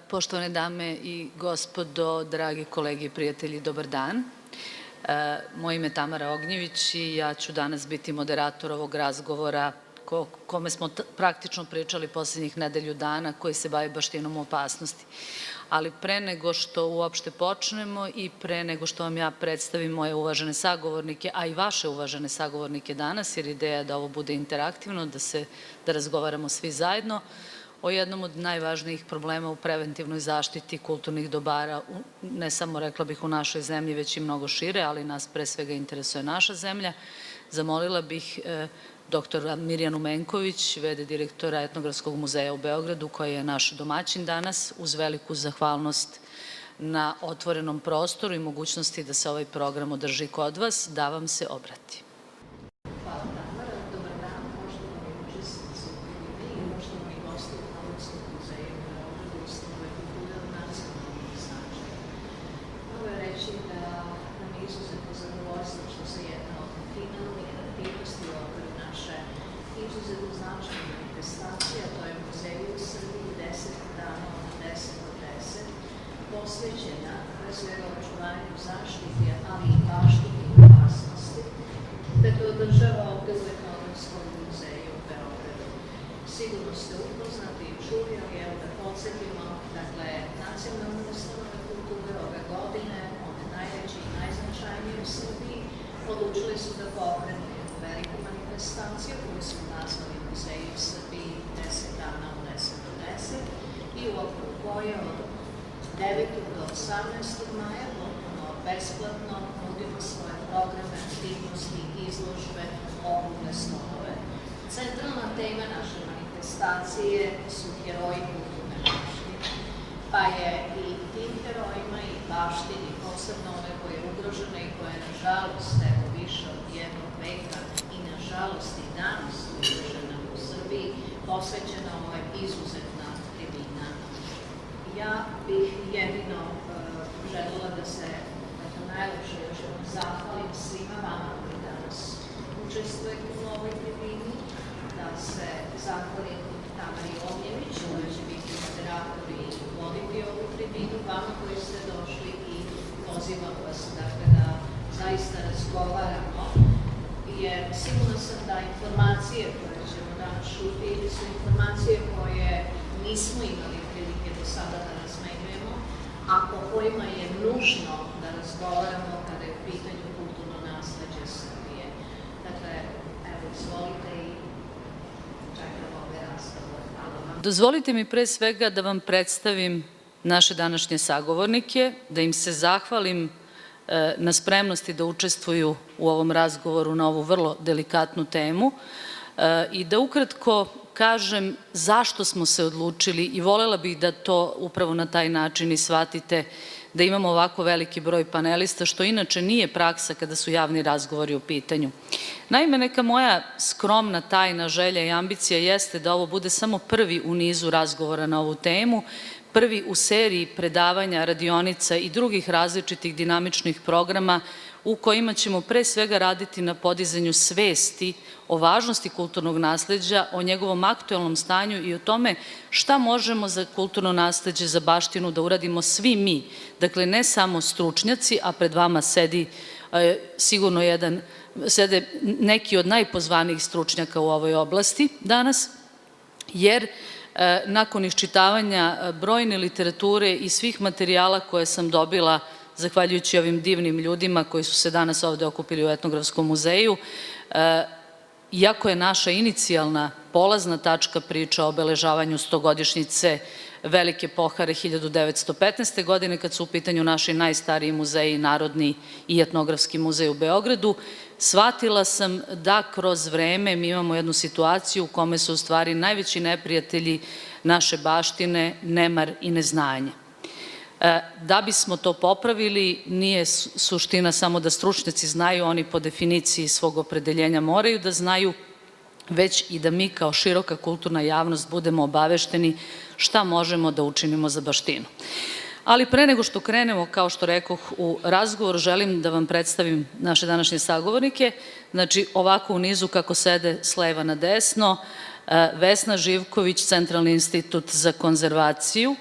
Poštovane dame i gospodo, dragi kolege i prijatelji, dobar dan. Moje ime je Tamara Ognjević i ja ću danas biti moderator ovog razgovora kome smo praktično pričali poslednjih nedelju dana, koji se bavi baštinom opasnosti. Ali pre nego što uopšte počnemo i pre nego što vam ja predstavim moje uvažene sagovornike, a i vaše uvažene sagovornike danas, jer ideja je da ovo bude interaktivno, da razgovaramo svi zajedno, o jednom od najvažnijih problema u preventivnoj zaštiti kulturnih dobara, ne samo, rekla bih, u našoj zemlji, već i mnogo šire, ali nas pre svega interesuje naša zemlja. Zamolila bih doktora Mirjanu Menković, v.d. direktora Etnografskog muzeja u Beogradu, koja je naš domaćin danas, uz veliku zahvalnost na otvorenom prostoru i mogućnosti da se ovaj program održi kod vas, da vam se obrati. Hvala Tamara, dobar dan, poštovani učesnici i poštovani gosti Etnografskog muzeja u Beogradu, ustanove kulture od nacionalnog značaja. Mogu je reći da nam je izuzetno zadovoljstvo što se jedna od finalnih aktivnosti u okviru naše izuzetno značajne manifestacije, a to je Muzej u Srbiji 10 dana od 10 do 10, posvećena pre svega očuvanju zaštiti, ali i baštini opasnosti, da to održava ovde u Etnografskom muzeju u Beogradu. Sigurno ste upoznati i čuli, ali evo da podsjetimo, dakle, nacionalne ustanove kulture ove godine, one najveće i najznačajnije u Srbiji, odlučili su da pokrenu jednu veliku manifestaciju koju su nazvali Muzej u Srbiji 10 dana od 10 do 10 i u okviru koje od 9. do 18. maja potpuno besplatno nudimo svoje programe, aktivnosti, izložbe, okrugle stolove. Centralna tema naše manifestacije su heroji kulturne baštine, pa je i tim herojima i baštini, posebno one koje je ugrožena i koja je, nažalost, evo više od jednog veka i, nažalost, i danas ugrožena u Srbiji, posvećena ova izuzetna tribina. Ja bih jedino želela da se najlepše još jednom zahvalim svima vama koji danas učestvujete u ovoj tribini, da se zahvalim Tamari Ognjević, koja će biti moderator i voditi ovu tribinu, vama koji ste došli i pozivam vas da zaista razgovaramo, jer sigurno sam da informacije koje ćemo danas čuti su informacije koje nismo imali prilike do sada da razmenjujemo, a po kojima je nužno da razgovaramo kada je u pitanju kulturno nasleđe Srbije. Dakle, evo, izvolite i čekamo ove razgovore. Hvala vam. Dozvolite mi pre svega da vam predstavim naše današnje sagovornike, da im se zahvalim na spremnosti da učestvuju u ovom razgovoru na ovu vrlo delikatnu temu i da ukratko kažem zašto smo se odlučili i volela bih da to upravo na taj način i shvatite, da imamo ovako veliki broj panelista, što inače nije praksa kada su javni razgovori u pitanju. Naime, neka moja skromna, tajna želja i ambicija jeste da ovo bude samo prvi u nizu razgovora na ovu temu, prvi u seriji predavanja, radionica i drugih različitih dinamičnih programa u kojima ćemo pre svega raditi na podizanju svesti o važnosti kulturnog nasleđa, o njegovom aktuelnom stanju i o tome šta možemo za kulturno nasleđe, za baštinu da uradimo svi mi. Dakle, ne samo stručnjaci, a pred vama sigurno sede neki od najpozvanijih stručnjaka u ovoj oblasti danas, jer nakon iščitavanja brojne literature i svih materijala koje sam dobila zahvaljujući ovim divnim ljudima koji su se danas ovde okupili u Etnografskom muzeju, iako je naša inicijalna polazna tačka priča o obeležavanju 100-godišnjice Velike pohare 1915. godine, kad su u pitanju naši najstariji muzeji, Narodni i Etnografski muzej u Beogradu, shvatila sam da kroz vreme mi imamo jednu situaciju u kome su u stvari najveći neprijatelji naše baštine nemar i neznanje. Da bismo to popravili, nije suština samo da stručnjaci znaju, oni po definiciji svog opredeljenja moraju da znaju, već i da mi kao široka kulturna javnost budemo obavešteni šta možemo da učinimo za baštinu. Ali pre nego što krenemo, kao što rekoh, u razgovor, želim da vam predstavim naše današnje sagovornike. Znači, ovako u nizu kako sede s leva na desno, Vesna Živković, Centralni institut za konzervaciju,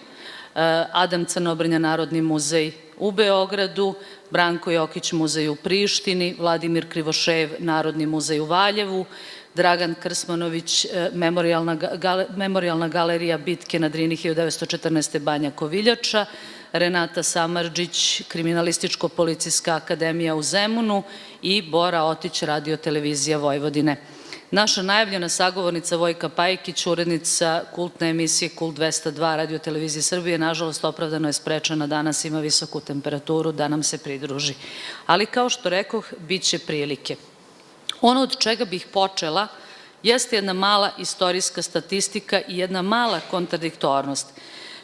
Adam Crnobrnja Narodni muzej u Beogradu, Branko Jokić muzej u Prištini, Vladimir Krivošev Narodni muzej u Valjevu, Dragan Krsmanović Memorijalna galerija bitke na Drini 1914. Banja Koviljača, Renata Samardžić Kriminalističko-policijska akademija u Zemunu i Bora Otić Radio-televizija Vojvodine. Naša najavljena sagovornica Vojka Pajkić, urednica kultne emisije Kult 202 Radio-televizije Srbije, nažalost opravdano je sprečena, danas ima visoku temperaturu, da nam se pridruži. Ali kao što rekoh, bit će prilike. Ono od čega bih počela jeste jedna mala istorijska statistika i jedna mala kontradiktornost.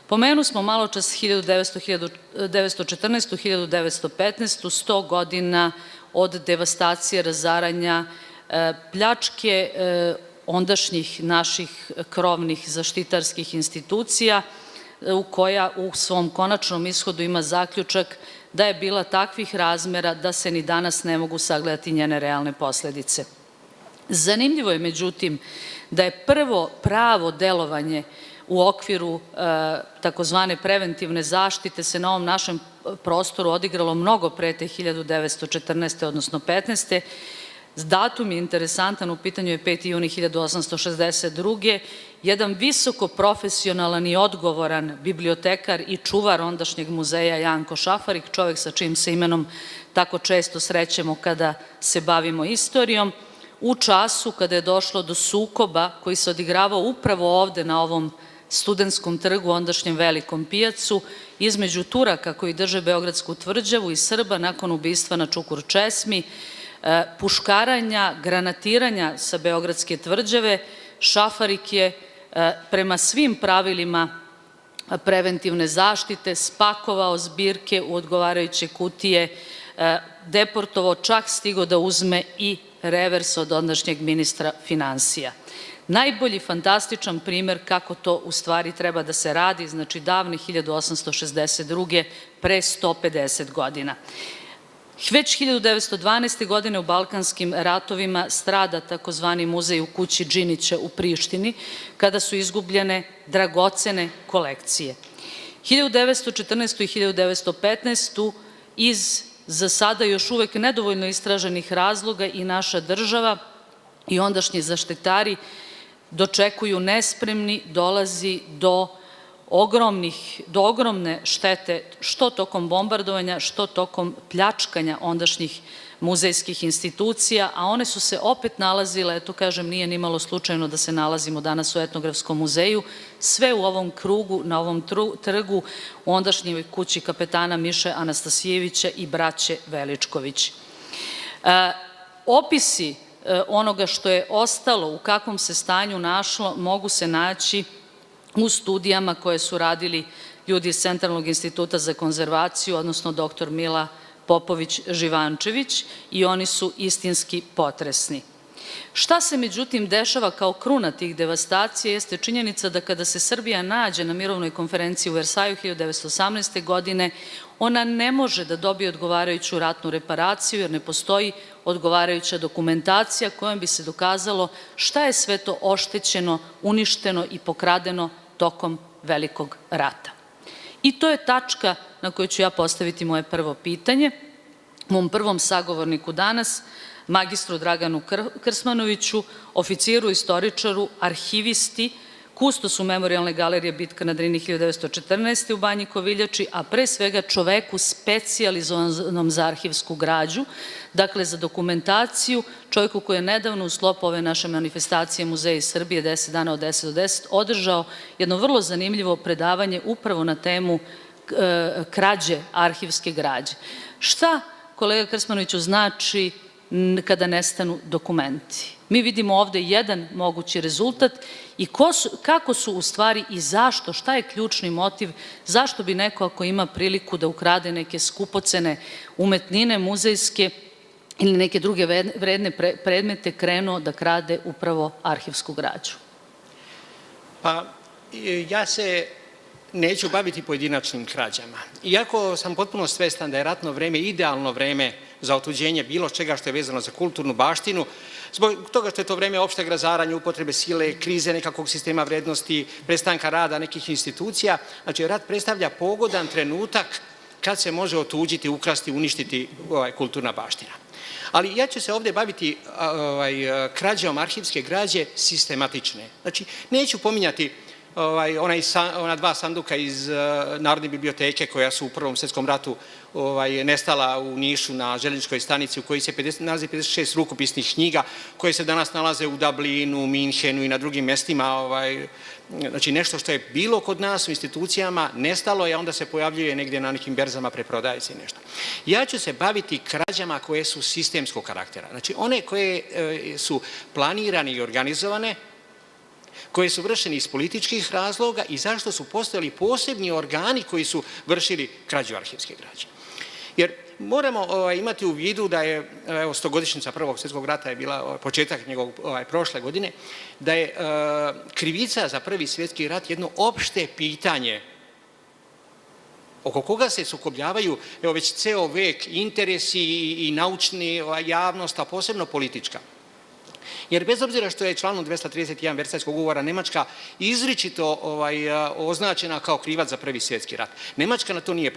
Pomenu smo malo čas 1914. 1915. 100 godina od devastacije, razaranja, pljačke ondašnjih naših krovnih zaštitarskih institucija, koja u svom konačnom ishodu ima zaključak da je bila takvih razmera da se ni danas ne mogu sagledati njene realne posledice. Zanimljivo je, međutim, da je prvo pravo delovanje u okviru takozvane preventivne zaštite se na ovom našem prostoru odigralo mnogo pre te 1914. odnosno 15. Datum je interesantan, u pitanju je 5. juni 1862. Jedan visoko profesionalan i odgovoran bibliotekar i čuvar ondašnjeg muzeja Janko Šafarik, čovek sa čijim se imenom tako često srećemo kada se bavimo istorijom, u času kada je došlo do sukoba koji se odigravao upravo ovde na ovom Studentskom trgu, ondašnjem Velikom pijacu, između Turaka koji drže Beogradsku tvrđavu i Srba nakon ubistva na Čukur Česmi, puškaranja, granatiranja sa Beogradske tvrđave, Šafarik je prema svim pravilima preventivne zaštite spakovao zbirke u odgovarajuće kutije, deportovao, čak stigo da uzme i revers od ondašnjeg ministra finansija. Najbolji fantastičan primer kako to u stvari treba da se radi, znači davne 1862. pre 150 godina. Već 1912. godine u Balkanskim ratovima strada takozvani muzej u kući Džinića u Prištini, kada su izgubljene dragocene kolekcije. 1914. i 1915. iz za sada još uvek nedovoljno istraženih razloga i naša država i ondašnji zaštitari dočekuju nespremni, dolazi do ogromne štete, što tokom bombardovanja, što tokom pljačkanja ondašnjih muzejskih institucija, a one su se opet nalazile, eto kažem, nije ni malo slučajno da se nalazimo danas u Etnografskom muzeju, sve u ovom krugu, na ovom trgu, u ondašnjoj kući kapetana Miše Anastasijevića i braće Veličković. Opisi onoga što je ostalo, u kakvom se stanju našlo, mogu se naći u studijama koje su radili ljudi iz Centralnog instituta za konzervaciju, odnosno dr. Mila Popović-Živančević, i oni su istinski potresni. Šta se međutim dešava kao kruna tih devastacija jeste činjenica da kada se Srbija nađe na mirovnoj konferenciji u Versaju 1918. godine, ona ne može da dobije odgovarajuću ratnu reparaciju jer ne postoji odgovarajuća dokumentacija kojom bi se dokazalo šta je sve to oštećeno, uništeno i pokradeno tokom Velikog rata. I to je tačka na kojoj ću ja postaviti moje prvo pitanje, mom prvom sagovorniku danas, magistru Draganu Krsmanoviću, oficiru, istoričaru, arhivisti, kustosu Memorijalne galerije Bitka na Drini 1914. u Banji Koviljači, a pre svega čoveku specijalizovanom za arhivsku građu, dakle za dokumentaciju, čovjeku koji je nedavno u sklopu ove naše manifestacije Muzeji Srbije 10 dana od 10 do 10 održao jedno vrlo zanimljivo predavanje upravo na temu krađe, arhivske građe. Šta, kolega Krsmanoviću, znači kada nestanu dokumenti? Mi vidimo ovde jedan mogući rezultat i kako su u stvari i zašto, šta je ključni motiv, zašto bi neko ako ima priliku da ukrade neke skupocene umetnine muzejske ili neke druge vredne predmete krenuo da krade upravo arhivsku građu? Pa, ja se neću baviti pojedinačnim krađama. Iako sam potpuno svestan da je ratno vreme idealno vreme za otuđenje bilo čega što je vezano za kulturnu baštinu, zbog toga što je to vreme opšteg razaranja, upotrebe sile, krize nekakvog sistema vrednosti, prestanka rada nekih institucija. Znači, rat predstavlja pogodan trenutak kad se može otuđiti, ukrasti, uništiti kulturna baština. Ali ja ću se ovdje baviti krađom arhivske građe sistematične. Znači, neću pominjati ona dva sanduka iz Narodne biblioteke koja su u Prvom svjetskom ratu nestala u Nišu na željezničkoj stanici u kojoj se nalazi 56 rukopisnih knjiga koje se danas nalaze u Dublinu, Minhenu i na drugim mestima. Znači, nešto što je bilo kod nas u institucijama nestalo je, a onda se pojavljuje negdje na nekim berzama, preprodaje se nešto. Ja ću se baviti krađama koje su sistemskog karaktera. Znači, one koje su planirane i organizovane, koje su vršeni iz političkih razloga i zašto su postojali posebni organi koji su vršili krađu arhivske građe. Jer moramo imati u vidu da je, evo, 100-godišnjica Prvog svjetskog rata je bila početak njegovog prošle godine, da je krivica za Prvi svjetski rat jedno opšte pitanje oko koga se sukobljavaju, evo, već ceo vek interesi i naučni javnost, a posebno politička. Jer bez obzira što je članom 231 Versajskog ugovora Nemačka izričito označena kao krivac za Prvi svjetski rat, Nemačka na to nije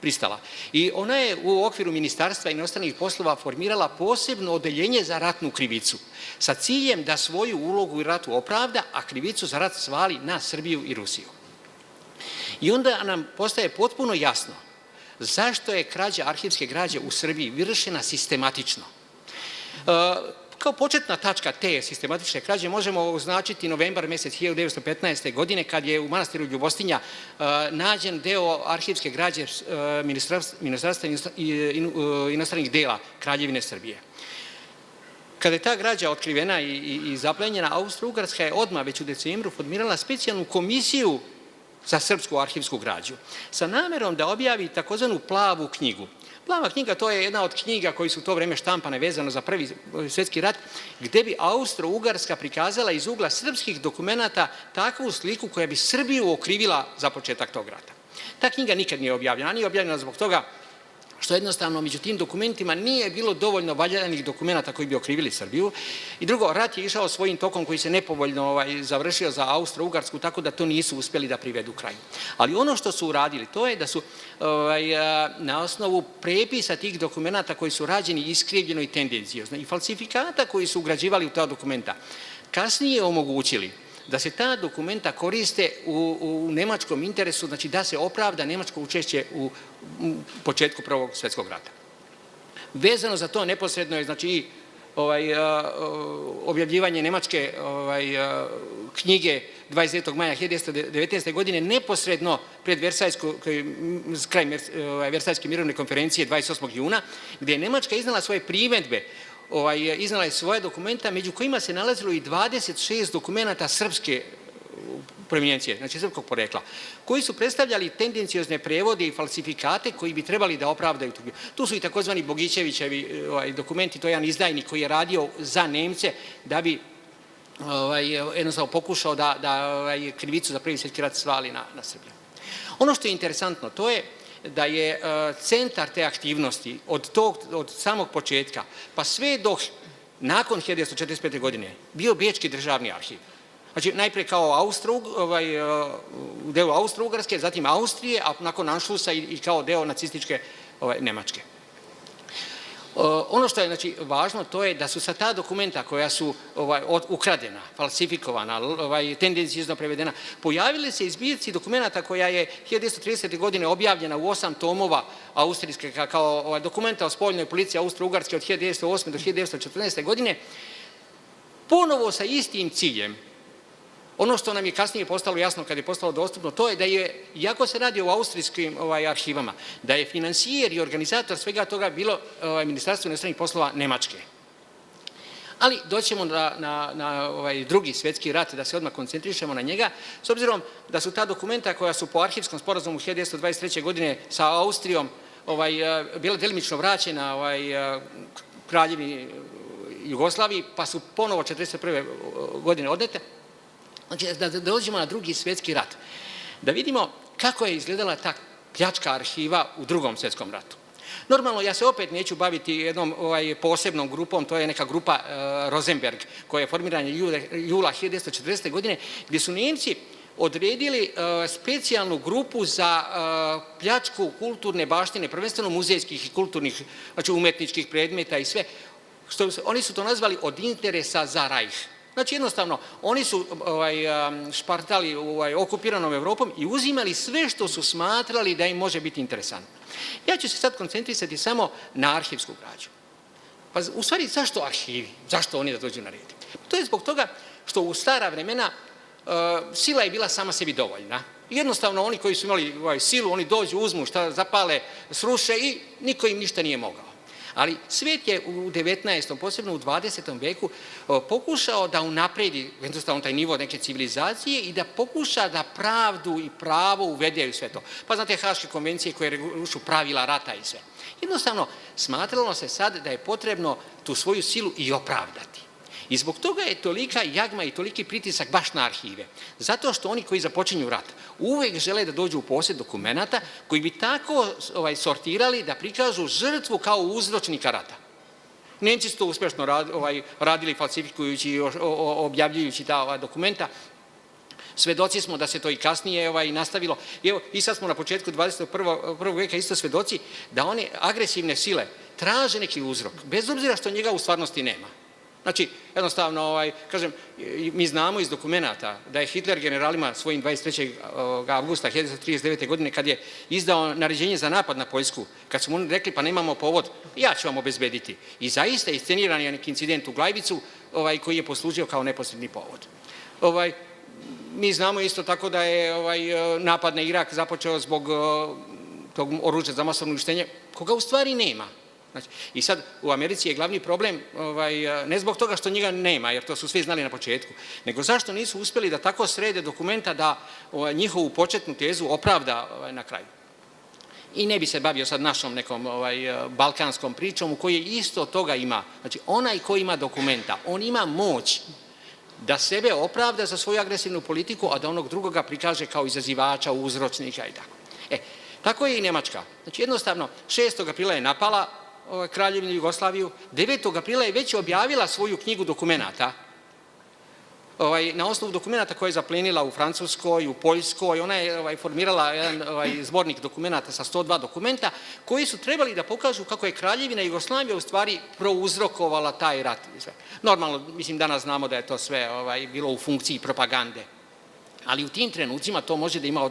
pristala. I ona je u okviru Ministarstva inostranih poslova formirala posebno odeljenje za ratnu krivicu sa ciljem da svoju ulogu u ratu opravda, a krivicu za rat svali na Srbiju i Rusiju. I onda nam postaje potpuno jasno zašto je krađa arhivske građe u Srbiji vršena sistematično. Kao početna tačka te sistematične krađe možemo označiti novembar mjesec 1915. godine kad je u manastiru Ljubostinja nađen deo arhivske građe Ministarstva inostranih dela Kraljevine Srbije. Kada je ta građa otkrivena i zaplenjena, Austro-Ugarska je odmah već u decembru formirala specijalnu komisiju za srpsku arhivsku građu sa namerom da objavi takozvanu plavu knjigu. Plava knjiga, to je jedna od knjiga koji su u to vreme štampane vezano za Prvi svjetski rat, gde bi Austro-Ugarska prikazala iz ugla srpskih dokumenata takvu sliku koja bi Srbiju okrivila za početak tog rata. Ta knjiga nikad nije objavljena. Nije objavljena zbog toga što jednostavno među tim dokumentima nije bilo dovoljno valjanih dokumenata koji bi okrivili Srbiju. I drugo, rat je išao svojim tokom koji se nepovoljno završio za Austro-Ugarsku, tako da to nisu uspjeli da privedu kraju. Ali ono što su uradili, to je da su na osnovu prepisa tih dokumenata koji su rađeni iskrivljeno i tendenciozno i falsifikata koji su ugrađivali u ta dokumenta, kasnije omogućili da se ta dokumenta koriste u nemačkom interesu, znači da se opravda nemačko učešće u početku Prvog svjetskog rata. Vezano za to neposredno je, znači, objavljivanje nemačke knjige 29. maja 1919. godine neposredno pred kraj Versajske mirovne konferencije 28. juna, gdje je Nemačka iznala svoje primedbe, iznala je svoje dokumenta, među kojima se nalazilo i 26 dokumenata srpske prominencije, znači srpskog porekla, koji su predstavljali tendenciozne prevode i falsifikate koji bi trebali da opravdaju. Tu su i takozvani Bogićevićevi dokumenti, to je jedan izdajnik koji je radio za Nemce da bi jednostavno pokušao da krivicu za Prvi svjetski rat svali na Srbiju. Ono što je interesantno, to je da je centar te aktivnosti od samog početka pa sve do nakon 1945. godine bio Bečki državni arhiv. Znači, najpre kao deo Austro-Ugarske, zatim Austrije, a nakon Anšlusa i kao deo nacističke Nemačke. Ono što je, znači, važno, to je da su sa ta dokumenta koja su ukradena, falsifikovana, tendencijozno prevedena, pojavile se izbirci dokumenta koja je 1930. godine objavljena u 8 tomova austrijske kao dokumenta o spoljnoj policiji Austro-Ugarske od 1908. do 1914. godine, ponovo sa istim ciljem. Ono što nam je kasnije postalo jasno kad je postalo dostupno, to je da je, iako se radi o austrijskim arhivama, da je finansijer i organizator svega toga bilo Ministarstvo inostranih poslova Nemačke. Ali doćemo na Drugi svjetski rat, da se odmah koncentrišemo na njega, s obzirom da su ta dokumenta koja su po arhivskom sporazumu 1923. godine sa Austrijom bila delimično vraćena Kraljevini Jugoslaviji, pa su ponovo 1941. godine odnete. Znači, da dođemo na Drugi svjetski rat, da vidimo kako je izgledala ta pljačka arhiva u Drugom svjetskom ratu. Normalno, ja se opet neću baviti jednom posebnom grupom, to je neka grupa Rosenberg, koja je formirana jula 1940. godine, gdje su Nemci odredili specijalnu grupu za pljačku kulturne baštine, prvenstveno muzejskih i kulturnih, znači umetničkih predmeta i sve. Oni su to nazvali od interesa za Rajh. Znači, jednostavno, oni su špartali okupiranom Evropom i uzimali sve što su smatrali da im može biti interesantno. Ja ću se sad koncentrisati samo na arhivsku građu. Pa, u stvari, zašto arhivi? Zašto oni da dođu na red? To je zbog toga što u stara vremena sila je bila sama sebi dovoljna. Jednostavno, oni koji su imali silu, oni dođu, uzmu šta zapale, sruše i niko im ništa nije mogao. Ali svijet je u 19. posebno u 20. veku pokušao da unapredi jednostavno taj nivo neke civilizacije i da pokuša da pravdu i pravo uvede u sve to. Pa znate, Haške konvencije koje regulišu pravila rata i sve. Jednostavno, smatralo se sad da je potrebno tu svoju silu i opravdati. I zbog toga je tolika jagma i toliki pritisak baš na arhive. Zato što oni koji započinju rat uvek žele da dođu u posjed dokumenata koji bi tako sortirali da prikažu žrtvu kao uzročnika rata. Nemci su to uspešno radili falsifikujući i objavljujući ta dokumenta. Svedoci smo da se to i kasnije nastavilo. I sad smo na početku 21. veka isto svedoci da one agresivne sile traže neki uzrok, bez obzira što njega u stvarnosti nema. Znači, jednostavno, kažem, mi znamo iz dokumenta da je Hitler generalima svojim 23. avgusta 1939. godine, kad je izdao naređenje za napad na Poljsku, kad su mu rekli pa nemamo povod, ja ću vam obezbediti. I zaista isceniran je neki incident u Glajvicu koji je poslužio kao neposredni povod. Mi znamo isto tako da je napad na Irak započeo zbog tog oružja za masovno uništenje, koga u stvari nema. I sad u Americi je glavni problem ne zbog toga što njega nema, jer to su svi znali na početku, nego zašto nisu uspjeli da tako srede dokumenta da njihovu početnu tezu opravda na kraju. I ne bi se bavio sad našom nekom balkanskom pričom u kojoj isto toga ima. Znači, onaj ko ima dokumenta, on ima moć da sebe opravda za svoju agresivnu politiku, a da onog drugoga prikaže kao izazivača, uzročnika i tako. Tako je i Nemačka. Znači, jednostavno, 6. aprila je napala Kraljevinu Jugoslaviju, 9. aprila je već objavila svoju knjigu dokumenata. Na osnovu dokumenata koje je zaplenila u Francuskoj, u Poljskoj, ona je formirala jedan zbornik dokumenata sa 102 dokumenta koji su trebali da pokažu kako je Kraljevina Jugoslavija u stvari prouzrokovala taj rat. Normalno, mislim, danas znamo da je to sve bilo u funkciji propagande, ali u tim trenucima to može da ima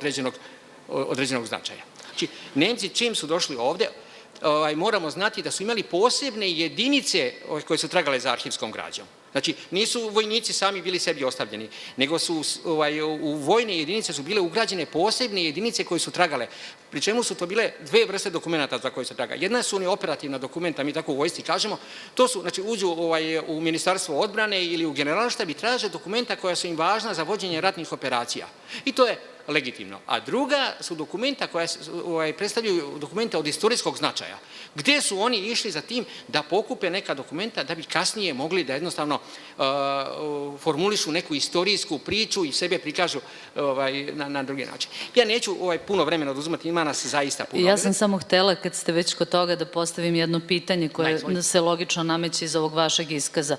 određenog značaja. Znači, Nemci čim su došli ovde, moramo znati da su imali posebne jedinice koje su tragale za arhivskom građom. Znači, nisu vojnici sami bili sebi ostavljeni, nego su u vojne jedinice su bile ugrađene posebne jedinice koje su tragale, pri čemu su to bile dve vrste dokumenta za koje se traga. Jedna su oni operativna dokumenta, mi tako u vojsci kažemo, to su, znači, uđu u Ministarstvo odbrane ili u Generalštab i traže dokumenta koja su im važna za vođenje ratnih operacija. I to je legitimno. A druga su dokumenta koja predstavljaju dokumenta od istorijskog značaja, gde su oni išli za tim da pokupe neka dokumenta da bi kasnije mogli da jednostavno formulišu neku istorijsku priču i sebe prikažu na drugi način. Ja neću puno vremena oduzimati, ima nas zaista puno. Ja sam samo htela, kad ste već kod toga, da postavim jedno pitanje koje se logično nameće iz ovog vašeg iskaza.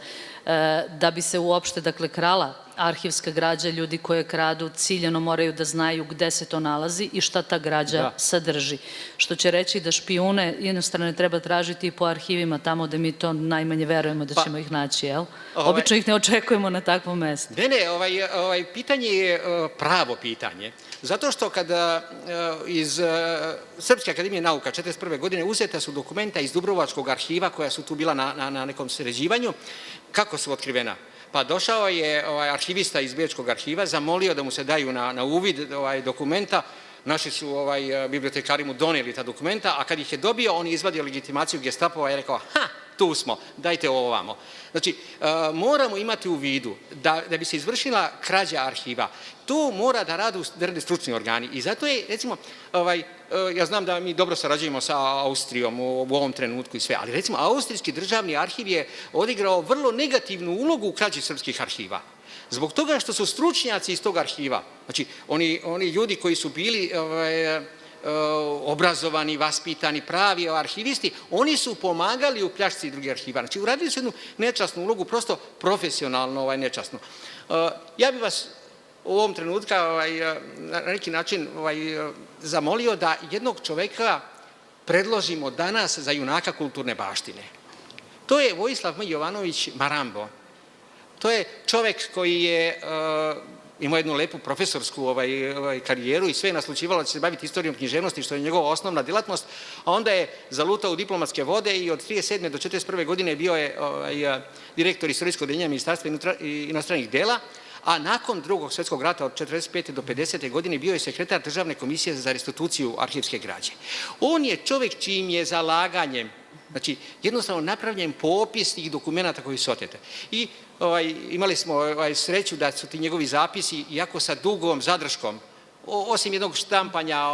Da bi se uopšte, dakle, krala arhivska građa, ljudi koje kradu ciljano moraju da znaju gde se to nalazi i šta ta građa sadrži. Što će reći da špijune jednostavno treba tražiti i po arhivima tamo da mi to najmanje verujemo da ćemo ih naći, jel? Obično ih ne očekujemo na takvom mestu. Ne, pitanje je pravo pitanje. Zato što kada iz Srpske akademije nauka 1941. godine uzeta su dokumenta iz Dubrovačkog arhiva koja su tu bila na nekom sređivanju, kako su otkrivena? Pa došao je arhivista iz Bečkog arhiva, zamolio da mu se daju na uvid dokumenta, naši su bibliotekari mu doneli ta dokumenta, a kad ih je dobio, on je izvadio legitimaciju Gestapova i rekao, tu smo, dajte ovo ovamo. Znači, moramo imati u vidu da bi se izvršila krađa arhiva, to mora da rade stručni organi i zato je, recimo, ja znam da mi dobro sarađujemo sa Austrijom u ovom trenutku i sve, ali recimo Austrijski državni arhiv je odigrao vrlo negativnu ulogu u krađi srpskih arhiva. Zbog toga što su stručnjaci iz tog arhiva, znači oni ljudi koji su bili obrazovani, vaspitani, pravi arhivisti, oni su pomagali u pljačci drugih arhiva. Znači, uradili su jednu nečasnu ulogu, prosto profesionalno nečasnu. Ja bih vas u ovom trenutku na neki način zamolio da jednog čoveka predložimo danas za junaka kulturne baštine. To je Vojislav M. Jovanović Marambo. To je čovek koji je imao jednu lepu profesorsku karijeru i sve je naslučivalo da će se baviti istorijom književnosti, što je njegova osnovna djelatnost, a onda je zalutao u diplomatske vode i od 1937. do 1941. godine bio je direktor istorijskog odeljenja Ministarstva inostranih dela, a nakon Drugog svjetskog rata od 1945. do 1950. godine bio je sekretar Državne komisije za restituciju arhivske građe. On je čovjek čijim je zalaganjem, znači jednostavno napravljen popis tih dokumenta koji su otete. I imali smo sreću da su ti njegovi zapisi, iako sa dugom zadrškom, osim jednog štampanja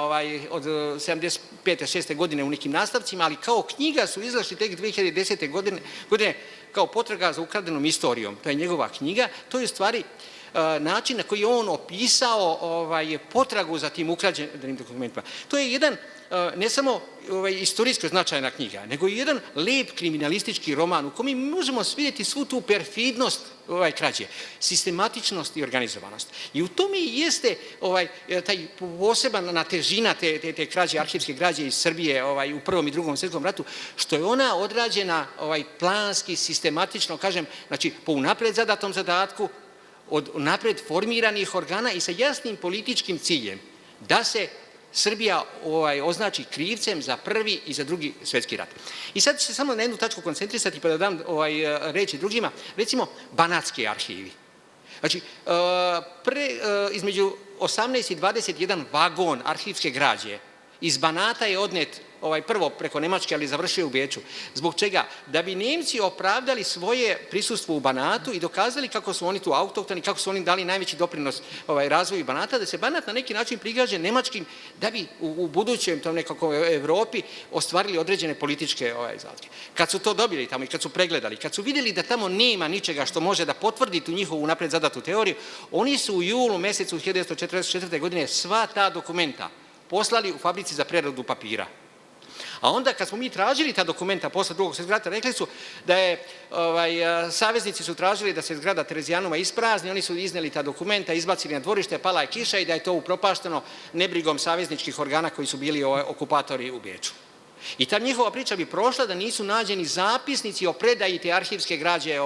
od 75. 6. godine u nekim nastavcima, ali kao knjiga su izašli tek 2010. godine kao potraga za ukradenom istorijom. To je njegova knjiga, to je u stvari način na koji je on opisao potragu za tim ukradenim dokumentima. To je jedan, ne samo istorijsko značajna knjiga, nego i jedan lep kriminalistički roman u kojem mi možemo vidjeti svu tu perfidnost krađe, sistematičnost i organizovanost. I u tome i jeste taj poseban težina te krađe, arhivske građe iz Srbije u Prvom i Drugom svjetskom ratu, što je ona odrađena planski, sistematično, kažem, znači po unapred zadatom zadatku, od napred formiranih organa i sa jasnim političkim ciljem da se Srbija označi krivcem za Prvi i za Drugi svjetski rat. I sad ću se samo na jednu tačku koncentrisati pa da dam reći drugima, recimo Banatski arhivi. Znači, između 18 i 21 vagon arhivske građe iz Banata je odnet prvo preko Nemačke, ali završio u Beču. Zbog čega? Da bi Nemci opravdali svoje prisustvo u Banatu i dokazali kako su oni tu autohtoni, kako su oni dali najveći doprinos razvoju Banata, da se Banat na neki način prigađa nemačkim, da bi u budućem tom nekako Evropi ostvarili određene političke zadatke. Kad su to dobili tamo i kad su pregledali, kad su vidjeli da tamo nema ničega što može da potvrdi tu njihovu napred zadatu teoriju, oni su u julu mesecu 1944. godine sva ta dokumenta poslali u fabrici za preradu papira. A onda kad smo mi tražili ta dokumenta posle Drugog svjetskog rata, rekli su da je, saveznici su tražili da se zgrada Terezijanuma isprazni, oni su izneli ta dokumenta, izbacili na dvorište, pala je kiša i da je to upropašteno nebrigom savezničkih organa koji su bili okupatori u Beču. I ta njihova priča bi prošla da nisu nađeni zapisnici o predaji te arhivske građe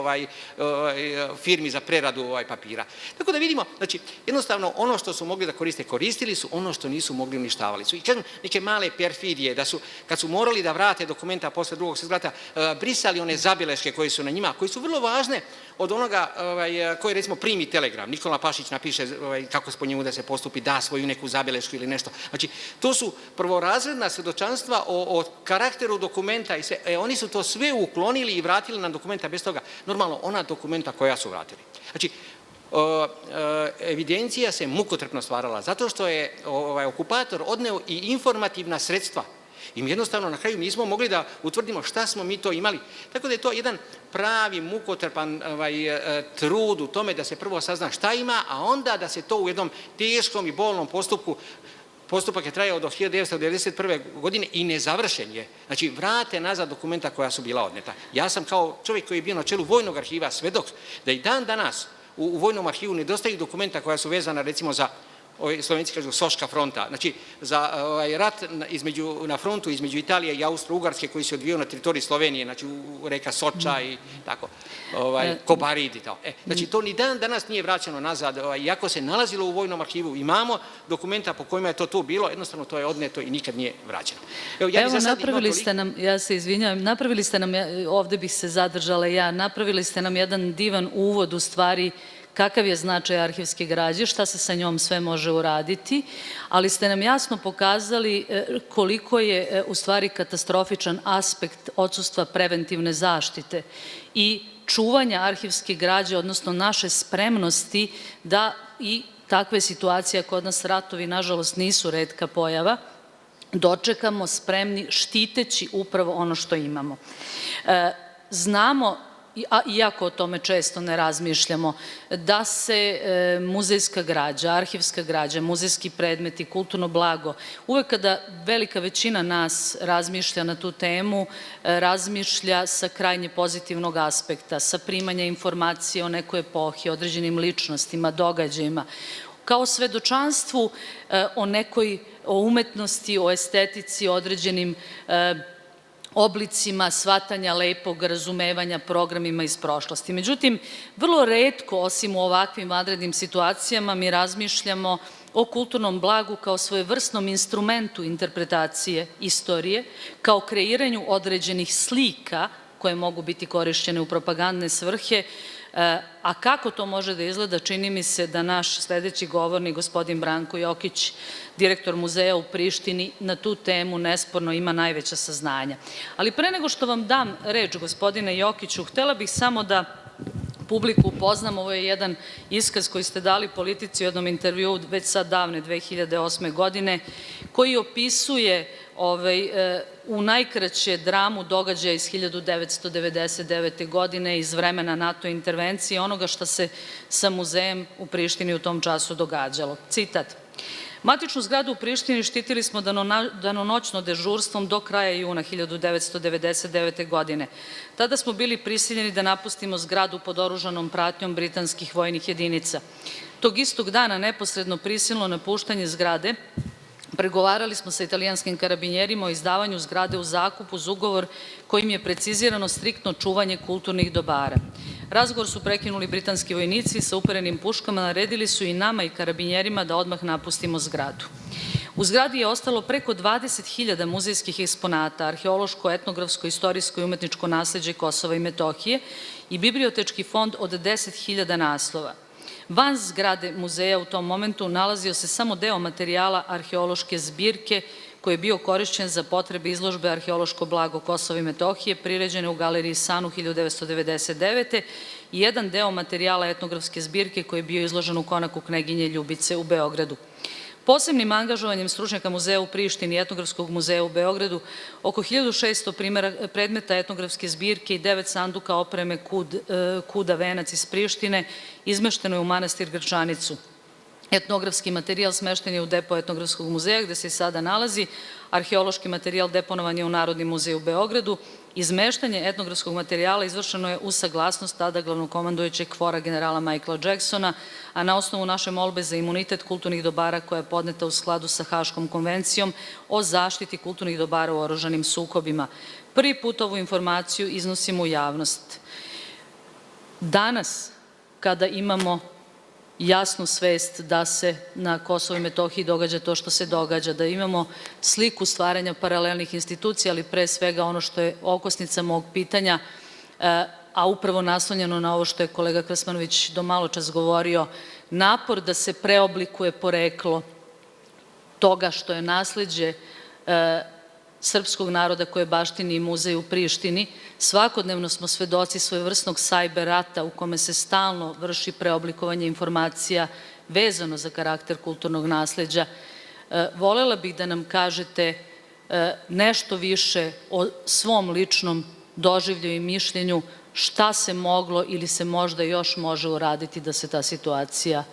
firmi za preradu papira. Tako da vidimo, znači, jednostavno ono što su mogli da koriste, koristili su, ono što nisu mogli uništavali su. I kažem, neke male perfidije, da su, kad su morali da vrate dokumenta posle Drugog svjetskog rata, brisali one zabeleške koje su na njima, koje su vrlo važne od onoga koji recimo primi telegram. Nikola Pašić napiše kako po njemu da se postupi, da svoju neku zabelešku ili nešto. Znači, to su prvorazredna svedočanstva o karakteru dokumenta i sve. Oni su to sve uklonili i vratili na dokumenta bez toga. Normalno, ona dokumenta koja su vratili. Znači, evidencija se mukotrpno stvarala zato što je okupator odneo i informativna sredstva. I jednostavno na kraju nismo mogli da utvrdimo šta smo mi to imali. Tako da je to jedan pravi mukotrpan trud u tome da se prvo sazna šta ima, a onda da se to u jednom teškom i bolnom postupku, postupak je trajao do 1991. godine i nezavršen je. Znači, vrate nazad dokumenta koja su bila odneta. Ja sam kao čovjek koji je bio na čelu Vojnog arhiva svedok da i dan danas u Vojnom arhivu nedostaju dokumenta koja su vezana recimo za, Slovenci kažu, Soška fronta, znači za rat na frontu između Italije i Austro-Ugarske koji se odvijao na teritoriji Slovenije, znači u reka Soča i tako, Kobarid i tako. Znači, to ni dan danas nije vraćeno nazad, iako se nalazilo u Vojnom arhivu, imamo dokumenta po kojima je to tu bilo, jednostavno to je odneto i nikad nije vraćeno. Evo, napravili ste nam, ja se izvinjavam, napravili ste nam, ovde bih se zadržala ja, napravili ste nam jedan divan uvod u stvari kakav je značaj arhivske građe, šta se sa njom sve može uraditi, ali ste nam jasno pokazali koliko je u stvari katastrofičan aspekt odsustva preventivne zaštite i čuvanja arhivske građe, odnosno naše spremnosti da i takve situacije, kod nas ratovi nažalost nisu retka pojava, dočekamo spremni štiteći upravo ono što imamo. Znamo iako o tome često ne razmišljamo, da se muzejska građa, arhivska građa, muzejski predmeti, kulturno blago, uvek kada velika većina nas razmišlja na tu temu, razmišlja sa krajnje pozitivnog aspekta, sa primanja informacije o nekoj epohi, određenim ličnostima, događajima, kao svedočanstvu o umetnosti, o estetici, određenim oblicima shvatanja lepog, razumevanja programima iz prošlosti. Međutim, vrlo retko, osim u ovakvim vanrednim situacijama, mi razmišljamo o kulturnom blagu kao svojevrsnom instrumentu interpretacije istorije, kao kreiranju određenih slika koje mogu biti korišćene u propagandne svrhe, a kako to može da izgleda, čini mi se da naš sledeći govornik, gospodin Branko Jokić, direktor muzeja u Prištini, na tu temu nesporno ima najveća saznanja. Ali pre nego što vam dam reč, gospodine Jokiću, htela bih samo da publiku upoznam. Ovo je jedan iskaz koji ste dali Politici u jednom intervjuu već sad davne 2008. godine, koji opisuje u najkraće dramu događaja iz 1999. godine iz vremena NATO intervencije, onoga što se sa muzejem u Prištini u tom času događalo. Citat: "Matičnu zgradu u Prištini štitili smo danonoćno dežurstvom do kraja juna 1999. godine. Tada smo bili prisiljeni da napustimo zgradu pod oružanom pratnjom britanskih vojnih jedinica. Tog istog dana neposredno prisilno napuštanje zgrade pregovarali smo sa italijanskim karabinjerima o izdavanju zgrade u zakup uz ugovor kojim je precizirano striktno čuvanje kulturnih dobara. Razgovor su prekinuli britanski vojnici sa uperenim puškama, naredili su i nama i karabinjerima da odmah napustimo zgradu. U zgradi je ostalo preko 20.000 muzejskih eksponata, arheološko, etnografsko, istorijsko i umetničko nasleđe Kosova i Metohije i bibliotečki fond od 10.000 naslova. Van zgrade muzeja u tom momentu nalazio se samo deo materijala arheološke zbirke koji je bio korišćen za potrebe izložbe Arheološko blago Kosova i Metohije, priređene u galeriji Sanu 1999. i jedan deo materijala etnografske zbirke koji je bio izložen u konaku Kneginje Ljubice u Beogradu. Posebnim angažovanjem stručnjaka muzeja u Prištini i etnografskog muzeja u Beogradu, oko 1600 predmeta etnografske zbirke i 9 sanduka opreme Kuda Venac iz Prištine izmešteno je u manastir Grčanicu. Etnografski materijal smešten je u depo etnografskog muzeja gde se i sada nalazi, arheološki materijal deponovan je u Narodni muzej u Beogradu. Izmeštanje etnografskog materijala izvršeno je uz saglasnost tada glavnokomandujućeg KFOR-a generala Michaela Jacksona, a na osnovu naše molbe za imunitet kulturnih dobara koja je podneta u skladu sa Haškom konvencijom o zaštiti kulturnih dobara u oružanim sukobima. Prvi put ovu informaciju iznosimo u javnost. Danas, kada imamo jasnu svest da se na Kosovu i Metohiji događa to što se događa, da imamo sliku stvaranja paralelnih institucija, ali pre svega ono što je okosnica mog pitanja, a upravo naslonjeno na ovo što je kolega Krsmanović do malo čas govorio, napor da se preoblikuje poreklo toga što je nasleđe srpskog naroda koje baštini muzej u Prištini. Svakodnevno smo svedoci svojevrsnog sajber rata u kome se stalno vrši preoblikovanje informacija vezano za karakter kulturnog nasleđa. Volela bih da nam kažete nešto više o svom ličnom doživlju i mišljenju, šta se moglo ili se možda još može uraditi da se ta situacija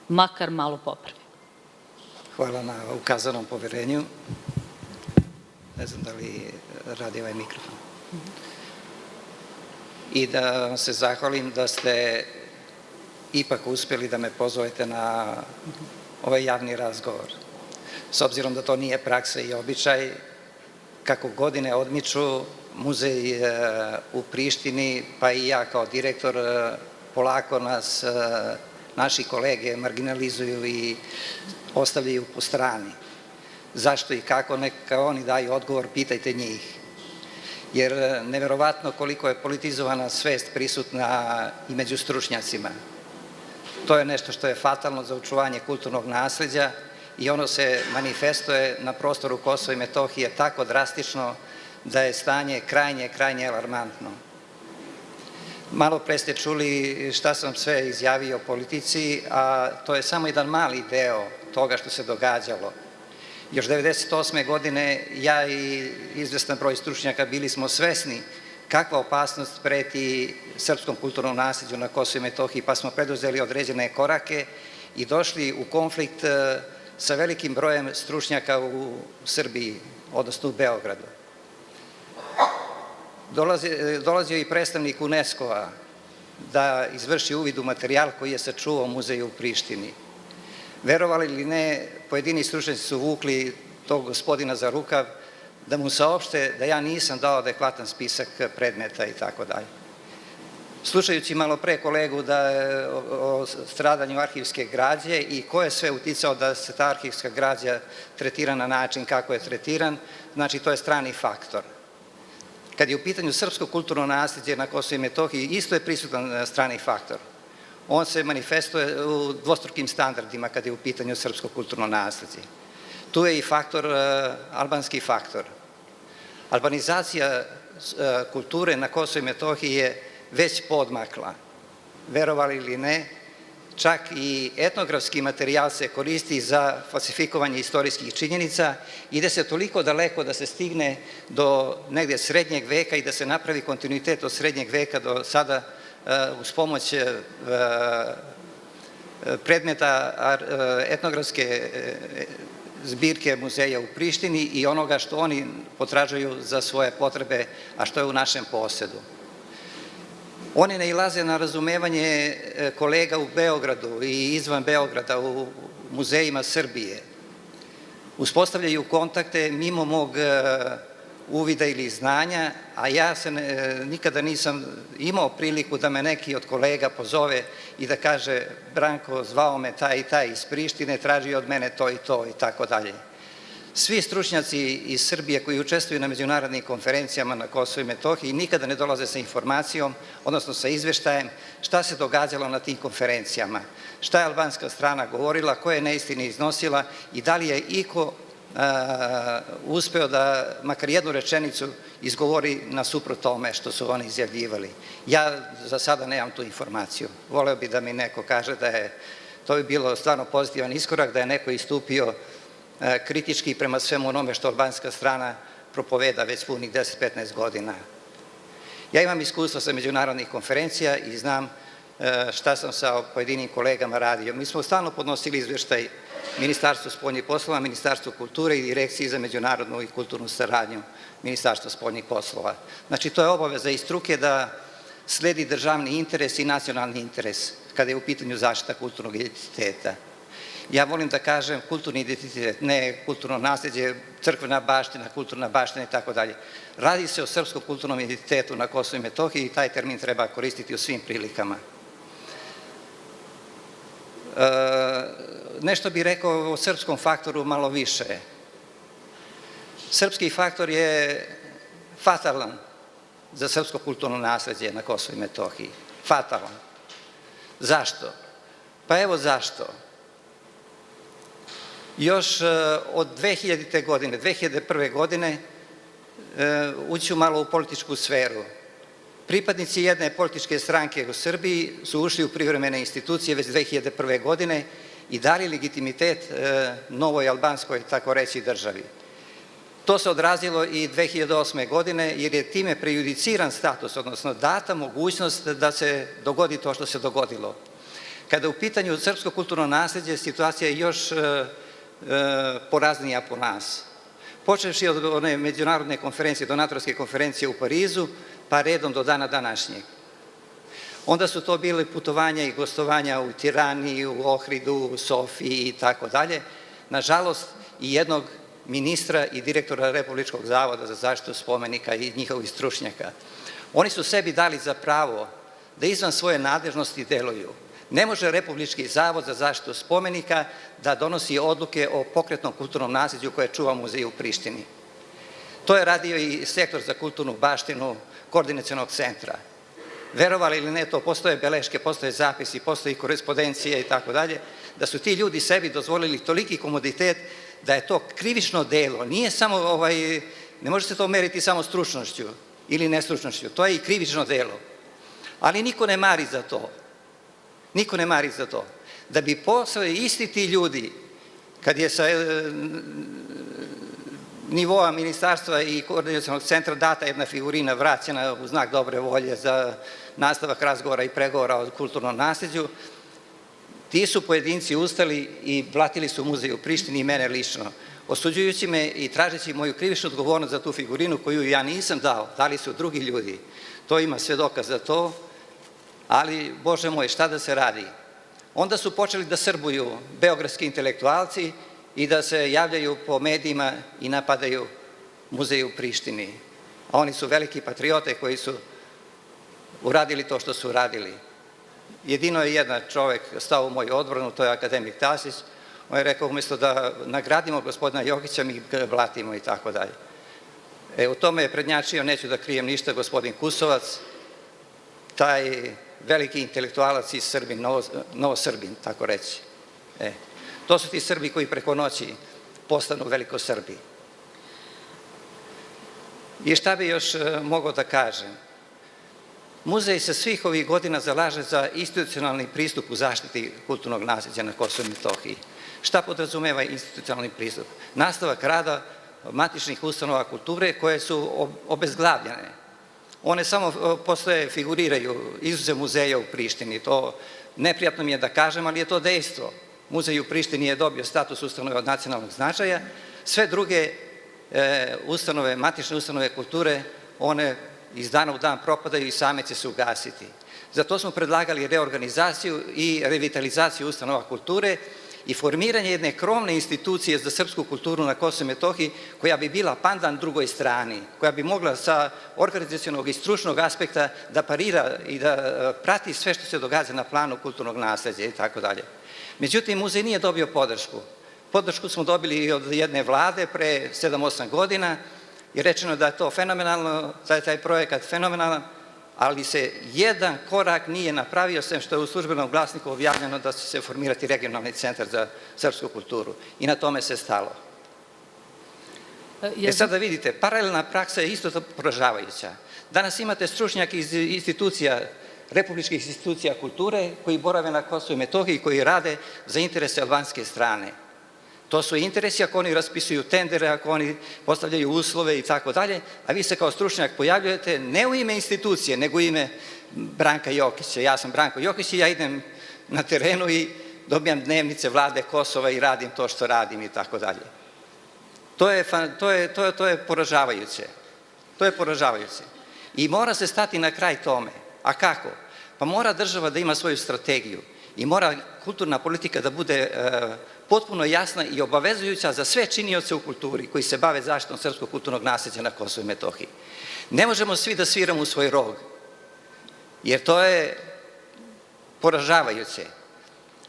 makar malo popravi. Hvala na ukazanom poverenju. Ne znam da li radi ovaj mikrofon. I da vam se zahvalim da ste ipak uspjeli da me pozovete na ovaj javni razgovor. S obzirom da to nije praksa i običaj, kako godine odmiču, muzej u Prištini, pa i ja kao direktor, polako nas naši kolege marginalizuju i ostavljaju po strani. Zašto i kako, neka oni daju odgovor, pitajte njih. Jer neverovatno koliko je politizovana svest prisutna i među stručnjacima. To je nešto što je fatalno za očuvanje kulturnog nasleđa i ono se manifestuje na prostoru Kosova i Metohije tako drastično da je stanje krajnje alarmantno. Malo pre ste čuli šta sam sve izjavio o politici, a to je samo jedan mali deo toga što se događalo. Još 1998. godine ja i izvestan broj stručnjaka bili smo svesni kakva opasnost preti srpskom kulturnom nasleđu na Kosovu i Metohiji, pa smo preduzeli određene korake i došli u konflikt sa velikim brojem stručnjaka u Srbiji, odnosno u Beogradu. Dolazio je i predstavnik UNESCO-a da izvrši uvid u materijal koji je sačuvao muzej u Prištini. Verovali ili ne, pojedini stručnjaci su vukli tog gospodina za rukav da mu saopšte da ja nisam dao adekvatan spisak predmeta i tako dalje. Slušajući malo pre kolegu o stradanju arhivske građe i ko je sve uticao da se ta arhivska građa tretira na način kako je tretiran, znači to je strani faktor. Kad je u pitanju srpsko kulturno nasleđe na Kosovu i Metohiji, isto je prisutan strani faktor. On se manifestuje u dvostrukim standardima kad je u pitanju srpsko kulturno nasleđe. Tu je i albanski faktor. Albanizacija kulture na Kosovu i Metohiji je već podmakla. Verovali ili ne, čak i etnografski materijal se koristi za falsifikovanje istorijskih činjenica, ide se toliko daleko da se stigne do negde srednjeg veka i da se napravi kontinuitet od srednjeg veka do sada uz pomoć predmeta etnografske zbirke muzeja u Prištini i onoga što oni potražuju za svoje potrebe, a što je u našem posedu. Oni nailaze na razumevanje kolega u Beogradu i izvan Beograda u muzejima Srbije. Uspostavljaju kontakte mimo mog uvida ili znanja, a ja nikada nisam imao priliku da me neki od kolega pozove i da kaže Branko, zvao me taj i taj iz Prištine, traži od mene to i to i tako dalje. Svi stručnjaci iz Srbije koji učestvuju na međunarodnim konferencijama na Kosovu i Metohiji nikada ne dolaze sa informacijom, odnosno sa izveštajem šta se događalo na tim konferencijama, šta je albanska strana govorila, koje neistine iznosila i da li je iko uspeo da makar jednu rečenicu izgovori nasuprot tome što su oni izjavljivali. Ja za sada nemam tu informaciju. Voleo bi da mi neko kaže da je, to bi bilo stvarno pozitivan iskorak, da je neko istupio kritički prema svemu onome što albanska strana propoveda već punih 10-15 godina. Ja imam iskustva sa međunarodnih konferencija i znam šta sam sa pojedinim kolegama radio. Mi smo stalno podnosili izveštaj Ministarstvu spoljnih poslova, Ministarstvu kulture i Direkciji za međunarodnu i kulturnu saradnju Ministarstva spoljnih poslova. Znači, to je obaveza i struke da sledi državni interes i nacionalni interes kada je u pitanju zaštita kulturnog identiteta. Ja volim da kažem kulturni identitet, ne kulturno nasleđe, crkvena baština, kulturna baština i tako dalje. Radi se o srpskom kulturnom identitetu na Kosovu i Metohiji i taj termin treba koristiti u svim prilikama. Nešto bih rekao o srpskom faktoru malo više. Srpski faktor je fatalan za srpsko kulturno nasleđe na Kosovu i Metohiji. Fatalan. Zašto? Pa evo zašto. Još od 2000. godine, 2001. godine, uću malo u političku sferu. Pripadnici jedne političke stranke u Srbiji su ušli u privremene institucije već 2001. godine i dali legitimitet novoj albanskoj, tako reći, državi. To se odrazilo i 2008. godine jer je time prejudiciran status, odnosno data mogućnost da se dogodi to što se dogodilo. Kada je u pitanju srpsko kulturno nasleđe, situacija je još poraznija po nas. Počevši od one međunarodne konferencije, donatorske konferencije u Parizu, pa redom do dana današnjeg. Onda su to bile putovanja i gostovanja u Tirani, u Ohridu, u Sofiji i tako dalje. Nažalost, i jednog ministra i direktora Republičkog zavoda za zaštitu spomenika i njihovih stručnjaka. Oni su sebi dali za pravo da izvan svoje nadležnosti deluju. Ne može Republički zavod za zaštitu spomenika da donosi odluke o pokretnom kulturnom nasleđu koje čuva muzej u Prištini. To je radio i sektor za kulturnu baštinu Koordinacionog centra. Verovali ili ne, to postoje beleške, postoje zapisi, postoje korespondencije i tako dalje, da su ti ljudi sebi dozvolili toliki komoditet da je to krivično delo. Nije samo, ne može se to meriti samo stručnošću ili nestručnošću, to je i krivično delo. Ali niko ne mari za to. Niko ne mari za to. Da bi postali isti ti ljudi, kad je nivoa ministarstva i koordinacionog centra data jedna figurina vraćena u znak dobre volje za nastavak razgovora i pregovora o kulturnom nasleđu. Ti su pojedinci ustali i blatili su muzej u Prištini i mene lično, osuđujući me i tražeći moju krivičnu odgovornost za tu figurinu koju ja nisam dao, dali su drugi ljudi. To ima sve dokaz za to, ali, Bože moj, šta da se radi? Onda su počeli da srbuju beogradski intelektualci i da se javljaju po medijima i napadaju muzej u Prištini. A oni su veliki patriote koji su uradili to što su uradili. Jedino je jedan čovek stao u moju odbranu, to je akademik Tasić. On je rekao, umjesto da nagradimo gospodina Jokića, mi ga blatimo i tako dalje. U tome je prednjačio, neću da krijem ništa, gospodin Kusovac, taj veliki intelektualac iz Srbin, Novosrbin, tako reći. To su ti Srbi koji preko noći postanu veliko Srbi. I šta bi još mogao da kažem? Muzej se svih ovih godina zalaže za institucionalni pristup u zaštiti kulturnog nasleđa na Kosovu i Metohiji. Šta podrazumeva institucionalni pristup? Nastavak rada matičnih ustanova kulture koje su obezglavljene. One samo postoje, figuriraju, izuzev muzeja u Prištini. To neprijatno mi je da kažem, ali je to dejstvo. Muzej u Prištini je dobio status ustanove od nacionalnog značaja. Sve druge ustanove, matične ustanove kulture, one iz dana u dan propadaju i same će se ugasiti. Zato smo predlagali reorganizaciju i revitalizaciju ustanova kulture i formiranje jedne krovne institucije za srpsku kulturu na Kosovu i Metohiji koja bi bila pandan drugoj strani, koja bi mogla sa organizacionog i stručnog aspekta da parira i da prati sve što se događa na planu kulturnog nasleđa i tako dalje. Međutim, muzej nije dobio podršku. Podršku smo dobili od jedne vlade pre 7-8 godina i rečeno da je to fenomenalno, da je taj projekat fenomenalan, ali se jedan korak nije napravio, sem što je u službenom glasniku objavljeno da će se formirati regionalni centar za srpsku kulturu. I na tome se stalo. Sada vidite, paralelna praksa je isto poražavajuća. Danas imate stručnjake iz institucija, republičkih institucija kulture, koji borave na Kosovu i Metohiji, koji rade za interese albanske strane. To su interesi ako oni raspisuju tendere, ako oni postavljaju uslove i tako dalje, a vi se kao stručnjak pojavljujete ne u ime institucije, nego u ime Branka Jokića. Ja sam Branko Jokić i ja idem na terenu i dobijam dnevnice vlade Kosova i radim to što radim i tako dalje. To je poražavajuće. To je poražavajuće. I mora se stati na kraj tome. A kako? Pa mora država da ima svoju strategiju i mora kulturna politika da bude potpuno jasna i obavezujuća za sve činioce u kulturi koji se bave zaštitom srpskog kulturnog nasleđa na Kosovu i Metohiji. Ne možemo svi da sviramo u svoj rog, jer to je poražavajuće.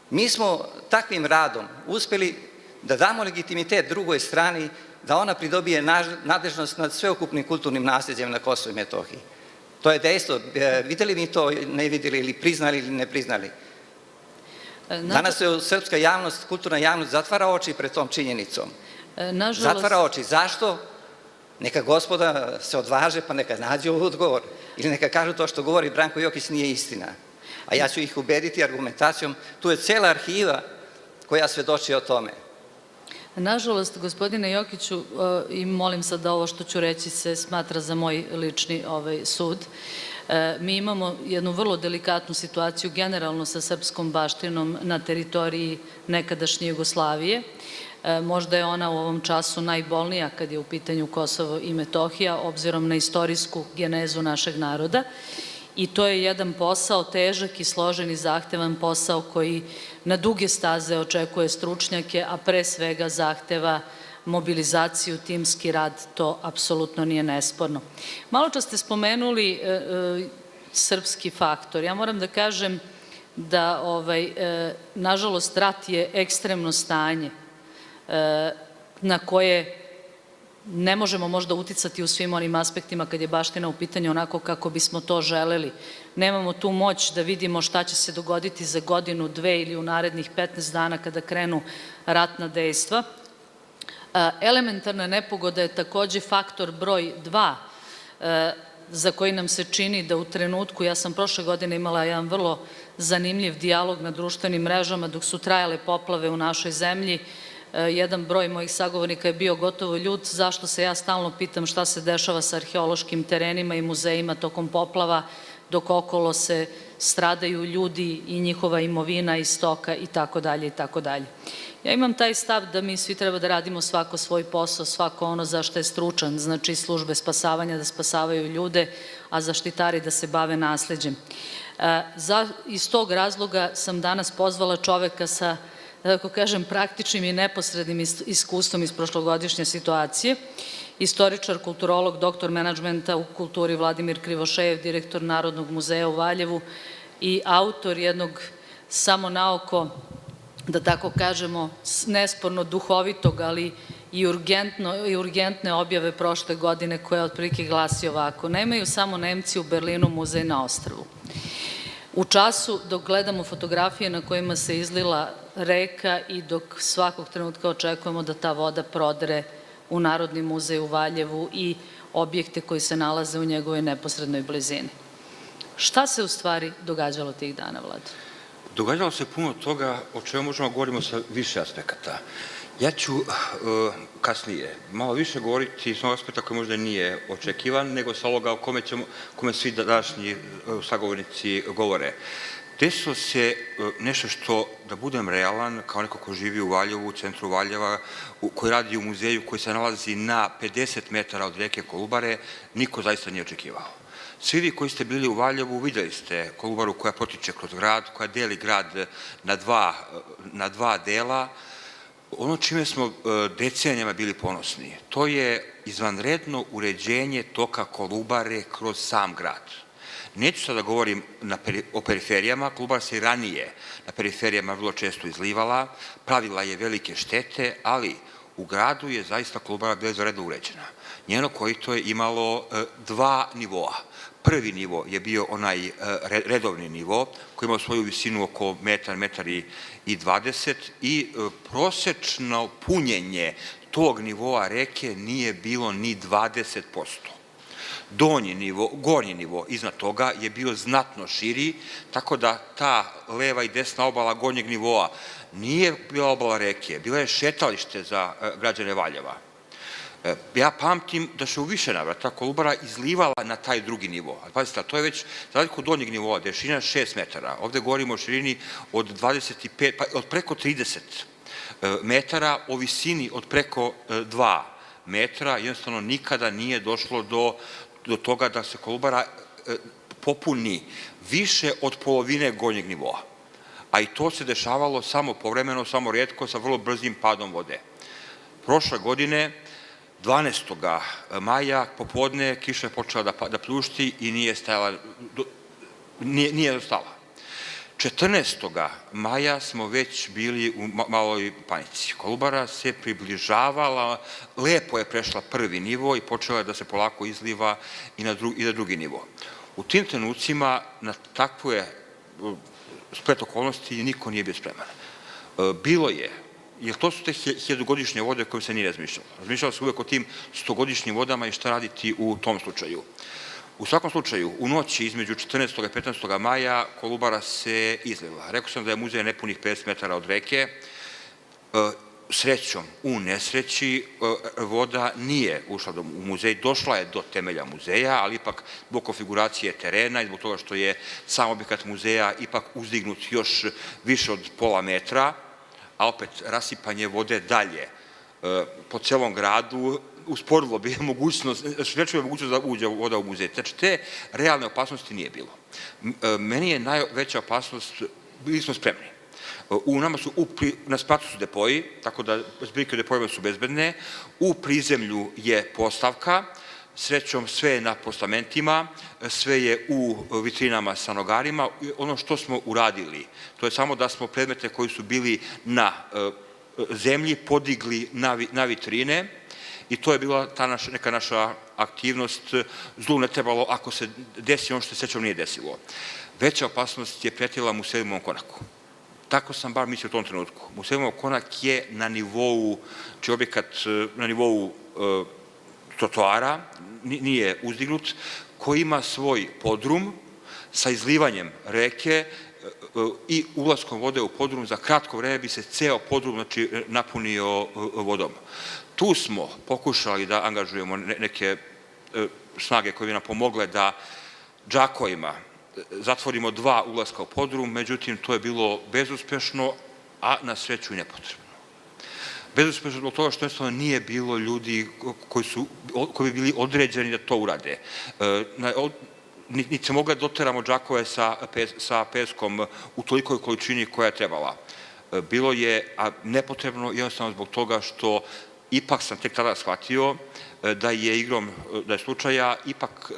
Mi smo takvim radom uspeli da damo legitimitet drugoj strani, da ona pridobije nadležnost nad sveukupnim kulturnim nasleđem na Kosovu i Metohiji. To je dejstvo. Videli mi to, ne videli, ili priznali ili ne priznali. Danas se srpska javnost, kulturna javnost zatvara oči pred tom činjenicom. Zatvara oči. Zašto? Neka gospoda se odvaže pa neka nađu odgovor. Ili neka kažu to što govori Branko Jokić nije istina. A ja ću ih ubediti argumentacijom. Tu je cela arhiva koja svedoči o tome. Nažalost, gospodine Jokiću, i molim sad da ovo što ću reći se smatra za moj lični sud, mi imamo jednu vrlo delikatnu situaciju generalno sa srpskom baštinom na teritoriji nekadašnje Jugoslavije. Možda je ona u ovom času najbolnija kad je u pitanju Kosovo i Metohija, obzirom na istorijsku genezu našeg naroda. I to je jedan posao, težak i složen i zahtevan posao koji na duge staze očekuje stručnjake, a pre svega zahteva mobilizaciju, timski rad, to apsolutno nije nesporno. Malo čas ste spomenuli srpski faktor. Ja moram da kažem da, nažalost, rat je ekstremno stanje na koje ne možemo možda uticati u svim onim aspektima kad je baština u pitanju onako kako bismo to želeli. Nemamo tu moć da vidimo šta će se dogoditi za godinu, dve ili u narednih 15 dana kada krenu ratna dejstva. Elementarna nepogoda je takođe faktor broj 2 za koji nam se čini da u trenutku, ja sam prošle godine imala jedan vrlo zanimljiv dijalog na društvenim mrežama dok su trajale poplave u našoj zemlji, jedan broj mojih sagovornika je bio gotovo ljut zašto se ja stalno pitam šta se dešava sa arheološkim terenima i muzejima tokom poplava, dok okolo se stradaju ljudi i njihova imovina i stoka i tako dalje i tako dalje. Ja imam taj stav da mi svi treba da radimo svako svoj posao, svako ono za što je stručan, znači službe spasavanja da spasavaju ljude, a zaštitari da se bave nasleđem. Iz tog razloga sam danas pozvala čoveka sa, da tako kažem, praktičnim i neposrednim iskustvom iz prošlogodišnje situacije, istoričar, kulturolog, doktor menadžmenta u kulturi Vladimir Krivošejev, direktor Narodnog muzeja u Valjevu i autor jednog samo naoko, da tako kažemo, nesporno duhovitog, ali i urgentne objave prošle godine koja otprilike glasi ovako: nemaju samo Nemci u Berlinu muzej na ostrvu. U času dok gledamo fotografije na kojima se izlila reka i dok svakog trenutka očekujemo da ta voda prodre u Narodni muzej u Valjevu i objekte koji se nalaze u njegovoj neposrednoj blizini. Šta se u stvari događalo tih dana, Vlado? Događalo se puno toga o čemu možemo govorimo sa više aspekata. Ja ću kasnije malo više govoriti s onog aspekta koji možda nije očekivan, nego sa ovoga o kome svi današnji sagovornici govore. Desilo se nešto što, da budem realan, kao neko ko živi u Valjevu, u centru Valjeva, koji radi u muzeju koji se nalazi na 50 metara od reke Kolubare, niko zaista nije očekivao. Svi vi koji ste bili u Valjevu videli ste Kolubaru koja potiče kroz grad, koja deli grad na dva dela. Ono čime smo decenijama bili ponosni, to je izvanredno uređenje toka Kolubare kroz sam grad. Neću sada da govorim o periferijama, Kolubara se i ranije na periferijama vrlo često izlivala, pravila je velike štete, ali u gradu je zaista Kolubara bila izvanredno uređena. Njeno korito je imalo dva nivoa. Prvi nivo je bio onaj redovni nivo koji imao svoju visinu oko metar, metar i 20 i prosečno punjenje tog nivoa reke nije bilo ni 20%. Gornji nivo iznad toga je bio znatno širi, tako da ta leva i desna obala gornjeg nivoa nije bila obala reke, bila je šetalište za građane Valjeva. Ja pamtim da se u više navrata Kolubara izlivala na taj drugi nivo. Pazite, to je već za razliku od donjeg nivoa, gde je širina 6 metara. Ovde govorimo o širini od 25, pa od preko 30 metara, o visini od preko 2 metra. Jednostavno nikada nije došlo do toga da se Kolubara popuni više od polovine gornjeg nivoa. A i to se dešavalo samo povremeno, samo retko, sa vrlo brzim padom vode. Prošle godine, 12. maja, popodne, kiša je počela da pljušti i nije stala. 14. maja smo već bili u maloj panici. Kolubara se približavala, lepo je prešla prvi nivo i počela je da se polako izliva i na drugi nivo. U tim trenucima na takve splet okolnosti niko nije bio spreman. Bilo je, jer to su te hiljadugodišnje vode koje se nije razmišljalo. Razmišljalo se uvek o tim 100-godišnjim vodama i šta raditi u tom slučaju. U svakom slučaju, u noći između 14. i 15. maja Kolubara se izlila. Rekao sam da je muzej nepunih 50 metara od reke. Srećom, u nesreći, voda nije ušla u muzej, došla je do temelja muzeja, ali ipak zbog konfiguracije terena i zbog toga što je sam objekat muzeja ipak uzdignut još više od pola metra, a opet rasipanje vode dalje po celom gradu usporilo bi mogućnost, sprečilo bi mogućnost da uđe voda u muzej. Znači, te realne opasnosti nije bilo. Meni je najveća opasnost, bili smo spremni. Na spratu su depoji, tako da zbirke u depojima su bezbedne. U prizemlju je postavka, srećom sve je na postamentima, sve je u vitrinama sa nogarima. Ono što smo uradili, to je samo da smo predmete koji su bili na zemlji podigli na vitrine i to je bila ta neka naša aktivnost. Zlu ne trebalo ako se desi ono što se srećom nije desilo. Veća opasnost je pretila Muselimovom konaku. Tako sam bar mislio u tom trenutku. Muselimov konak je na nivou, či objekat na nivou trotoara, nije uzdignut, koji ima svoj podrum sa izlivanjem reke i ulaskom vode u podrum, za kratko vreme bi se ceo podrum napunio vodom. Tu smo pokušali da angažujemo neke snage koje bi nam pomogle da džakovima zatvorimo 2 ulaska u podrum, međutim to je bilo bezuspešno, a na sreću i nepotrebno. Bezuspešno zbog toga što jednostavno nije bilo ljudi koji bi bili određeni da to urade. Niti se mogli doteramo džakove sa peskom u tolikoj količini koja je trebala. Bilo je nepotrebno jednostavno zbog toga što ipak sam tek tada shvatio da je slučaja ipak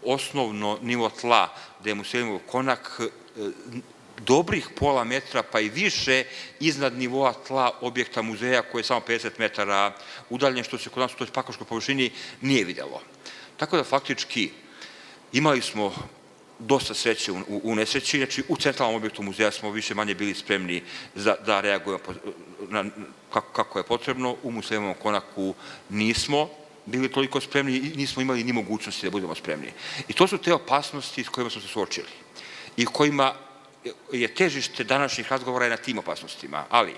osnovno nivo tla gde je Musejlimov konak dobrih pola metra pa i više iznad nivoa tla objekta muzeja koji je samo 50 metara udaljen, što se kod nas u toj pakoškoj površini nije vidjelo. Tako da faktički imali smo dosta sreće u nesreći, znači u centralnom objektu muzeja smo više manje bili spremni da reagujemo kako je potrebno, u Musejlimovom konaku nismo bili toliko spremni i nismo imali ni mogućnosti da budemo spremni. I to su te opasnosti s kojima smo se suočili i kojima je težište današnjih razgovora na tim opasnostima. Ali,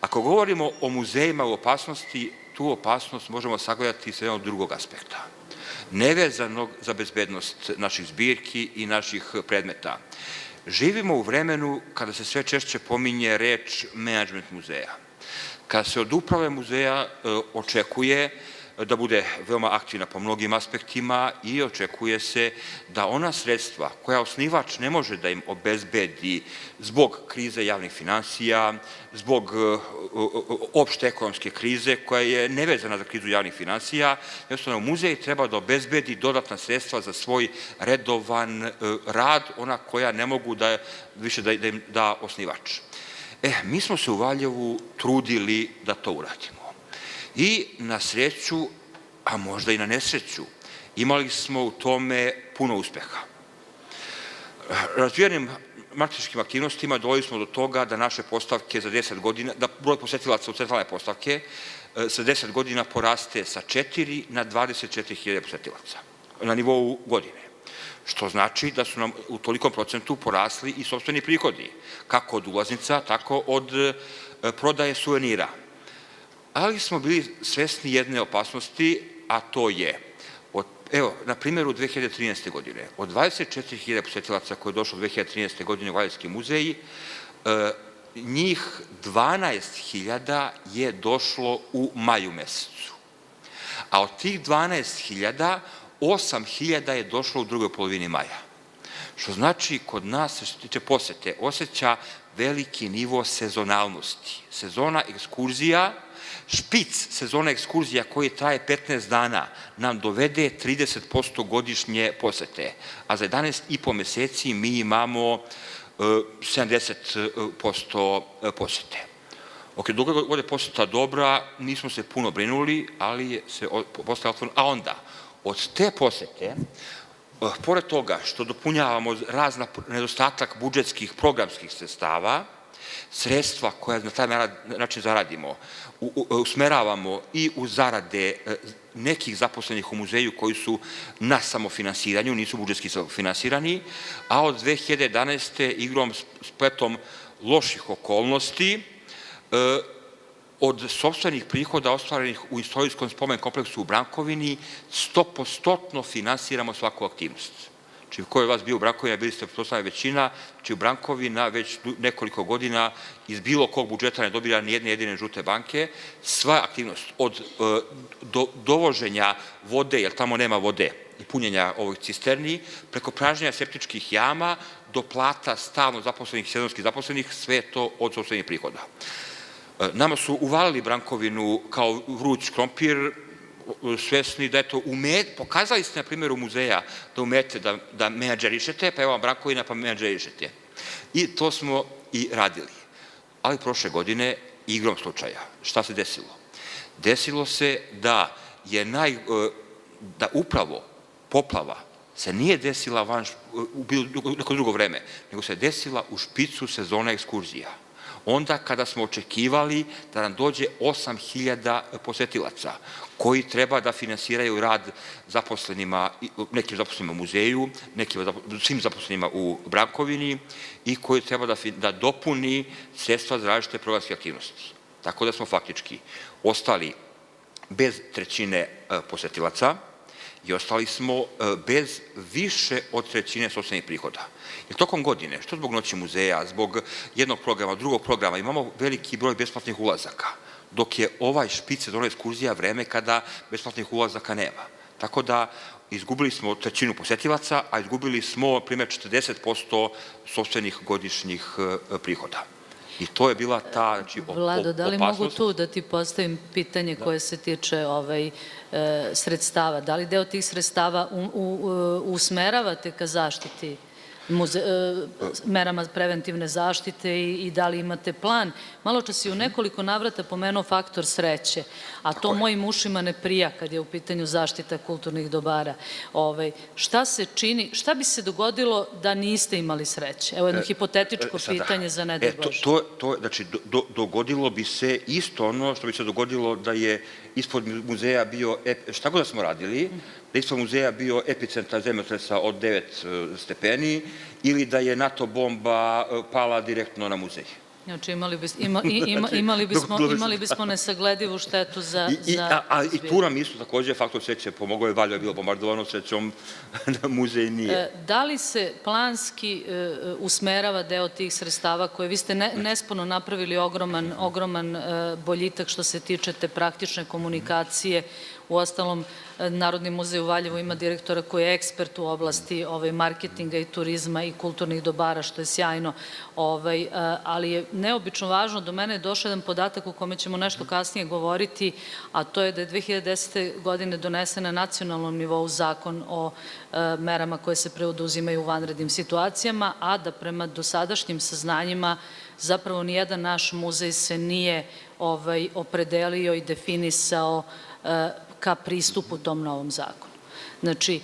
ako govorimo o muzejima u opasnosti, tu opasnost možemo sagledati sa jednog drugog aspekta, nevezanog za bezbednost naših zbirki i naših predmeta. Živimo u vremenu kada se sve češće pominje reč menadžment muzeja. Kada se od uprave muzeja očekuje da bude veoma aktivna po mnogim aspektima i očekuje se da ona sredstva koja osnivač ne može da im obezbedi zbog krize javnih finansija, zbog opšte ekonomske krize koja je nevezana za krizu javnih finansija, jednostavno muzej treba da obezbedi dodatna sredstva za svoj redovan rad, ona koja ne mogu više da im da osnivač. Mi smo se u Valjevu trudili da to uradimo. I na sreću, a možda i na nesreću, imali smo u tome puno uspeha. Razvijenim marketinškim aktivnostima doveli smo do toga da naše postavke za 10 godina, da broj posetilaca u centralne postavke sa 10 godina poraste sa 4 na 24.000 posetilaca na nivou godine. Što znači da su nam u tolikom procentu porasli i sopstveni prihodi, kako od ulaznica, tako od prodaje suvenira. Ali smo bili svesni jedne opasnosti, a to je, evo, na primjeru 2013. godine, od 24.000 posetilaca koje je došlo 2013. godine u Valjevski muzej, njih 12.000 je došlo u maju mesecu. A od tih 12.000, 8.000 je došlo u drugoj polovini maja. Što znači, kod nas, što se tiče posete, osjeća veliki nivo sezonalnosti. Sezona ekskurzija, špic sezona ekskurzija koji traje 15 dana nam dovede 30% godišnje posete, a za 11,5 meseci mi imamo 70% posete. Ok, dok god je poseta dobra, nismo se puno brinuli, ali se poseta otvoreno. A onda, od te posete, pored toga što dopunjavamo razna nedostatak budžetskih programskih sredstava, sredstva koja na taj način zaradimo, usmeravamo i u zarade nekih zaposlenih u muzeju koji su na samofinansiranju, nisu budžetski finansirani, a od 2011. igrom spletom loših okolnosti, od sopstvenih prihoda ostvarenih u istorijskom spomen kompleksu u Brankovini 100% finansiramo svaku aktivnost. Znači, ko je vas bio u Brankovina, bili ste pretpostavljena većina, znači u Brankovina već nekoliko godina iz bilo kog budžeta ne dobira ni jedine žute banke, sva aktivnost od dovoženja vode, jer tamo nema vode i punjenja ovih cisterni, preko pražnjenja septičkih jama do plata stalno zaposlenih i sezonskih zaposlenih, sve to od sopstvenih prihoda. Nama su uvalili Brankovinu kao vruć krompir, svesni da eto, pokazali ste na primjeru muzeja da umete da menadžerišete, pa evo vam Brankovina pa menadžerišete. I to smo i radili. Ali prošle godine, igrom slučaja, šta se desilo? Desilo se da upravo poplava se nije desila u neko drugo vreme, nego se desila u špicu sezona ekskurzija. Onda kada smo očekivali da nam dođe 8.000 posetilaca koji treba da finansiraju rad zaposlenima, nekim zaposlenima u muzeju, svim zaposlenima u Brankovini i koji treba da dopuni sredstva za različite programske aktivnosti. Tako da smo faktički ostali bez trećine posetilaca i ostali smo bez više od trećine sopstvenih prihoda. Jer tokom godine, što zbog Noći muzeja, zbog jednog programa, drugog programa, imamo veliki broj besplatnih ulazaka, dok je ovaj špic sezona ekskurzija vreme kada besplatnih ulazaka nema. Tako da izgubili smo trećinu posetilaca, a izgubili smo, primjer, 40% sopstvenih godišnjih prihoda. I to je bila ta opasnost. Vlado, da li mogu tu da ti postavim pitanje koje se tiče sredstava? Da li deo tih sredstava usmeravate ka zaštiti, merama preventivne zaštite i da li imate plan? Malo čas si u nekoliko navrata pomenuo faktor sreće, a to mojim ušima ne prija kad je u pitanju zaštita kulturnih dobara. Šta se čini, šta bi se dogodilo da niste imali sreće? Evo jedno hipotetičko pitanje za ne daj Bože. Znači, dogodilo bi se isto ono što bi se dogodilo da je ispod muzeja bio, šta god da smo radili, da ispod muzeja bio epicentar zemljotresa od 9 stepeni ili da je NATO bomba pala direktno na muzej. Znači, imali bismo nesagledivu štetu za... I tu nam isto takođe faktor sreće pomogao, je Valjevo je bilo bombardovano, srećom na muzej nije. Da li se planski usmerava deo tih sredstava koje vi ste nesporno napravili ogroman boljitak što se tiče te praktične komunikacije? Uostalom, Narodni muzej u Valjevu ima direktora koji je ekspert u oblasti marketinga i turizma i kulturnih dobara, što je sjajno, ali je neobično važno, do mene je došao jedan podatak o kome ćemo nešto kasnije govoriti, a to je da je 2010. godine donesen na nacionalnom nivou zakon o merama koje se preoduzimaju u vanrednim situacijama, a da prema dosadašnjim saznanjima zapravo nijedan naš muzej se nije opredelio i definisao ka pristupu tom novom zakonu. Znači,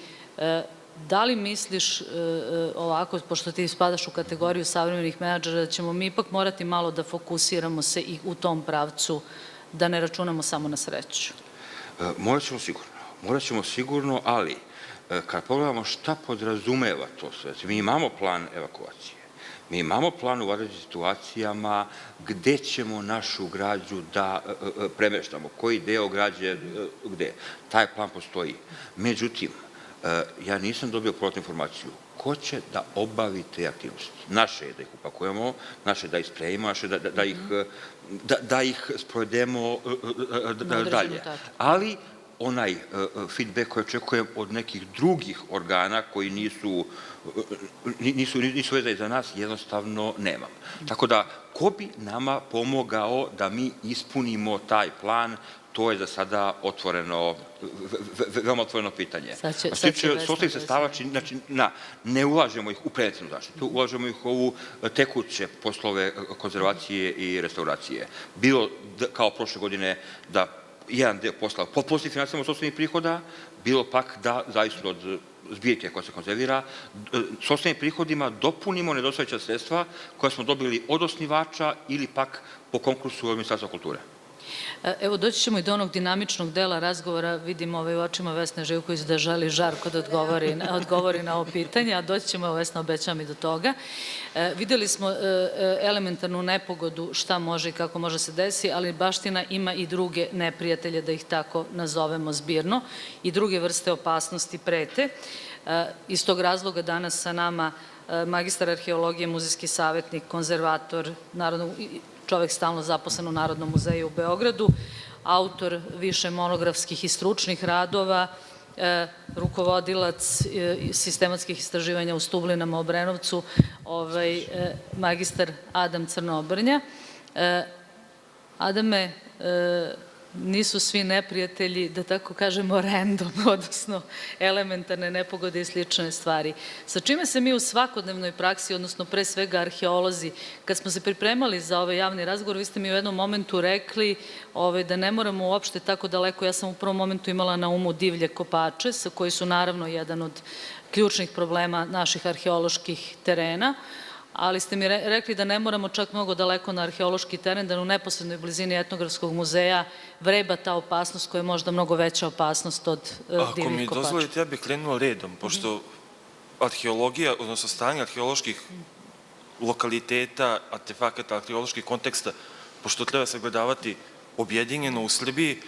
da li misliš ovako, pošto ti spadaš u kategoriju savremenih menadžera, da ćemo mi ipak morati malo da fokusiramo se i u tom pravcu, da ne računamo samo na sreću? Morat ćemo sigurno, ali kad pogledamo šta podrazumeva to sve, mi imamo plan evakuacije, mi imamo plan u vanrednim situacijama gde ćemo našu građu da premeštamo, koji deo građe gde. Taj plan postoji. Međutim, ja nisam dobio povratnu informaciju ko će da obavi te aktivnosti. Naše je da ih upakujemo, naše da ih spremimo, naše da ih sprovedemo dalje. Ali onaj feedback koji očekujem od nekih drugih organa koji nisu vezani za nas, jednostavno nemam. Tako da, ko bi nama pomogao da mi ispunimo taj plan, to je za sada veoma otvoreno pitanje. Što se tiče sopstvenih sredstava, znači, ne ulažemo ih u preventivnu zaštitu, ulažemo ih u ovu tekuće poslove konzervacije i restauracije. Bilo kao prošle godine da jedan deo posla potpunosti finansiramo sopstvenih prihoda, bilo pak da, zavisno od zbirke koja se konzervira, sopstvenim prihodima dopunimo nedostajuća sredstva koja smo dobili od osnivača ili pak po konkursu od Ministarstva kulture. Evo, doći ćemo i do onog dinamičnog dela razgovora. Vidim u očima Vesne Živković da želi žarko da odgovori na ovo pitanje, a doći ćemo, Vesna, obećam i do toga. Videli smo elementarnu nepogodu šta može i kako može se desiti, ali baština ima i druge neprijatelje, da ih tako nazovemo zbirno, i druge vrste opasnosti prete. Iz tog razloga danas sa nama magistar arheologije, muzejski savjetnik, konzervator, čovek stalno zaposlen u Narodnom muzeju u Beogradu, autor više monografskih i stručnih radova, rukovodilac sistematskih istraživanja u Stublinama, Obrenovcu, magistar Adam Crnobrnja. Adame, nisu svi neprijatelji, da tako kažemo, random, odnosno elementarne nepogode i slične stvari. Sa čime se mi u svakodnevnoj praksi, odnosno pre svega arheolozi, kad smo se pripremali za ovaj javni razgovor, vi ste mi u jednom momentu rekli da ne moramo uopšte tako daleko. Ja sam u prvom momentu imala na umu divlje kopače, koji su naravno jedan od ključnih problema naših arheoloških terena, ali ste mi rekli da ne moramo čak mnogo daleko na arheološki teren, da u neposrednoj blizini Etnografskog muzeja vreba ta opasnost koja je možda mnogo veća opasnost od divljih kopača. Ako mi dozvolite, ja bih krenuo redom, pošto arheologija, odnosno stanje arheoloških lokaliteta, artefakata, arheoloških konteksta, pošto treba sagledavati objedinjeno u Srbiji,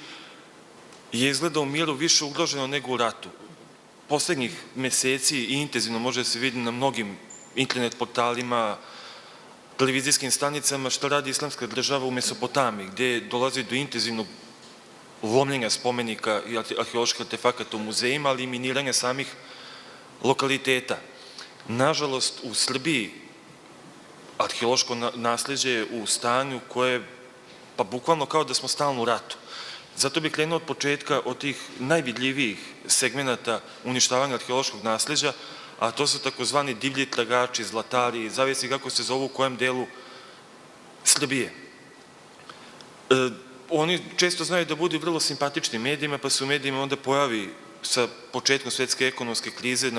je izgleda u miru više ugroženo nego u ratu. Poslednjih meseci i intenzivno može da se vidi na mnogim internet portalima, televizijskim stanicama šta radi Islamska država u Mesopotamiji, gde dolazi do intenzivnog lomljenja spomenika i arheoloških artefakata u muzejima, ali i miniranja samih lokaliteta. Nažalost, u Srbiji arheološko nasleđe je u stanju koje, pa bukvalno kao da smo stalno u ratu. Zato bih krenuo od početka, od tih najvidljivijih segmenata uništavanja arheološkog nasleđa, a to su takozvani divlji tragači, zlatari, zavisi kako se zovu u kojem delu Srbije. Oni često znaju da budu vrlo simpatični medijima, pa se u medijima onda pojavi sa početkom svetske ekonomske krize,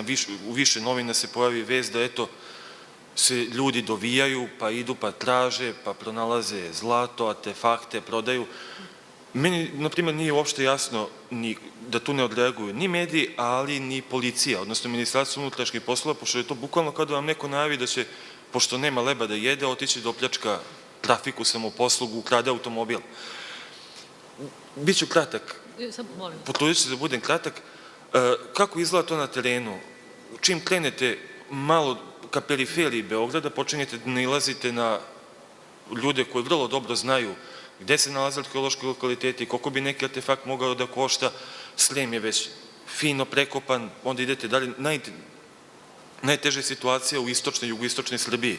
u više novina se pojavi vest da eto se ljudi dovijaju, pa idu, pa traže, pa pronalaze zlato, artefakte, prodaju. Meni, na primjer, nije uopšte jasno da tu ne odreaguju ni mediji, ali ni policija, odnosno Ministarstvo unutrašnjih poslova, pošto je to bukvalno kao da vam neko najavi da će, pošto nema leba da jede, otići do pljačka trafiku, samoposlugu, ukrade automobil. Biću kratak, potrudit ću se da budem kratak. Kako izgleda to na terenu? Čim krenete malo ka periferiji Beograda, počinjete da nailazite na ljude koji vrlo dobro znaju gde se nalaze arheološki lokaliteti, koliko bi neki artefakt mogao da košta. Srem je već fino prekopan, onda idete dalje. Najteža je situacija u istočnoj i jugoistočnoj Srbiji.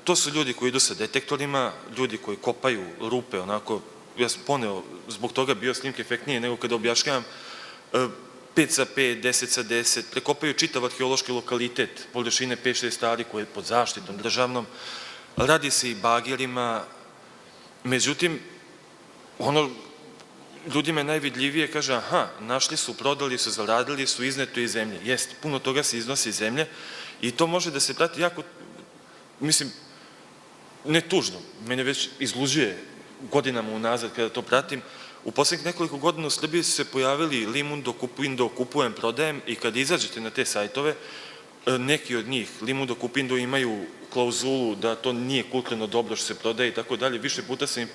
To su ljudi koji idu sa detektorima, ljudi koji kopaju rupe, onako, ja sam poneo, zbog toga bio snimke efektnije nego kada objašnjavam, 5 sa 5, 10 sa 10, prekopaju čitav arheološki lokalitet, površine 5-6 stari koje je pod zaštitom državnom, radi se i bagerima. Međutim, ono ljudima je najvidljivije, kaže, aha, našli su, prodali su, zaradili su, izneto iz zemlje. Jeste, puno toga se iznosi iz zemlje i to može da se prati jako, mislim, ne tužno, mene već izluđuje godinama unazad kada to pratim. U poslednjih nekoliko godina u Srbiji su se pojavili Limundo, Kupindo, Kupujem, Prodajem i kada izađete na te sajtove, neki od njih, Limundo, Kupindo, imaju klauzulu da to nije kulturno dobro što se prodaje i tako dalje. Više puta sam im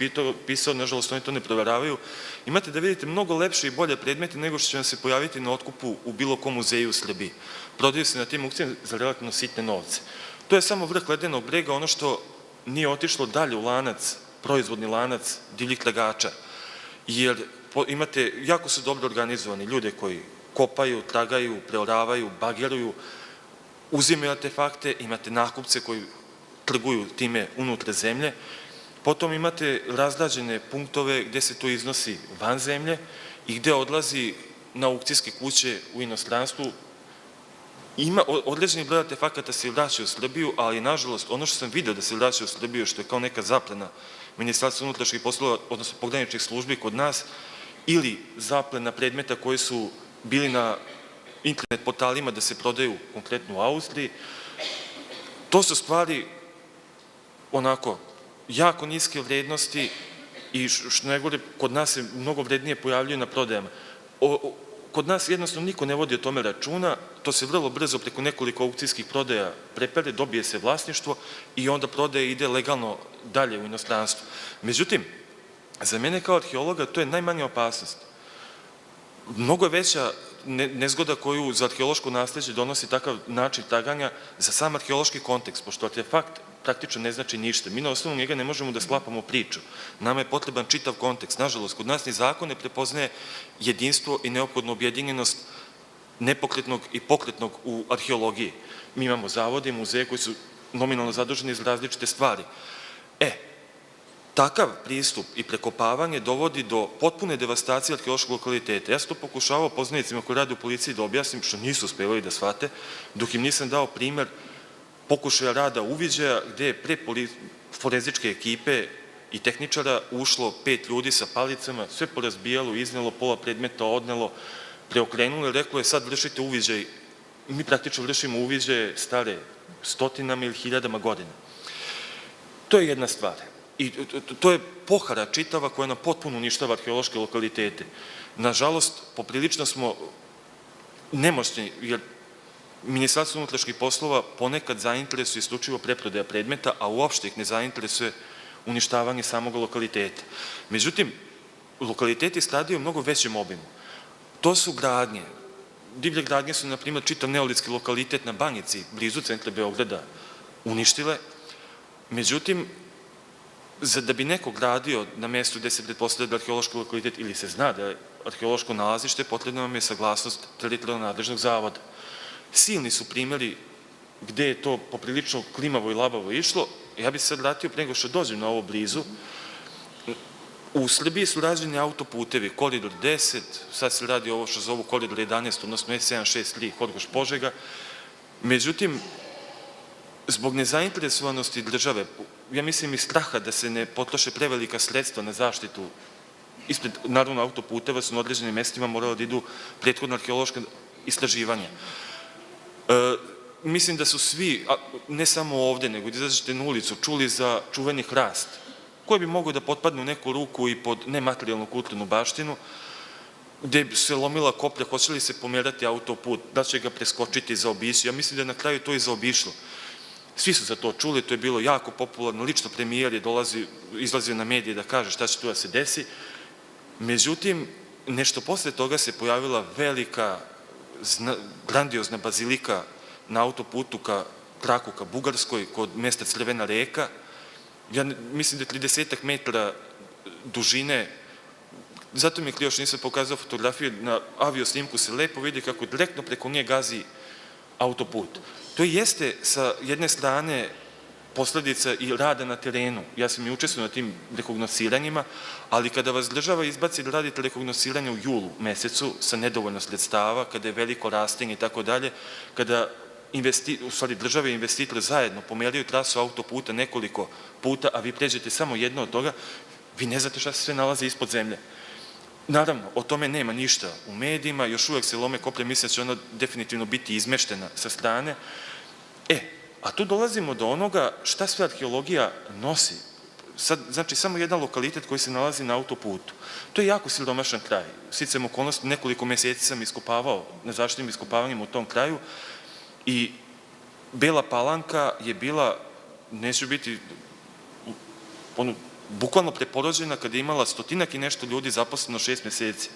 pisao, nažalost oni to ne proveravaju. Imate da vidite mnogo lepše i bolje predmete nego što će vam se pojaviti na otkupu u bilo kom muzeju u Srbiji. Prodaju se na tim aukcijama za relativno sitne novce. To je samo vrh ledenog brega, ono što nije otišlo dalje u lanac, proizvodni lanac divljih tragača. Jer imate, jako su dobro organizovani ljude koji kopaju, tragaju, preoravaju, bageruju, uzimaju artefakte, imate nakupce koji trguju time unutra zemlje, potom imate razrađene punktove gde se to iznosi van zemlje i gde odlazi na aukcijske kuće u inostranstvu. Ima određeni broj artefakata se vraća u Srbiju, ali nažalost ono što sam video da se vraća u Srbiju, što je kao neka zaplena Ministarstva unutrašnjih poslova, odnosno pograničnih službi kod nas, ili zaplena predmeta koji su bili na internet portalima da se prodaju konkretno u Austriji. To su stvari onako jako niske vrednosti i što najgore, kod nas se mnogo vrednije pojavljuju na prodajama. Kod nas jednostavno niko ne vodi o tome računa, to se vrlo brzo preko nekoliko aukcijskih prodaja prepere, dobije se vlasništvo i onda prodaje ide legalno dalje u inostranstvo. Međutim, za mene kao arheologa to je najmanja opasnost. Mnogo je veća nezgoda koju za arheološko nasleđe donosi takav način traganja za sam arheološki kontekst, pošto artefakt praktično ne znači ništa. Mi na osnovu njega ne možemo da sklapamo priču. Nama je potreban čitav kontekst. Nažalost, kod nas ni zakon ne prepoznaje jedinstvo i neophodnu objedinjenost nepokretnog i pokretnog u arheologiji. Mi imamo zavode i muzeje koji su nominalno zaduženi za različite stvari. Takav pristup i prekopavanje dovodi do potpune devastacije arheološkog lokaliteta. Ja sam to pokušavao poznanicima koji rade u policiji da objasnim, što nisu uspevali da shvate, dok im nisam dao primer pokušaja rada uviđaja gde je pre forenzičke ekipe i tehničara ušlo 5 ljudi sa palicama, sve porazbijalo, iznelo pola predmeta, odnelo, preokrenulo i reklo je sad vršite uviđaj. Mi praktično vršimo uviđaje stare stotinama ili hiljadama godina. To je jedna stvar. I to je pohara čitava koja nam potpuno uništava arheološke lokalitete. Nažalost, poprilično smo nemoćni, jer Ministarstvo unutrašnjih poslova ponekad zainteresuje isključivo preprodaja predmeta, a uopšte ih ne zainteresuje uništavanje samog lokaliteta. Međutim, lokaliteti stradaju u mnogo većem obimu. To su gradnje. Divlje gradnje su, na primjer, čitav neolitski lokalitet na Banjici, blizu centra Beograda, uništile. Međutim, da bi neko gradio na mestu gde se pretpostavlja da je arheološki lokalitet ili se zna da je arheološko nalazište, potrebna vam je saglasnost teritorijalno nadležnog zavoda. Silni su primjeri gde je to poprilično klimavo i labavo išlo. Ja bih se sad vratio pre nego što dođem na ovo blizu. U Srbiji su rađeni autoputevi, koridor 10, sad se radi ovo što zovu koridor 11, odnosno S763, Horgoš-Požega. Međutim, zbog nezainteresovanosti države, ja mislim i straha da se ne potroše prevelika sredstva na zaštitu, ispred, naravno, autoputeva su na određenim mestima morala da idu prethodna arheološka istraživanja. Mislim da su svi, ne samo ovde, nego da izađete na ulicu, čuli za čuveni hrast, koji bi mogao da potpadne u neku ruku i pod nematerijalnu kulturnu baštinu, gde se lomila koplja, hoće li se pomerati autoput, da će ga preskočiti, zaobići. Ja mislim da je na kraju to i zaobišlo. Svi su za to čuli, to je bilo jako popularno, lično premijer je izlazio na medije da kaže šta će tu da se desi. Međutim, nešto posle toga se pojavila velika, grandiozna bazilika na autoputu ka Kraku, ka Bugarskoj, kod mesta Crvena reka. Ja mislim da je 30 metara dužine, zato mi je klio što nisam pokazao fotografiju, na avio snimku se lepo vidi kako direktno preko nje gazi autoput. To jeste sa jedne strane posledica i rada na terenu. Ja sam i učestvovao na tim rekognosiranjima, ali kada vas država izbaci da radite rekognosiranje u julu mesecu sa nedovoljno sredstava, kada je veliko rastenje i tako dalje, kada države i investitori zajedno pomeraju trasu autoputa nekoliko puta, a vi pređete samo jedno od toga, vi ne znate šta se sve nalazi ispod zemlje. Naravno, o tome nema ništa u medijima, još uvek se lome koplje, mislim da će ona definitivno biti izmeštena sa strane. A tu dolazimo do onoga šta sve arheologija nosi. Znači, samo jedan lokalitet koji se nalazi na autoputu. To je jako siromašan kraj. Sticajem okolnosti, nekoliko meseci sam iskopavao na zaštitnim iskopavanjima u tom kraju i Bela Palanka je bila, neću biti, bukvalno preporođena kada je imala stotinak i nešto ljudi zaposleno 6 meseci.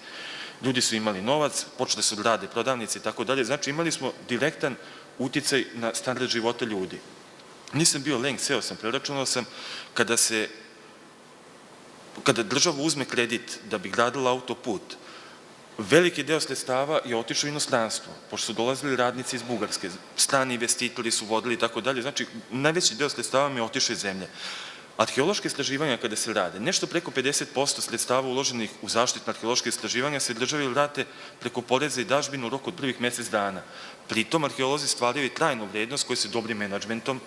Ljudi su imali novac, počeli su da rade prodavnice i tako dalje. Znači, imali smo direktan uticaj na standard života ljudi. Nisam bio lenj, seo sam, preračunao sam, kada država uzme kredit da bi gradila autoput, veliki deo sredstava je otišao u inostranstvo, pošto su dolazili radnici iz Bugarske, strani investitori su vodili i tako dalje, znači najveći deo sredstava mi je otišao iz zemlje. Arheološke istraživanja kada se rade, nešto preko 50% sredstava uloženih u zaštitne arheološke istraživanja se državi vrate preko poreza i dažbina u roku od prvih mesec dana. Pritom arheolozi stvaraju i trajnu vrednost koja se dobrim menadžmentom,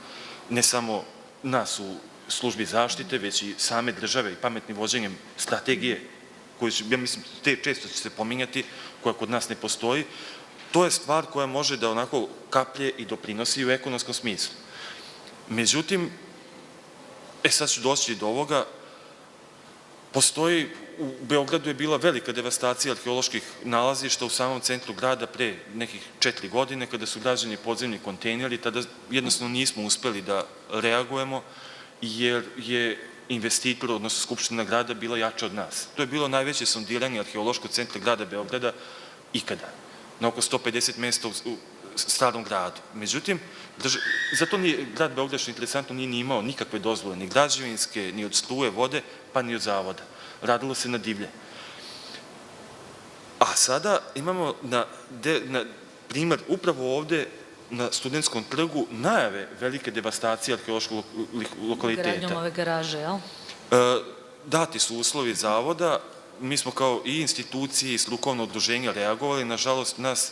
ne samo nas u službi zaštite, već i same države i pametnim vođenjem strategije, koju ja mislim, često će se pominjati, koja kod nas ne postoji, to je stvar koja može da onako kaplje i doprinosi u ekonomskom smislu. Međutim, sad ću doći do ovoga, postoji, u Beogradu je bila velika devastacija arheoloških nalazišta u samom centru grada pre nekih 4 godine, kada su građeni podzemni kontejneri, tada jednostavno nismo uspeli da reagujemo, jer je investitor, odnosno Skupština grada, bila jača od nas. To je bilo najveće sondiranje arheološkog centra grada Beograda ikada, na oko 150 mesta u starom gradu. Međutim, zato grad Beograd, što je interesantno, nije ni imao nikakve dozvole, ni građevinske, ni od struje, vode, pa ni od zavoda. Radilo se na divlje. A sada imamo na primer upravo ovde na Studentskom trgu najave velike devastacije arheološkog lokaliteta. Gradnjom ove garaže, jel? Dati su uslovi zavoda, mi smo kao i institucije i strukovno udruženje reagovali, nažalost nas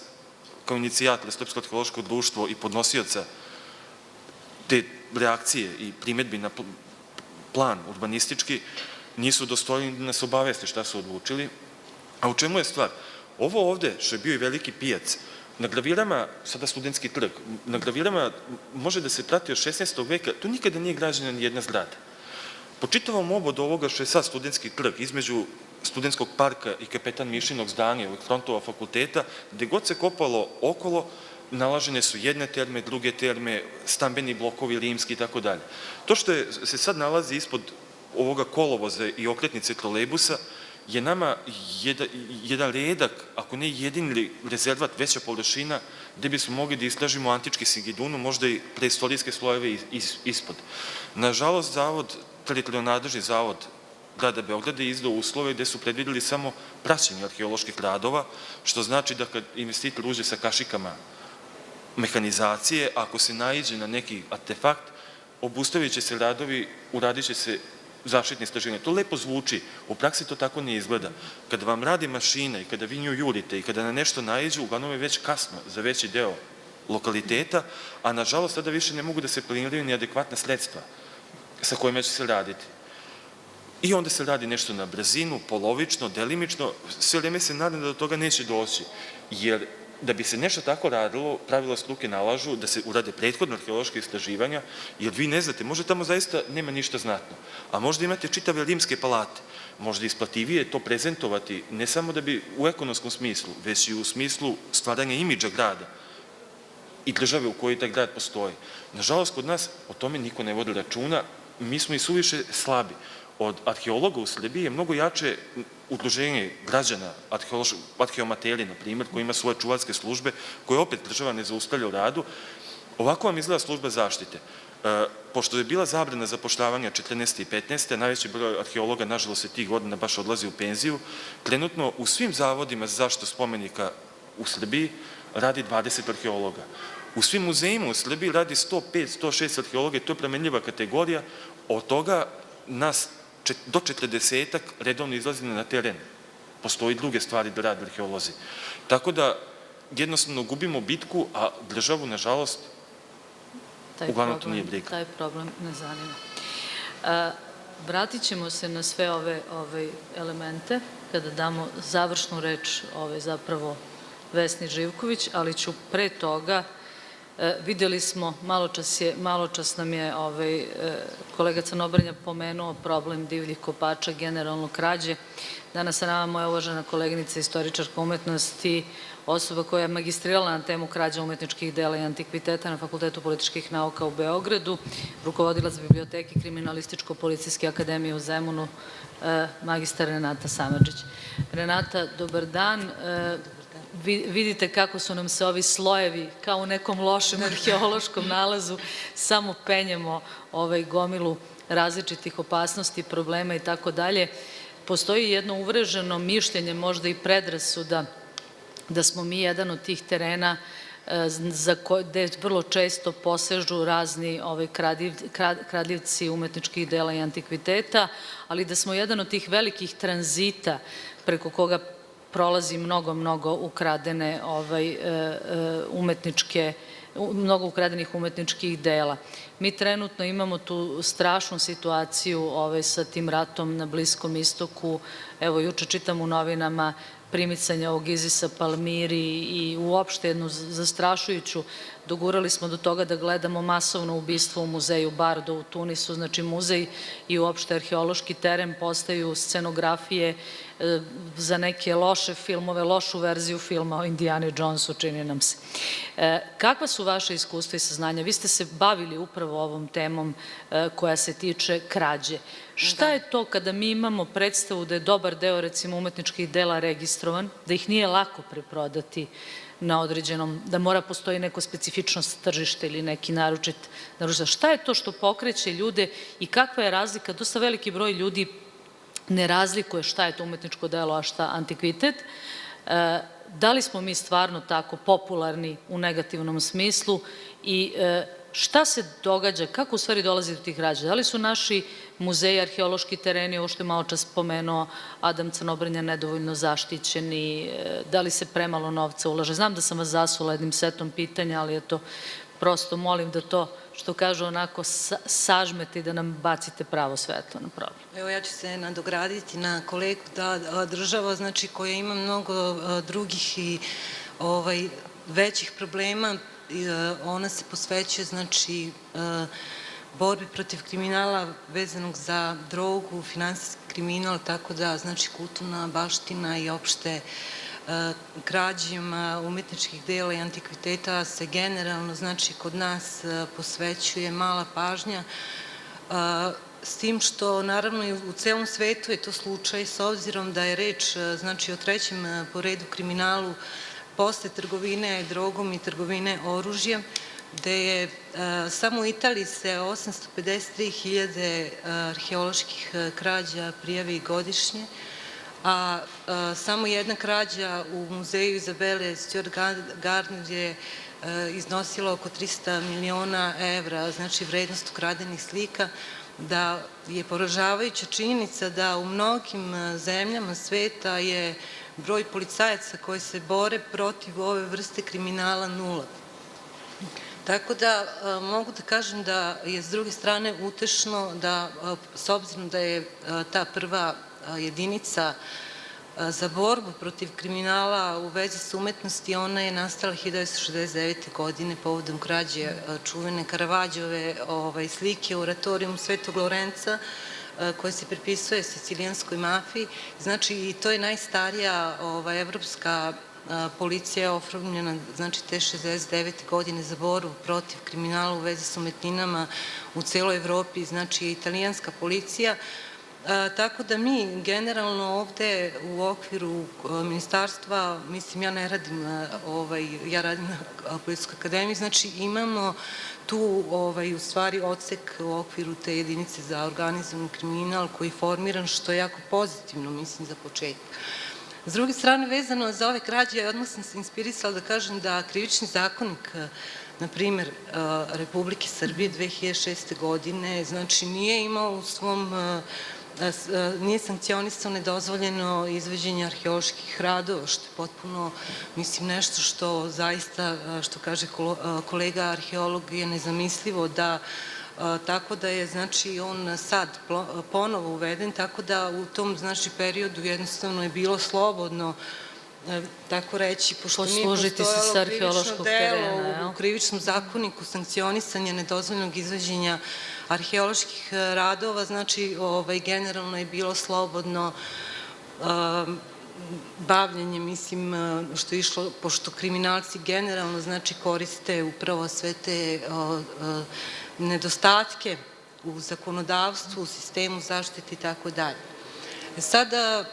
kao inicijator Srpsko arheološko društvo i podnosioca te reakcije i primetbi na plan urbanistički nisu dostojni da nas obaveste šta su odlučili. A u čemu je stvar? Ovo ovde, što je bio i veliki pijac, na gravirama, sada Studentski trg, na gravirama može da se prati od 16. veka, tu nikada nije građena ni jedna zgrada. Po čitavom obodu ovoga što je sad Studentski trg, između Studentskog parka i Kapetan Mišinog zdanja, ovih frontova fakulteta, gde god se kopalo okolo, nalažene su jedne terme, druge terme, stambeni blokovi, rimski i tako dalje. To što se sad nalazi ispod ovoga kolovoza i okretnice trolejbusa je nama jedan redak, ako ne jedini rezervat, veća površina, gde bismo mogli da istražimo antički Singidunu, možda i preistorijske slojeve ispod. Nažalost, teritorijalno nadležni zavod grada Beograda je izdao uslove gde su predvideli samo praćenje arheoloških radova, što znači da kad investitor uđe sa kašikama mehanizacije, ako se naiđe na neki artefakt, obustavit će se radovi, uradit će se zaštitne istraživanje. To lepo zvuči, u praksi to tako ne izgleda. Kada vam radi mašina i kada vi nju jurite i kada na nešto naiđu, uglavnom je već kasno za veći deo lokaliteta, a nažalost tada više ne mogu da se planiraju ni adekvatna sredstva sa kojima će se raditi. I onda se radi nešto na brzinu, polovično, delimično, sve vreme se nadam da do toga neće doći, jer da bi se nešto tako radilo, pravila struke nalažu da se urade prethodno arheološke istraživanja, jer vi ne znate, možda tamo zaista nema ništa znatno, a možda imate čitave rimske palate, možda isplativije to prezentovati, ne samo da bi u ekonomskom smislu, već i u smislu stvaranja imidža grada i države u kojoj taj grad postoji. Nažalost, kod nas o tome niko ne vodi računa, mi smo i suviše slabi. Od arheologa u Srbiji je mnogo jače udruženje građana, arheomateri, na primjer, koji ima svoje čuvarske službe, koje opet država ne zaustavlja u radu. Ovako vam izgleda služba zaštite. Pošto je bila zabrana zapošljavanja 14. i 15. najveći broj arheologa, nažalost, se tih godina baš odlazi u penziju, trenutno u svim zavodima za zaštitu spomenika u Srbiji radi 20 arheologa. U svim muzejima u Srbiji radi 105-106 arheologa i to je premenljiva kategorija, od toga nas do 40-ak redovno izlazi na teren. Postoji druge stvari da rade arheolozi. Tako da jednostavno gubimo bitku, a državu, nažalost, uglavnom to nije briga. Taj problem ne zanima. Vratit ćemo se na sve ove elemente kada damo završnu reč zapravo Vesni Živković, ali ću pre toga, videli smo, maločas nam je kolega Crnobrnja pomenuo problem divljih kopača, generalno krađe. Danas sa nama moja uvažena koleginica, istoričarka umetnosti, osoba koja je magistrirala na temu krađa umetničkih dela i antikviteta na Fakultetu političkih nauka u Beogradu, rukovodilac biblioteke Kriminalističko-policijske akademije u Zemunu, magistar Renata Samardžić. Renata, dobar dan. Vidite kako su nam se ovi slojevi, kao u nekom lošem arheološkom nalazu, samo penjemo gomilu različitih opasnosti, problema i tako dalje. Postoji jedno uvreženo mišljenje, možda i predrasuda, da smo mi jedan od tih terena gde vrlo često posežu razni kradljivci umetničkih dela i antikviteta, ali da smo jedan od tih velikih tranzita preko koga prolazi mnogo ukradene mnogo ukradenih umetničkih dela. Mi trenutno imamo tu strašnu situaciju sa tim ratom na Bliskom istoku. Evo, juče čitam u novinama primicanje ovog Izisa Palmiri i uopšte jednu zastrašujuću. Dogurali smo do toga da gledamo masovno ubistvo u muzeju Bardo u Tunisu, znači muzej i uopšte arheološki teren postaju scenografije za neke loše filmove, lošu verziju filma o Indijani Jonesu, čini nam se. Kakva su vaše iskustva i saznanja? Vi ste se bavili upravo ovom temom koja se tiče krađe. Šta je to kada mi imamo predstavu da je dobar deo, recimo, umetničkih dela registrovan, da ih nije lako preprodati na određenom, da mora postoji neko specifičnost tržišta ili neki naručit. Šta je to što pokreće ljude i kakva je razlika? Dosta veliki broj ljudi ne razlikuje šta je to umetničko delo, a šta antikvitet. Da li smo mi stvarno tako popularni u negativnom smislu i šta se događa, kako u stvari dolazi do tih krađa? Da li su naši muzeji, arheološki tereni, ovo što je malo čas spomenuo Adam Crnobrnja, nedovoljno zaštićeni, da li se premalo novca ulaže? Znam da sam vas zasula jednim setom pitanja, ali eto, prosto molim da to, što kažu, onako sažmete i da nam bacite pravo svetlo na problem. Evo, ja ću se nadograditi na kolegu da država, znači, koja ima mnogo drugih i većih problema, ona se posvećuje, znači, borbi protiv kriminala vezanog za drogu, finansijski kriminal, tako da, znači, kulturna baština i opšte krađima umetničkih dela i antikviteta se generalno, znači, kod nas posvećuje mala pažnja, s tim što, naravno, i u celom svetu je to slučaj, s obzirom da je reč, znači, o trećem po redu kriminalu posle trgovine drogom i trgovine oružjem, gde je samo u Italiji se 853.000 arheoloških krađa prijavi godišnje, a samo jedna krađa u muzeju Izabele Stewart Gardner je iznosila oko 300 miliona evra, znači vrednost ukradenih slika, da je poražavajuća činjenica da u mnogim zemljama sveta je broj policajaca koji se bore protiv ove vrste kriminala nula. Tako da mogu da kažem da je s druge strane utešno da, s obzirom da je ta prva jedinica za borbu protiv kriminala u vezi sa umetnosti, ona je nastala 1969. godine povodom krađe čuvene Karavađove slike u oratorijumu Svetog Lorenca, koja se pripisuje sicilijanskoj mafiji. Znači, i to je najstarija evropska policija oformljena, znači, te 69. godine za borbu protiv kriminala u vezi sa umetninama u celoj Evropi, znači, italijanska policija. Tako da mi generalno ovde u okviru ministarstva, mislim, ja ne radim, ja radim na Policijskoj akademiji, znači imamo tu u stvari odsek u okviru te jedinice za organizovani kriminal koji je formiran, što je jako pozitivno, mislim, za početak. S druge strane, vezano za ove krađe, odmah sam se inspirisala da kažem da Krivični zakonik, na primer, Republike Srbije 2006. godine, znači nije imao u svom nije sankcionisao nedozvoljeno izvođenje arheoloških radova, što je potpuno, mislim, nešto što zaista, što kaže kolega arheolog, je nezamislivo, da tako da je, znači, on sad ponovo uveden, tako da u tom, znači, periodu jednostavno je bilo slobodno, tako reći, pošto nije postojalo krivično delo u Krivičnom zakoniku sankcionisanja nedozvoljenog izvođenja arheoloških radova, znači, generalno je bilo slobodno bavljenje, mislim, što je išlo, pošto kriminalci generalno, znači, koriste upravo sve te nedostatke u zakonodavstvu, u sistemu zaštite i tako dalje. Sada,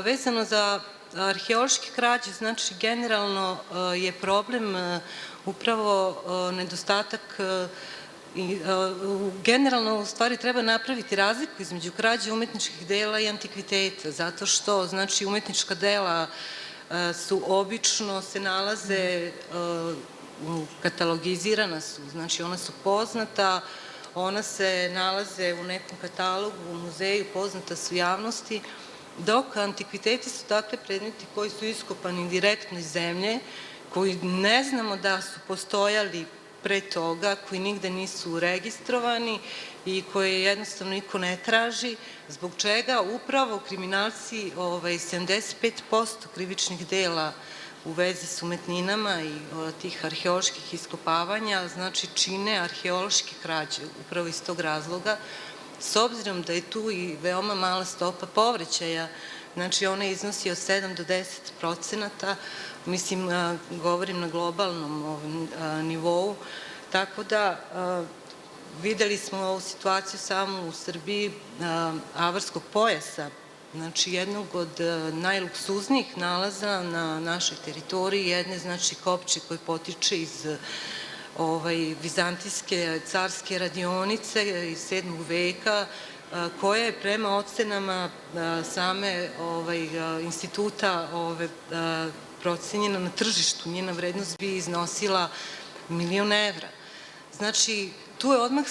vezano za arheološke krađe, znači, generalno je problem upravo nedostatak. Generalno, u stvari, treba napraviti razliku između krađe umetničkih dela i antikviteta, zato što, znači, umetnička dela su obično se nalaze, katalogizirana su, znači, ona su poznata, ona se nalaze u nekom katalogu, u muzeju, poznata su javnosti, dok antikviteti su dakle predmeti koji su iskopani direktno iz zemlje, koji ne znamo da su postojali pre toga, koji nigde nisu registrovani i koje jednostavno niko ne traži, zbog čega upravo kriminalci 75% krivičnih dela u vezi s umetninama i tih arheoloških iskopavanja, znači, čine arheološke krađe, upravo iz tog razloga, s obzirom da je tu i veoma mala stopa povraćaja, znači, ona iznosi od 7 do 10%, mislim, govorim na globalnom nivou, tako da videli smo ovu situaciju samo u Srbiji, Avarskog pojasa, znači, jednog od najluksuznijih nalaza na našoj teritoriji, jedne, znači, kopče koje potiče iz vizantijske carske radionice iz 7. veka, koja je prema ocenama same instituta procenjena na tržištu, njena vrednost bi iznosila 1.000.000 evra. Znači, tu je odmah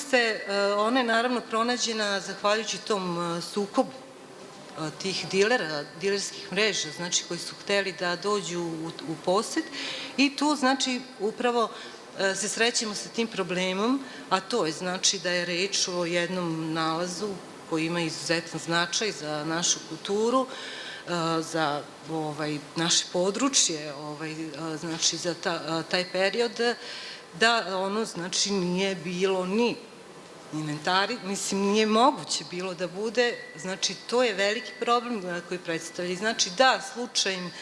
ona je naravno pronađena zahvaljujući tom sukobu tih dilera, dilerskih mreža, znači, koji su hteli da dođu u posed i tu, znači, upravo se srećemo sa tim problemom, a to je, znači, da je reč o jednom nalazu koji ima izuzetan značaj za našu kulturu, za naše područje, znači, za taj period, da ono, znači, nije bilo ni inventari, mislim, nije moguće bilo da bude, znači, to je veliki problem koji predstavlja. Znači, da, slučajem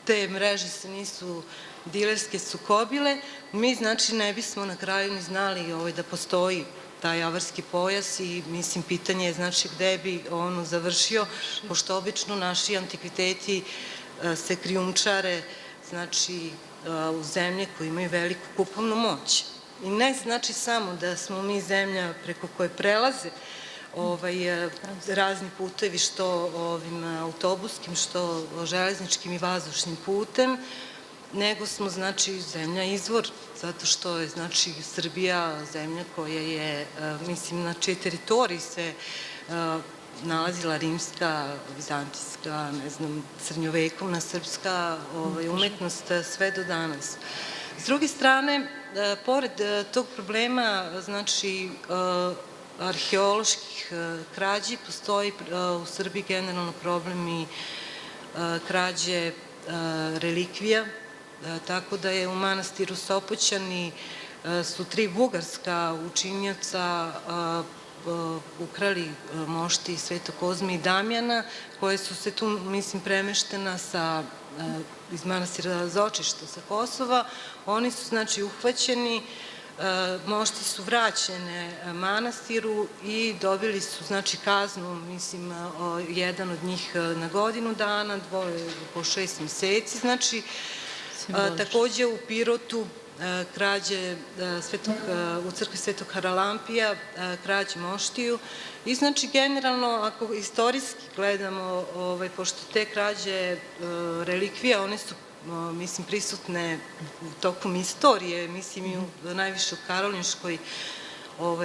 te mreže se nisu dilerske sukobile, mi znači ne bismo na kraju ni znali da postoji taj avarski pojas i mislim pitanje je znači gde bi on završio, pošto obično naši antikviteti se krijumčare znači u zemlje koje imaju veliku kupovnu moć. I ne znači samo da smo mi zemlja preko koje prelaze razni putevi, što ovim autobuskim, što železničkim i vazdušnim putem, nego smo znači zemlja izvor, zato što je znači Srbija zemlja koja je, mislim, na čijoj teritoriji se nalazila rimska, vizantijska, ne znam, srednjovekovna srpska umetnost sve do danas. S druge strane, pored tog problema, znači, arheoloških krađi, postoji u Srbiji generalno problem i krađe relikvija, tako da je u manastiru Sopoćani su 3 bugarska učinioca ukrali mošti Svetog Kozme i Damjana, koje su se tu, mislim, premeštena iz manastira Zočišta sa Kosova. Oni su, znači, uhvaćeni, mošti su vraćene manastiru i dobili su, znači, kaznu, mislim, jedan od njih na godinu dana, dvoje po 6 meseci, znači, takođe u Pirotu krađe u crkvi Svetog Haralampija, krađe moštiju i znači generalno ako istorijski gledamo, pošto te krađe relikvija, one su mislim prisutne tokom istorije, mislim i najviše u karolinškoj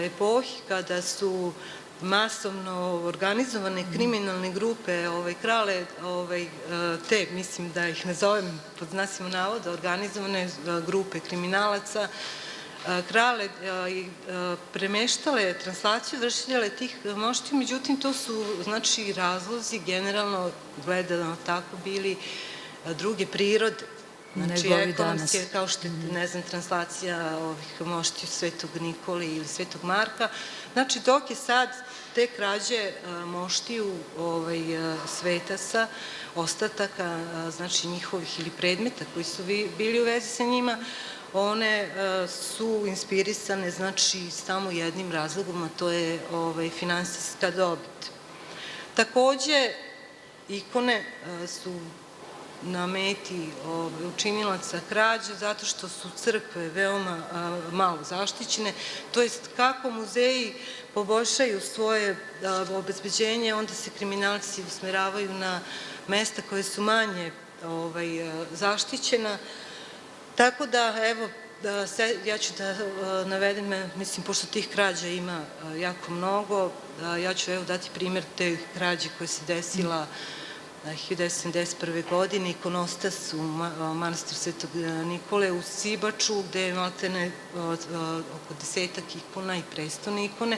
epohi, kada su masovno organizovane kriminalne grupe krale te, mislim da ih nazovem pod znacima navoda, organizovane grupe kriminalaca, krale i premeštale translaciju, vršile tih moštiju, međutim to su znači razlozi generalno gledano tako bili druge prirode. Znači, ekonomske, kao što je, ne znam, translacija ovih moštiju Svetog Nikole ili Svetog Marka. Znači, dok je sad te krađe moštiju svetasa, ostataka, znači njihovih ili predmeta koji su bili u vezi sa njima, one su inspirisane, znači, samo jednim razlogom, a to je finansijska dobit. Takođe, ikone su na meti učinilaca krađe zato što su crkve veoma malo zaštićene, to jest kako muzeji poboljšaju svoje obezbeđenje, onda se kriminalci usmeravaju na mesta koje su manje zaštićena. Tako da, evo, ja ću da navedem, mislim, pošto tih krađa ima jako mnogo, ja ću evo dati primer te krađe koja se desila 1971. godine, ikonostas u manastiru Svetog Nikole u Sibaču, gde je maltene oko 10-ak ikona i prestone ikone,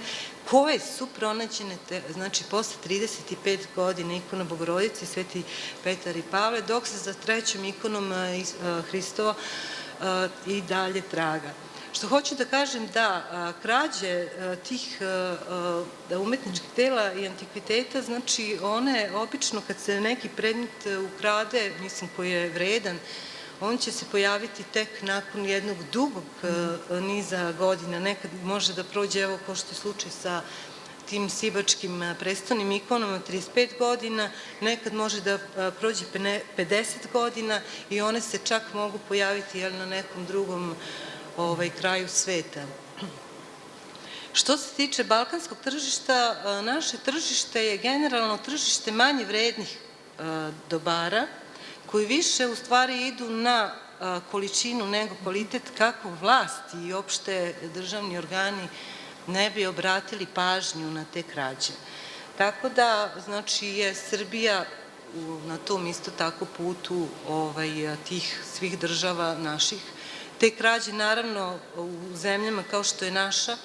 koje su pronađene, znači, posle 35 godina ikona Bogorodice, Sveti Petar i Pavle, dok se za trećom ikonom Hristova i dalje traga. Što hoću da kažem da krađe tih umetničkih dela i antikviteta, znači one obično kad se neki predmet ukrade, mislim koji je vredan, on će se pojaviti tek nakon jednog dugog niza godina. Nekad može da prođe, evo kao što je slučaj sa tim sibačkim prestonim ikonama, 35 godina, nekad može da prođe 50 godina i one se čak mogu pojaviti na nekom drugom kraju sveta. Što se tiče balkanskog tržišta, naše tržište je generalno tržište manje vrednih dobara, koji više u stvari idu na količinu nego kvalitet, kako vlasti i opšte državni organi ne bi obratili pažnju na te krađe. Tako da, znači, je Srbija na tom isto tako putu tih svih država naših. Te krađe, naravno, u zemljama kao što je naša,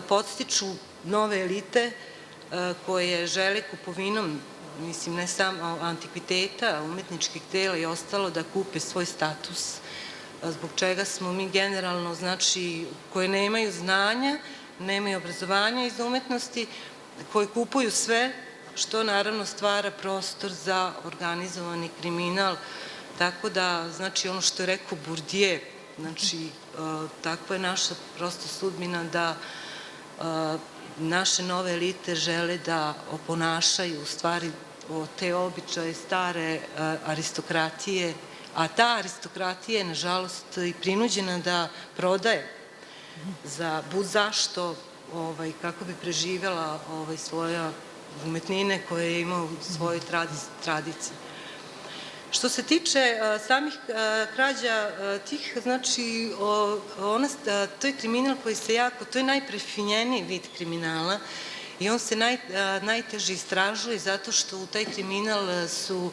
podstiču nove elite koje žele kupovinom, mislim, ne samo antikviteta, umetničkih dela i ostalo, da kupe svoj status, zbog čega smo mi generalno, znači, koje nemaju znanja, nemaju obrazovanja iz umetnosti, koji kupuju sve, što naravno stvara prostor za organizovani kriminal, Tako da, znači, ono što je rekao Bourdieu, znači, takva je naša prosto sudbina da naše nove elite žele da oponašaju u stvari te običaje stare aristokratije, a ta aristokratija je, nažalost, i prinuđena da prodaje za bud zašto, kako bi preživjela svoje umetnine koje je imao u svojoj tradiciji. Što se tiče samih krađa tih, znači, to je kriminal koji se to je najprefinjeniji vid kriminala i on se najteže istražuje zato što u taj kriminal su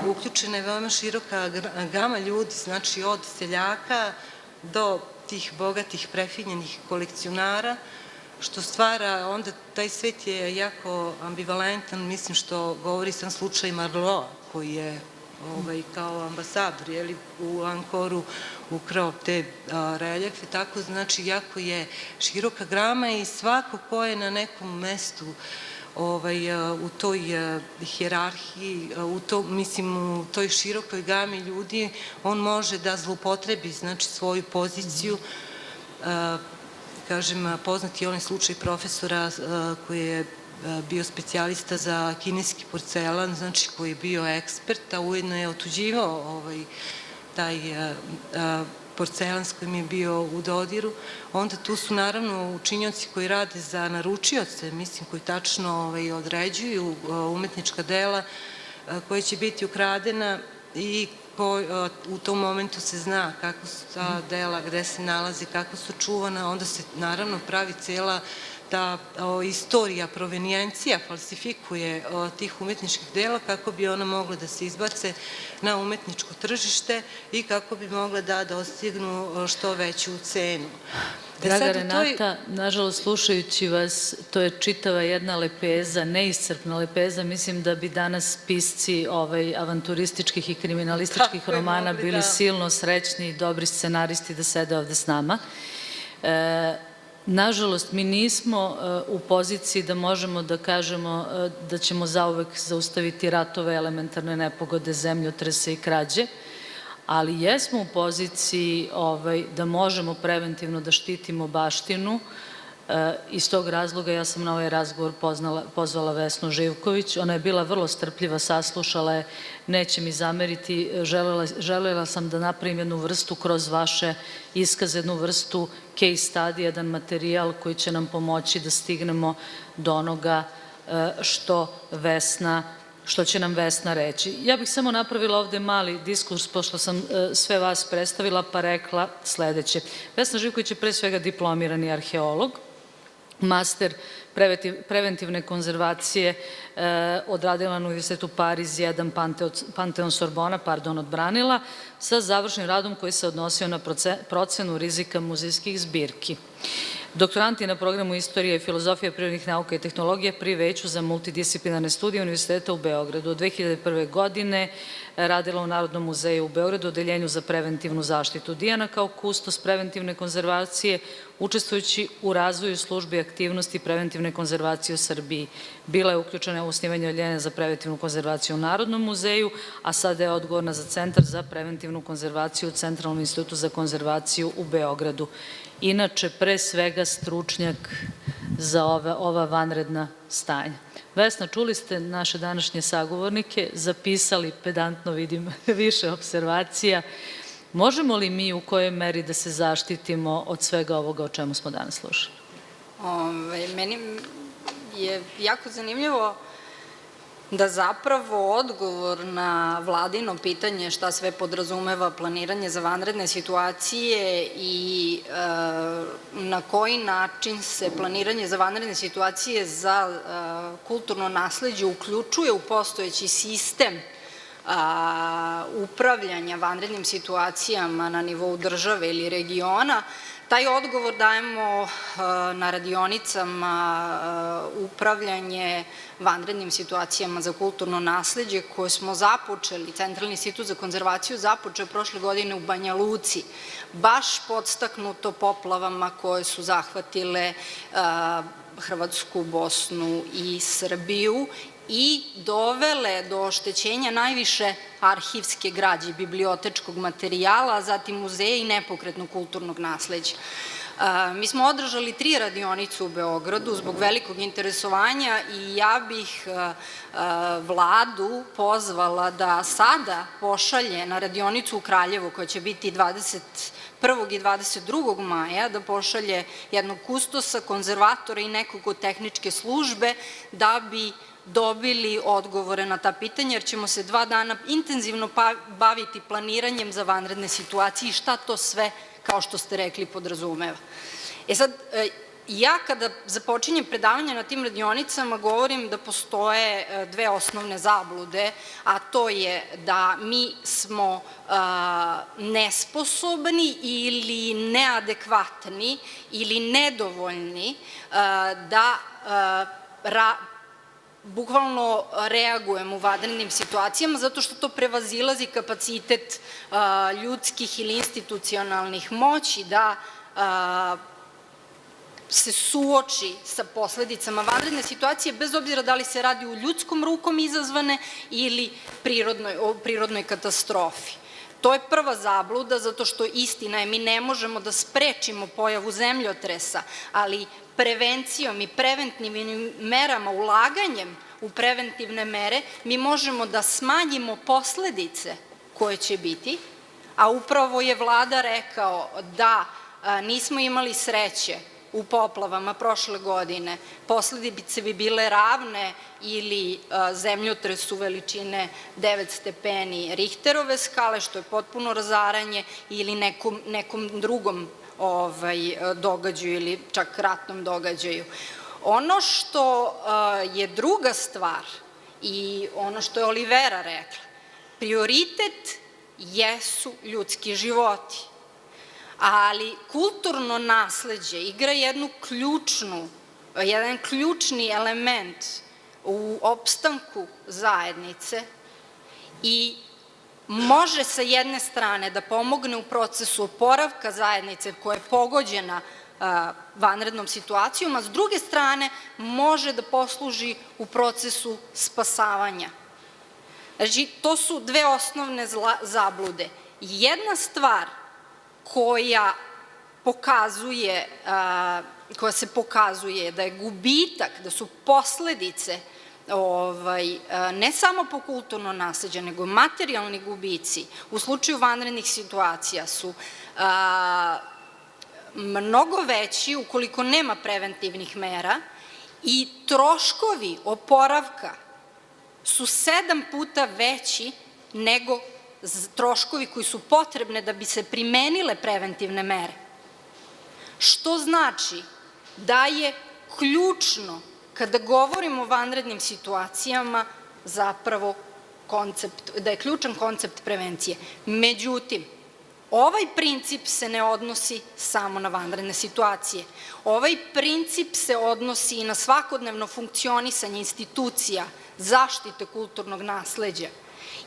uključene veoma široka gama ljudi, znači od seljaka do tih bogatih prefinjenih kolekcionara, što stvara, onda taj svet je jako ambivalentan, mislim što govori sam slučaj Marloa, koji je kao ambasador u Ankoru ukrao te reljefe, tako znači jako je široka grama i svako ko je na nekom mestu u toj hijerarhiji, u toj širokoj gami ljudi, on može da zloupotrebi znači svoju poziciju. Kažem, poznat je onaj slučaj profesora koji je bio specijalista za kineski porcelan, znači koji je bio ekspert, a ujedno je otuđivao taj porcelan s kojim je bio u dodiru. Onda tu su naravno učinioci koji rade za naručioce, mislim koji tačno određuju umetnička dela koja će biti ukradena i u tom momentu se zna kako su ta dela, gde se nalaze, kako su čuvana, onda se naravno pravi cela ta istorija, provenijencija falsifikuje tih umetničkih dela kako bi ona mogla da se izbace na umetničko tržište i kako bi mogla da dostignu što veću cenu. Draga Renata, nažalost, slušajući vas, to je čitava jedna lepeza, neiscrpna lepeza. Mislim da bi danas pisci avanturističkih i kriminalističkih romana bili silno srećni i dobri scenaristi da sede ovde s nama. Nažalost, mi nismo u poziciji da možemo da kažemo da ćemo zauvek zaustaviti ratove, elementarne nepogode, zemljotrese i krađe, ali jesmo u poziciji da možemo preventivno da štitimo baštinu. Iz tog razloga ja sam na ovaj razgovor pozvala Vesnu Živković. Ona je bila vrlo strpljiva, saslušala je, neće mi zameriti. Želela sam da napravim jednu vrstu kroz vaše iskaze, jednu vrstu case study, jedan materijal koji će nam pomoći da stignemo do onoga što će nam Vesna reći. Ja bih samo napravila ovde mali diskurs, pošto sam sve vas predstavila, pa rekla sledeće. Vesna Živković je pre svega diplomirani arheolog, master preventivne konzervacije odradila na Univerzitetu Pariz 1 Panteon Sorbona, odbranila, sa završnim radom koji se odnosio na procenu rizika muzejskih zbirki. Doktorant je na programu Istorije i filozofije prirodnih nauka i tehnologije pri Veću za multidisciplinarne studije Univerziteta u Beogradu. Od 2001. godine radila u Narodnom muzeju u Beogradu, Odeljenju za preventivnu zaštitu. Dijana kao kustos preventivne konzervacije, učestvujući u razvoju službi aktivnosti preventivne konzervacije u Srbiji. Bila je uključena u osnivanje Odeljenja za preventivnu konzervaciju u Narodnom muzeju, a sada je odgovorna za Centar za preventivnu konzervaciju u Centralnom institutu za konzervaciju u Beogradu. Inače, pre svega stručnjak za ova vanredna stanja. Vesna, čuli ste naše današnje sagovornike, zapisali pedantno, vidim, više observacija. Možemo li mi u kojoj meri da se zaštitimo od svega ovoga o čemu smo danas slušali? Meni je jako zanimljivo da zapravo odgovor na vladino pitanje šta sve podrazumeva planiranje za vanredne situacije i na koji način se planiranje za vanredne situacije za kulturno nasleđe uključuje u postojeći sistem upravljanja vanrednim situacijama na nivou države ili regiona, taj odgovor dajemo na radionicama upravljanje vanrednim situacijama za kulturno nasleđe koje smo započeli, Centralni institut za konzervaciju započeo prošle godine u Banja Luci, baš podstaknuto poplavama koje su zahvatile Hrvatsku, Bosnu i Srbiju i dovele do oštećenja najviše arhivske građe i bibliotečkog materijala, a zatim muzeja i nepokretnog kulturnog nasleđa. Mi smo održali 3 radionice u Beogradu zbog velikog interesovanja i ja bih Vladu pozvala da sada pošalje na radionicu u Kraljevo, koja će biti 21. i 22. maja, da pošalje jednog kustosa, konzervatora i nekog od tehničke službe da bi dobili odgovore na ta pitanja, jer ćemo se 2 dana intenzivno baviti planiranjem za vanredne situacije i šta to sve, kao što ste rekli, podrazumeva. Sad, ja kada započinjem predavanje na tim radionicama govorim da postoje 2 osnovne zablude, a to je da mi smo nesposobni ili neadekvatni ili nedovoljni da bukvalno reagujemo u vanrednim situacijama, zato što to prevazilazi kapacitet ljudskih ili institucionalnih moći da se suoči sa posledicama vanredne situacije, bez obzira da li se radi o ljudskom rukom izazvane ili prirodnoj katastrofi. To je prva zabluda, zato što istina je, mi ne možemo da sprečimo pojavu zemljotresa, ali prevencijom i preventivnim merama, ulaganjem u preventivne mere, mi možemo da smanjimo posledice koje će biti, a upravo je Vlada rekao da nismo imali sreće u poplavama prošle godine, posledice bi bile ravne ili zemljotresu veličine 9 stepeni Richterove skale, što je potpuno razaranje, ili nekom drugom događaju ili čak ratnom događaju. Ono što je druga stvar i ono što je Olivera rekla, prioritet jesu ljudski životi, ali kulturno nasleđe igra jedan ključni element u opstanku zajednice i može sa jedne strane da pomogne u procesu oporavka zajednice koja je pogođena vanrednom situacijom, a s druge strane može da posluži u procesu spasavanja. Znači, to su 2 osnovne zablude. Jedna stvar koja se pokazuje da je gubitak, da su posledice ne samo po kulturno nasleđe, nego materijalni gubici u slučaju vanrednih situacija su mnogo veći ukoliko nema preventivnih mera i troškovi oporavka su 7 puta veći nego troškovi koji su potrebne da bi se primenile preventivne mere. Što znači da je ključno, kada govorimo o vanrednim situacijama, zapravo da je ključan koncept prevencije. Međutim, ovaj princip se ne odnosi samo na vanredne situacije. Ovaj princip se odnosi i na svakodnevno funkcionisanje institucija zaštite kulturnog nasleđa.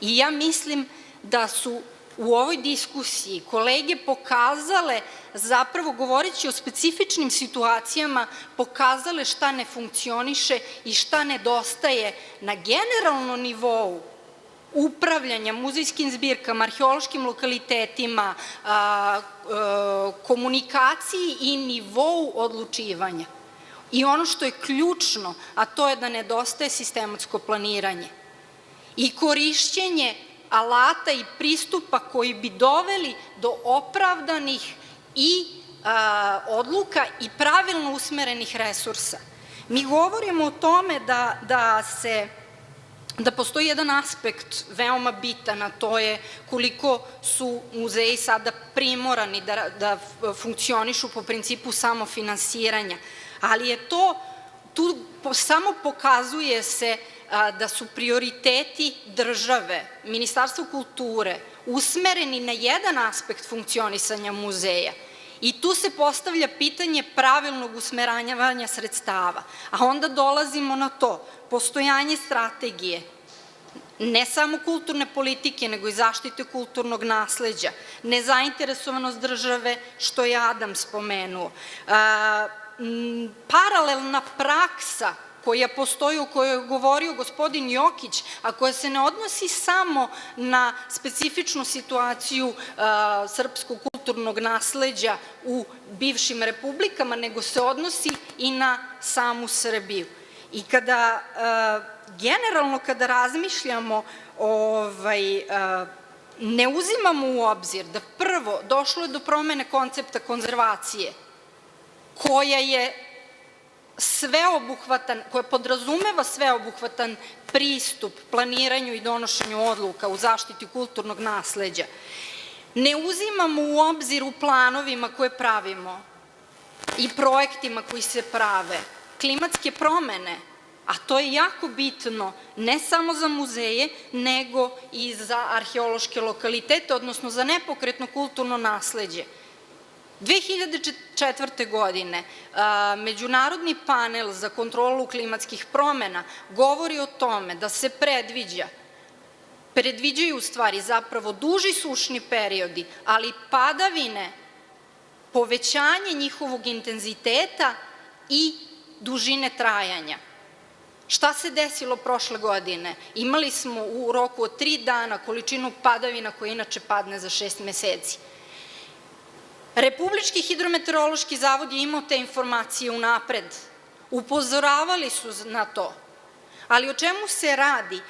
I ja mislim da su u ovoj diskusiji kolege pokazale, zapravo govoreći o specifičnim situacijama, pokazale šta ne funkcioniše i šta nedostaje na generalnom nivou upravljanja muzejskim zbirkama, arheološkim lokalitetima, komunikaciji i nivou odlučivanja. I ono što je ključno, a to je da nedostaje sistematsko planiranje i korišćenje alata i pristupa koji bi doveli do opravdanih i odluka i pravilno usmerenih resursa. Mi govorimo o tome da postoji jedan aspekt veoma bitan, a to je koliko su muzeji sada primorani da funkcionišu po principu samofinansiranja, ali je tu samo pokazuje se da su prioriteti države, Ministarstva kulture, usmereni na jedan aspekt funkcionisanja muzeja. I tu se postavlja pitanje pravilnog usmeravanja sredstava. A onda dolazimo na to, postojanje strategije, ne samo kulturne politike, nego i zaštite kulturnog nasleđa, nezainteresovanost države, što je Adam spomenuo, paralelna praksa koja postoji, o kojoj je govorio gospodin Jokić, a koja se ne odnosi samo na specifičnu situaciju srpskog kulturnog nasleđa u bivšim republikama, nego se odnosi i na samu Srbiju. I generalno kada razmišljamo, ne uzimamo u obzir da prvo došlo je do promene koncepta konzervacije, koja je sveobuhvatan, koja podrazumeva sveobuhvatan pristup planiranju i donošenju odluka u zaštiti kulturnog nasleđa. Ne uzimamo u obzir u planovima koje pravimo i projektima koji se prave klimatske promene, a to je jako bitno ne samo za muzeje, nego i za arheološke lokalitete, odnosno za nepokretno kulturno nasleđe. 2004. godine Međunarodni panel za kontrolu klimatskih promena govori o tome da se predviđaju u stvari zapravo duži sušni periodi, ali padavine, povećanje njihovog intenziteta i dužine trajanja. Šta se desilo prošle godine? Imali smo u roku od 3 dana količinu padavina koja inače padne za 6 meseci. Republički hidrometeorološki zavod je imao te informacije unapred. Upozoravali su na to. Ali o čemu se radi?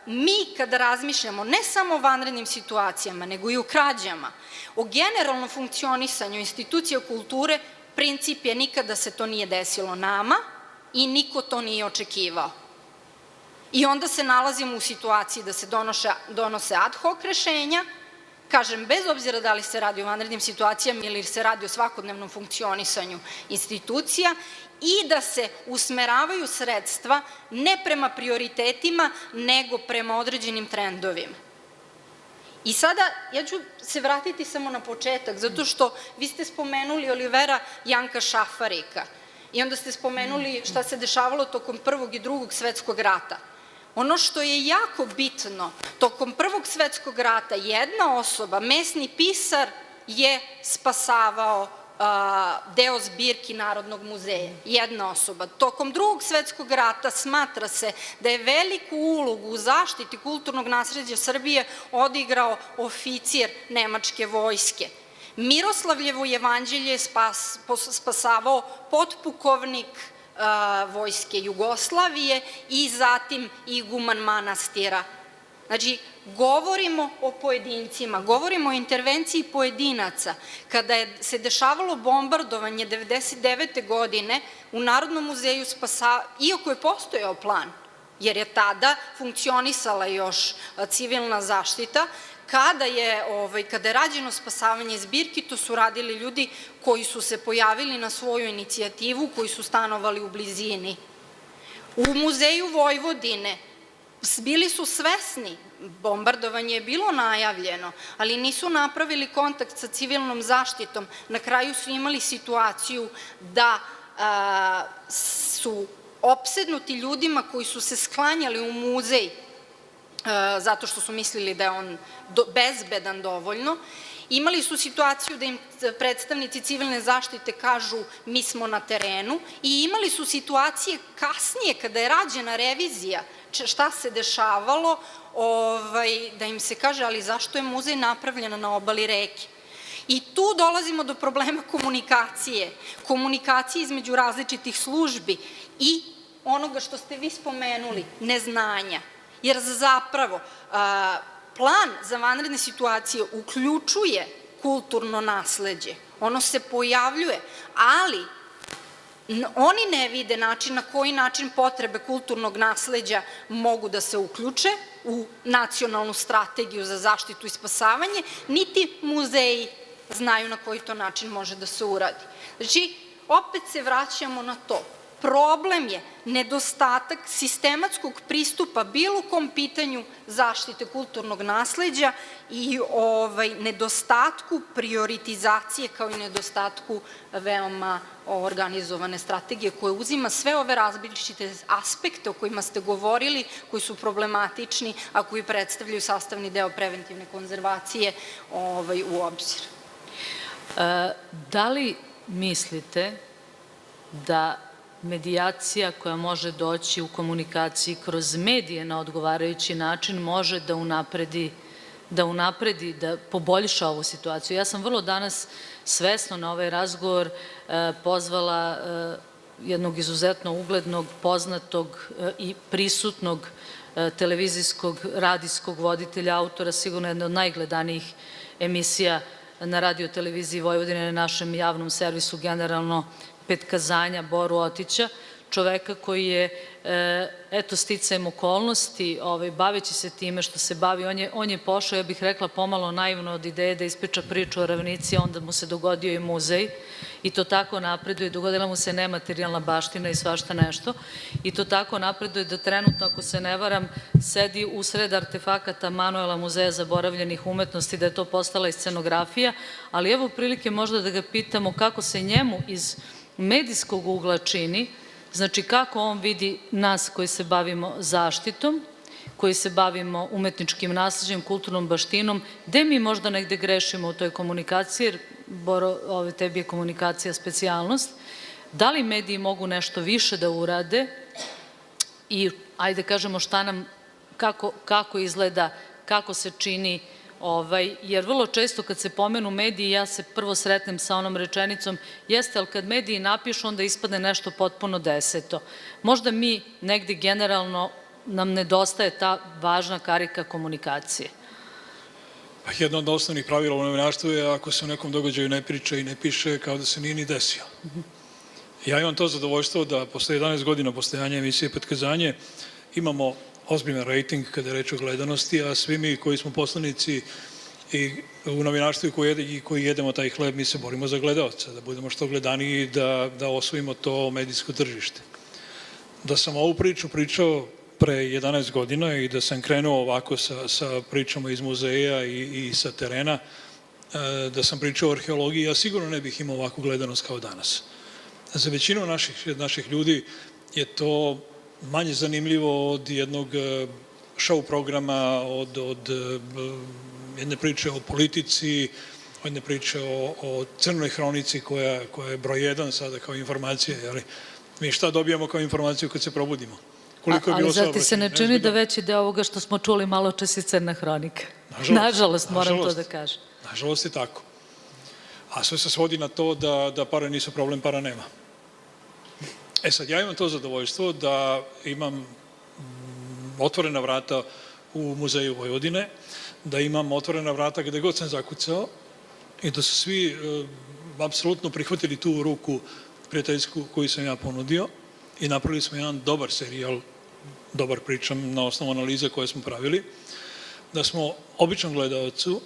Mi kada razmišljamo ne samo o vanrednim situacijama, nego i o krađama, o generalnom funkcionisanju institucija kulture, princip je nikada se to nije desilo nama i niko to nije očekivao. I onda se nalazimo u situaciji da se donose ad hoc rešenja, kažem, bez obzira da li se radi o vanrednim situacijama ili se radi o svakodnevnom funkcionisanju institucija, i da se usmeravaju sredstva ne prema prioritetima, nego prema određenim trendovima. I sada, ja ću se vratiti samo na početak, zato što vi ste spomenuli Olivera Janka Šafarika i onda ste spomenuli šta se dešavalo tokom Prvog i Drugog svetskog rata. Ono što je jako bitno, tokom Prvog svetskog rata jedna osoba, mesni pisar, je spasavao deo zbirki Narodnog muzeja. Jedna osoba. Tokom Drugog svetskog rata smatra se da je veliku ulogu u zaštiti kulturnog nasleđa Srbije odigrao oficir nemačke vojske. Miroslavljevo jevanđelje je spasavao potpukovnik vojske Jugoslavije i zatim iguman manastira. Znači, govorimo o pojedincima, govorimo o intervenciji pojedinaca. Kada se dešavalo bombardovanje 1999. godine u Narodnom muzeju, iako je postojao plan, jer je tada funkcionisala još civilna zaštita, kada je rađeno spasavanje zbirki, to su radili ljudi koji su se pojavili na svoju inicijativu, koji su stanovali u blizini. U Muzeju Vojvodine bili su svesni, bombardovanje je bilo najavljeno, ali nisu napravili kontakt sa civilnom zaštitom. Na kraju su imali situaciju da su opsednuti ljudima koji su se sklanjali u muzej zato što su mislili da je on bezbedan dovoljno. Imali su situaciju da im predstavnici civilne zaštite kažu mi smo na terenu i imali su situacije kasnije kada je rađena revizija šta se dešavalo, da im se kaže ali zašto je muzej napravljen na obali reke. I tu dolazimo do problema komunikacije između različitih službi i onoga što ste vi spomenuli, neznanja. Jer zapravo plan za vanredne situacije uključuje kulturno nasleđe, ono se pojavljuje, ali oni ne vide način na koji način potrebe kulturnog nasleđa mogu da se uključe u nacionalnu strategiju za zaštitu i spasavanje, niti muzeji znaju na koji to način može da se uradi. Znači, opet se vraćamo na to. Problem je nedostatak sistematskog pristupa bilo kom pitanju zaštite kulturnog nasleđa i nedostatku prioritizacije kao i nedostatku veoma organizovane strategije koja uzima sve ove različite aspekte o kojima ste govorili, koji su problematični, a koji predstavljaju sastavni deo preventivne konzervacije u obzir. Da li mislite da medijacija koja može doći u komunikaciji kroz medije na odgovarajući način može da unapredi, da poboljša ovu situaciju. Ja sam vrlo danas svesno na ovaj razgovor pozvala jednog izuzetno uglednog, poznatog i prisutnog televizijskog, radijskog voditelja, autora, sigurno jedne od najgledanijih emisija na radio-televiziji Vojvodine, na našem javnom servisu, generalno Petkazanja, Boru Otića, čoveka koji je, eto, sticajem okolnosti, baveći se time što se bavi, on je pošao, ja bih rekla, pomalo naivno od ideje da ispriča priču o ravnici, onda mu se dogodio i muzej i to tako napreduje, dogodila mu se nematerijalna baština i svašta nešto i to tako napreduje da trenutno, ako se ne varam, sedi usred artefakata Manuela muzeja zaboravljenih umetnosti, da je to postala i scenografija, ali evo prilike možda da ga pitamo kako se njemu iz medijskog ugla čini, znači kako on vidi nas koji se bavimo zaštitom, koji se bavimo umetničkim nasleđem, kulturnom baštinom, gde mi možda negde grešimo u toj komunikaciji, jer Boro, tebi je komunikacija specijalnost, da li mediji mogu nešto više da urade i ajde kažemo šta nam, kako izgleda, kako se čini, jer vrlo često kad se pomenu mediji, ja se prvo sretnem sa onom rečenicom, jeste, ali kad mediji napišu, onda ispadne nešto potpuno deseto. Možda mi negde generalno nam nedostaje ta važna karika komunikacije. Jedno od osnovnih pravila u novinarstvu je ako se u nekom događaju ne priča i ne piše, kao da se nije ni desio. Ja imam to zadovoljstvo da posle 11 godina postojanja emisije Petkazanje imamo ozbiljan rejting kada je reč o gledanosti, a svi mi koji smo poslanici i u novinarstvu i koji jedemo taj hleb, mi se borimo za gledaoca, da budemo što gledaniji i da osvojimo to medijsko tržište. Da sam ovu priču pričao pre 11 godina i da sam krenuo ovako sa pričama iz muzeja i sa terena, da sam pričao o arheologiji, ja sigurno ne bih imao ovakvu gledanost kao danas. Za većinu naših ljudi je to manje zanimljivo od jednog show programa, od jedne priče o politici, od jedne priče o crnoj hronici koja je broj 1 sada kao informacija. Mi šta dobijamo kao informaciju kad se probudimo? Ali zar ti se ne čini da veći deo ovoga što smo čuli malo čas je crna hronika? Nažalost, moram to da kažem. Nažalost je tako. A sve se svodi na to da pare nisu problem, para nema. E sad, ja imam to zadovoljstvo da imam otvorena vrata u Muzeju Vojvodine, da imam otvorena vrata gde god sam zakucao i da su svi apsolutno prihvatili tu ruku prijateljsku koju sam ja ponudio i napravili smo jedan dobar serijal, dobar pričam na osnovu analize koje smo pravili, da smo običnom gledalcu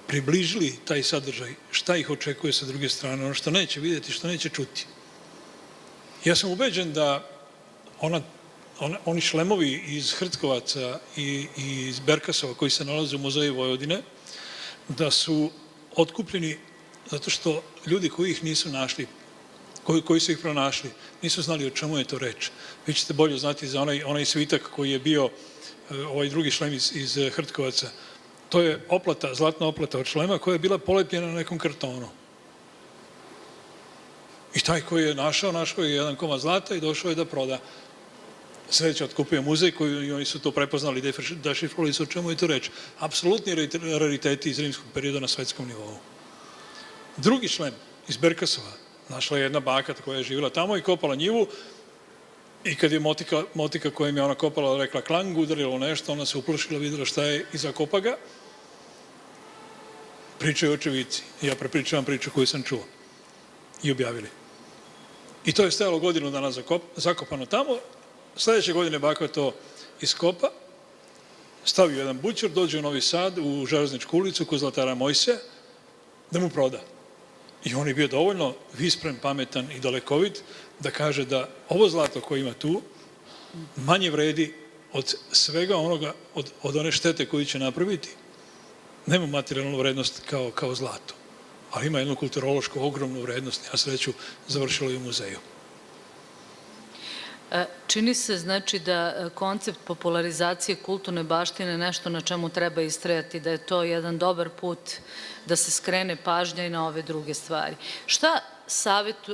približili taj sadržaj, šta ih očekuje sa druge strane, ono što neće vidjeti, što neće čuti. Ja sam ubeđen da oni šlemovi iz Hrtkovaca i iz Berkasova koji se nalaze u Muzeju Vojvodine, da su otkupljeni zato što ljudi koji ih nisu našli, koji su ih pronašli, nisu znali o čemu je to reč. Vi ćete bolje znati za onaj svitak koji je bio, ovaj drugi šlem iz Hrtkovaca. To je oplata, zlatna oplata od šlema koja je bila polepljena na nekom kartonu. I taj koji je našao je jedan komad zlata i došao je da proda. Sledeće otkupuje muzej koji oni su to prepoznali, dešifrovali su o čemu je to reč. Apsolutni rariteti iz rimskog perioda na svetskom nivou. Drugi šlem iz Berkasova našla je jedna baka koja je živjela tamo i kopala njivu i kad je motika kojim je ona kopala rekla klang, udarilo nešto, ona se uplašila, videla šta je i zakopa ga. Pričaju očevici. Ja prepričavam priču koju sam čuo i objavili. I to je stajalo godinu dana zakopano tamo. Sledeće godine baka to iskopa, stavi jedan bućer, dođe u Novi Sad, u Železničku ulicu, kod zlatara Mojsija, da mu proda. I on je bio dovoljno vispren, pametan i dalekovit da kaže da ovo zlato koje ima tu manje vredi od svega onoga, od one štete koju će napraviti. Nema materijalnu vrednost kao zlato, ali ima jednu kulturološku ogromnu vrednost. Ja sreću završila i u muzeju. Čini se znači da koncept popularizacije kulturne baštine je nešto na čemu treba istrajati, da je to jedan dobar put da se skrene pažnja i na ove druge stvari. Šta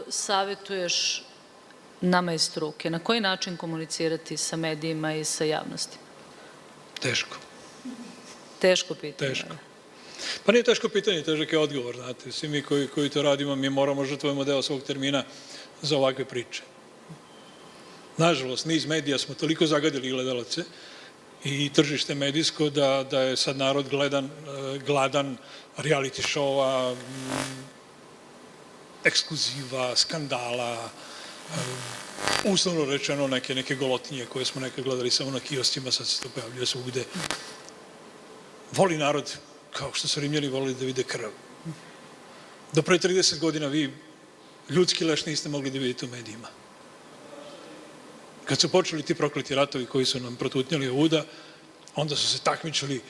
savetuješ nama iz struke? Na koji način komunicirati sa medijima i sa javnostima? Teško. Teško pitanje. Teško. Pa nije teško pitanje, težak je odgovor, znate. Svi mi koji to radimo, mi moramo žrtvujemo deo svog termina za ovakve priče. Nažalost, mi iz medija smo toliko zagadili gledalace i tržište medijsko da je sad narod gladan reality showa, ekskluziva, skandala, uslovno rečeno neke golotinje koje smo nekad gledali samo na kioscima, sad se to pojavljuje svugde. Voli narod, kao što su Rimljani volili da vide krv. Do pre 30 godina vi ljudski leš niste mogli da vidite u medijima. Kad su počeli ti prokleti ratovi koji su nam protutnjali ovuda, onda su se takmičili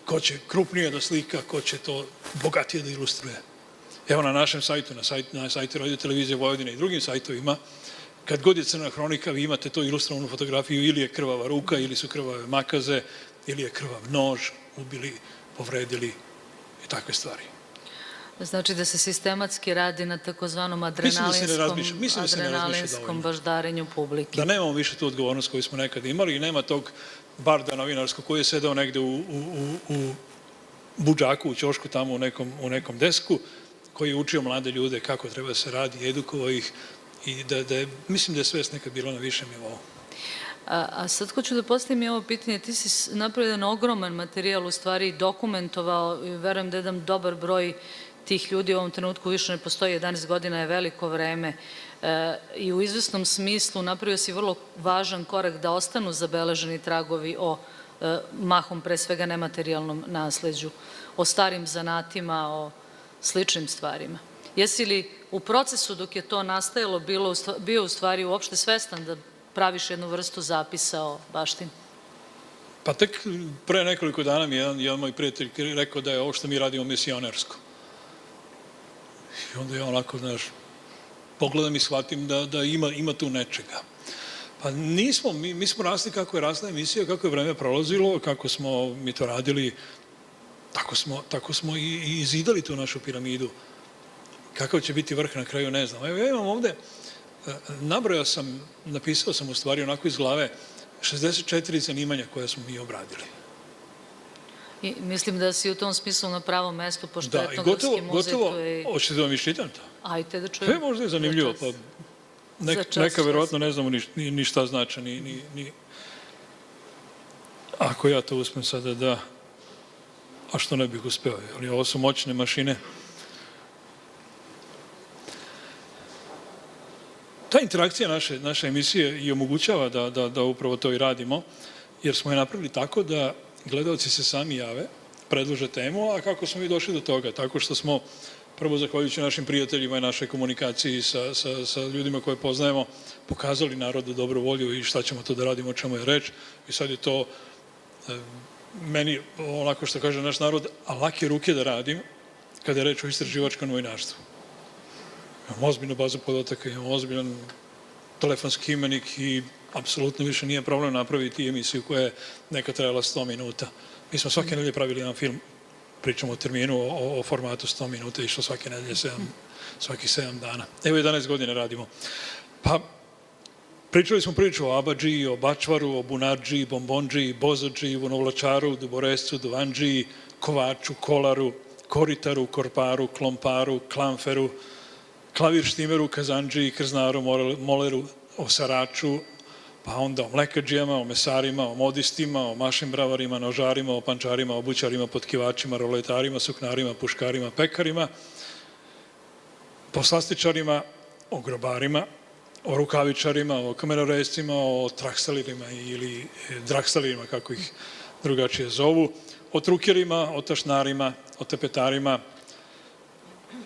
ko će krupnije da slika, ko će to bogatije da ilustruje. Evo na našem sajtu, na sajtu Radio Televizije Vojvodine i drugim sajtovima, kad god je crna hronika, vi imate to ilustrovanu fotografiju, ili je krvava ruka, ili su krvave makaze, ili je krvav nož, ubili, povredili i takve stvari. Znači da se sistematski radi na takozvanom Mislim da se ne razmišlja adrenalinskom baždarenju publike. Da nemamo više tu odgovornost koju smo nekad imali i nema tog barda novinarskog koji je sedao negde u budžaku, u ćošku tamo u nekom desku, koji je učio mlade ljude kako treba da se radi, edukovao ih i mislim da je svest nekad bilo na višem nivou. A sad hoću da postavim i ovo pitanje. Ti si napravio jedan ogroman materijal, u stvari dokumentovao, i verujem da jedan dobar broj tih ljudi u ovom trenutku više ne postoji, 11 godina je veliko vreme i u izvesnom smislu napravio si vrlo važan korak da ostanu zabeleženi tragovi o mahom pre svega nematerijalnom nasleđu, o starim zanatima, o sličnim stvarima. Jesi li u procesu dok je to nastajalo bio u stvari uopšte svestan da praviš jednu vrstu zapisa o baštini? Pa tek pre nekoliko dana mi je jedan moj prijatelj rekao da je ovo što mi radimo misionersko. I onda ja onako, znaš, pogledam i shvatim da ima tu nečega. Pa nismo, mi smo rasli kako je rasla emisija, kako je vreme prolazilo, kako smo mi to radili, tako smo i izidali tu našu piramidu. Kakav će biti vrh na kraju, ne znam. Evo, ja imam ovde, napisao sam u stvari onako iz glave 64 zanimanja koje smo mi obradili. I mislim da si u tom smislu na pravom mestu, pošto Etnografski muzej tu je... Hoćete da vam iščitam to? Ajte da To čujem. je možda je zanimljivo, pa neka verovatno ne znamo ni šta znači, ni... Ako ja to uspem sada da... A što ne bih uspeo, ali ovo su moćne mašine. Ta interakcija naše emisije i omogućava da upravo to i radimo, jer smo je napravili tako da gledalci se sami jave, predlože temu, a kako smo mi došli do toga? Tako što smo, prvo zahvaljujući našim prijateljima i našoj komunikaciji sa ljudima koje poznajemo, pokazali narodu dobru volju i šta ćemo to da radimo, o čemu je reč. I sad je to meni, onako što kaže naš narod, a lake ruke da radim kada je reč o istraživačkom novinarstvu. Imam ozbiljnu bazu podataka, imam ozbiljan telefonski imenik i apsolutno više nije problem napraviti emisiju koja je nekad trajala 100 minuta. Mi smo svake nedelje pravili jedan film, pričamo o terminu, o formatu 100 minuta, išlo svake nedelje, svaki 7 dana. Evo 11 godina radimo. Pa, pričali smo priču o Abadži, o Bačvaru, o Bunadži, Bombondži, Bozadži, Vunovlačaru, Duborescu, Duvanđiji, Kovaču, Kolaru, Koritaru, Korparu, Klomparu, Klamferu, Klavirštimeru, Kazandžiji, Krznaru, Moleru, o Saraču, pa onda o mlekadžijama, o mesarima, o modistima, o mašim bravarima, nožarima, o pančarima, obućarima, potkivačima, roletarima, suknarima, puškarima, pekarima, poslastičarima, o grobarima, o rukavičarima, o kamenorezcima, o traksalirima ili draksalirima, kako ih drugačije zovu, o trukerima, o tašnarima, o tepetarima,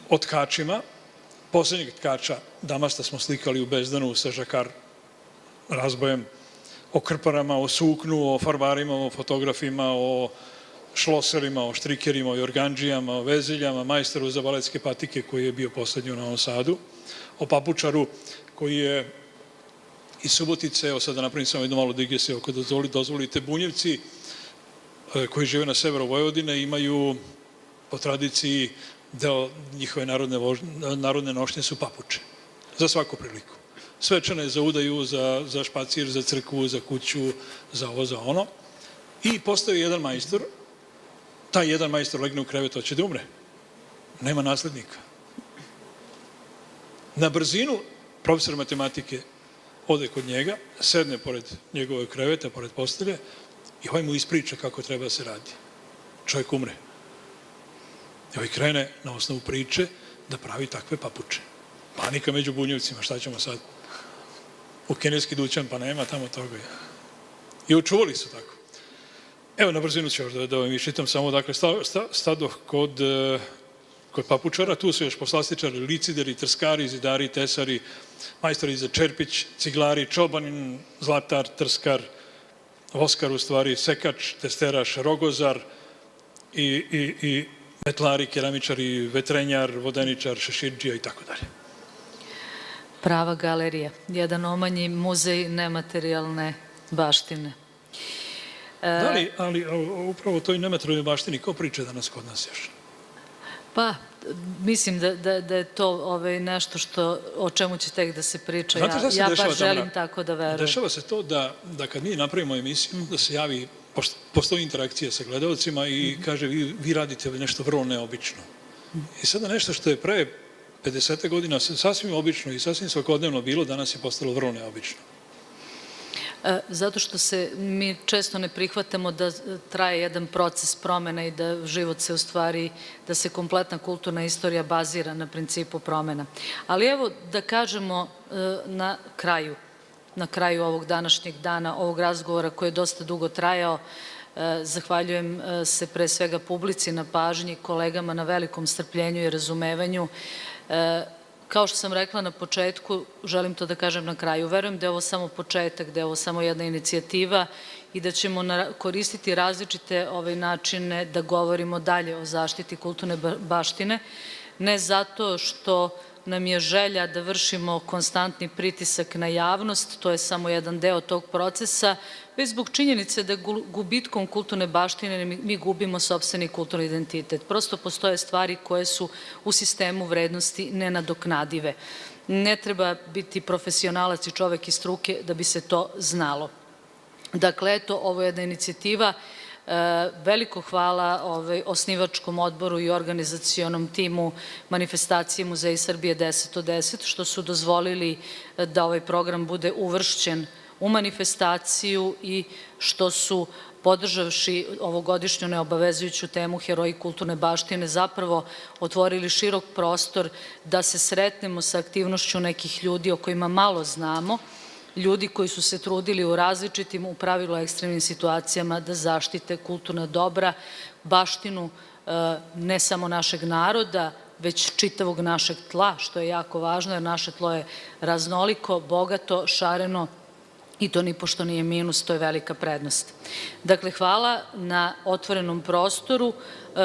o tkačima. Poslednjeg tkača Damasta smo slikali u Bezdanu sa žakar razbojem, o krparama, o suknu, o farbarima, o fotografima, o šloserima, o štrikerima, o jorganđijama, o veziljama, majsteru za baletske patike koji je bio poslednji u Novom Sadu, o papučaru koji je iz Subotice, evo sad da napravim samo jednu malu digresiju, ako dozvolite, Bunjevci koji žive na severu Vojvodine imaju po tradiciji deo njihove narodne nošnje su papuče, za svaku priliku. svečane za udaju, za špacir, za crkvu, za kuću, za ovo, za ono. I postoji jedan majstor, taj jedan majstor legne u krevet, hoće da umre. Nema naslednika. Na brzinu profesor matematike ode kod njega, sedne pored njegove kreveta, pored postelje i ovaj mu ispriča kako treba da se radi. Čovjek umre. I ovaj krene na osnovu priče da pravi takve papuče. Panika među bunjevcima, šta ćemo sad? U kineski dućan, pa nema tamo toga. I očuvali su tako. Evo, na brzinu ću još da vam iščitam samo, dakle, stadoh kod papučara, tu su još poslastičari, licideri, trskari, zidari, tesari, majstori za čerpić, ciglari, čobanin, zlatar, trskar, voskar u stvari, sekač, testeraš, rogozar i metlari, keramičari, vetrenjar, vodeničar, šeširđija i tako dalje. Prava galerija, jedan omanji muzej nematerijalne baštine. Da li, ali upravo o toj nematerijalnoj baštini, ko priča danas kod nas još? Pa, mislim da je to nešto o čemu će tek da se priča. Ja baš želim tako da verujem. Dešava se to da kad mi napravimo emisiju, da se javi, postoji interakcija sa gledalcima i kaže vi radite nešto vrlo neobično. I sada nešto što je pre 50 godina sasvim obično i sasvim svakodnevno bilo, danas je postalo vrlo neobično. Zato što se mi često ne prihvatamo da traje jedan proces promena i da život se u stvari, da se kompletna kulturna istorija bazira na principu promena. Ali evo da kažemo na kraju ovog današnjeg dana, ovog razgovora koji je dosta dugo trajao, zahvaljujem se pre svega publici na pažnji, kolegama na velikom strpljenju i razumevanju. Kao što sam rekla na početku, želim to da kažem na kraju. Verujem da je ovo samo početak, da je ovo samo jedna inicijativa i da ćemo koristiti različite načine da govorimo dalje o zaštiti kulturne baštine. Ne zato što nam je želja da vršimo konstantni pritisak na javnost, to je samo jedan deo tog procesa, već zbog činjenice da gubitkom kulturne baštine mi gubimo sopstveni kulturni identitet. Prosto postoje stvari koje su u sistemu vrednosti nenadoknadive. Ne treba biti profesionalac i čovek iz struke da bi se to znalo. Dakle, eto, ovo je jedna inicijativa. Veliko hvala osnivačkom odboru i organizacionom timu manifestacije Muzeji Srbije 10 od 10, što su dozvolili da ovaj program bude uvršćen u manifestaciju i što su, podržavši ovogodišnju neobavezujuću temu Heroji kulturne baštine, zapravo otvorili širok prostor da se sretnemo sa aktivnošću nekih ljudi o kojima malo znamo, ljudi koji su se trudili u različitim, u pravilu ekstremnim situacijama da zaštite kulturna dobra, baštinu ne samo našeg naroda, već čitavog našeg tla, što je jako važno, jer naše tlo je raznoliko, bogato, šareno i to nipošto nije minus, to je velika prednost. Dakle, hvala na otvorenom prostoru.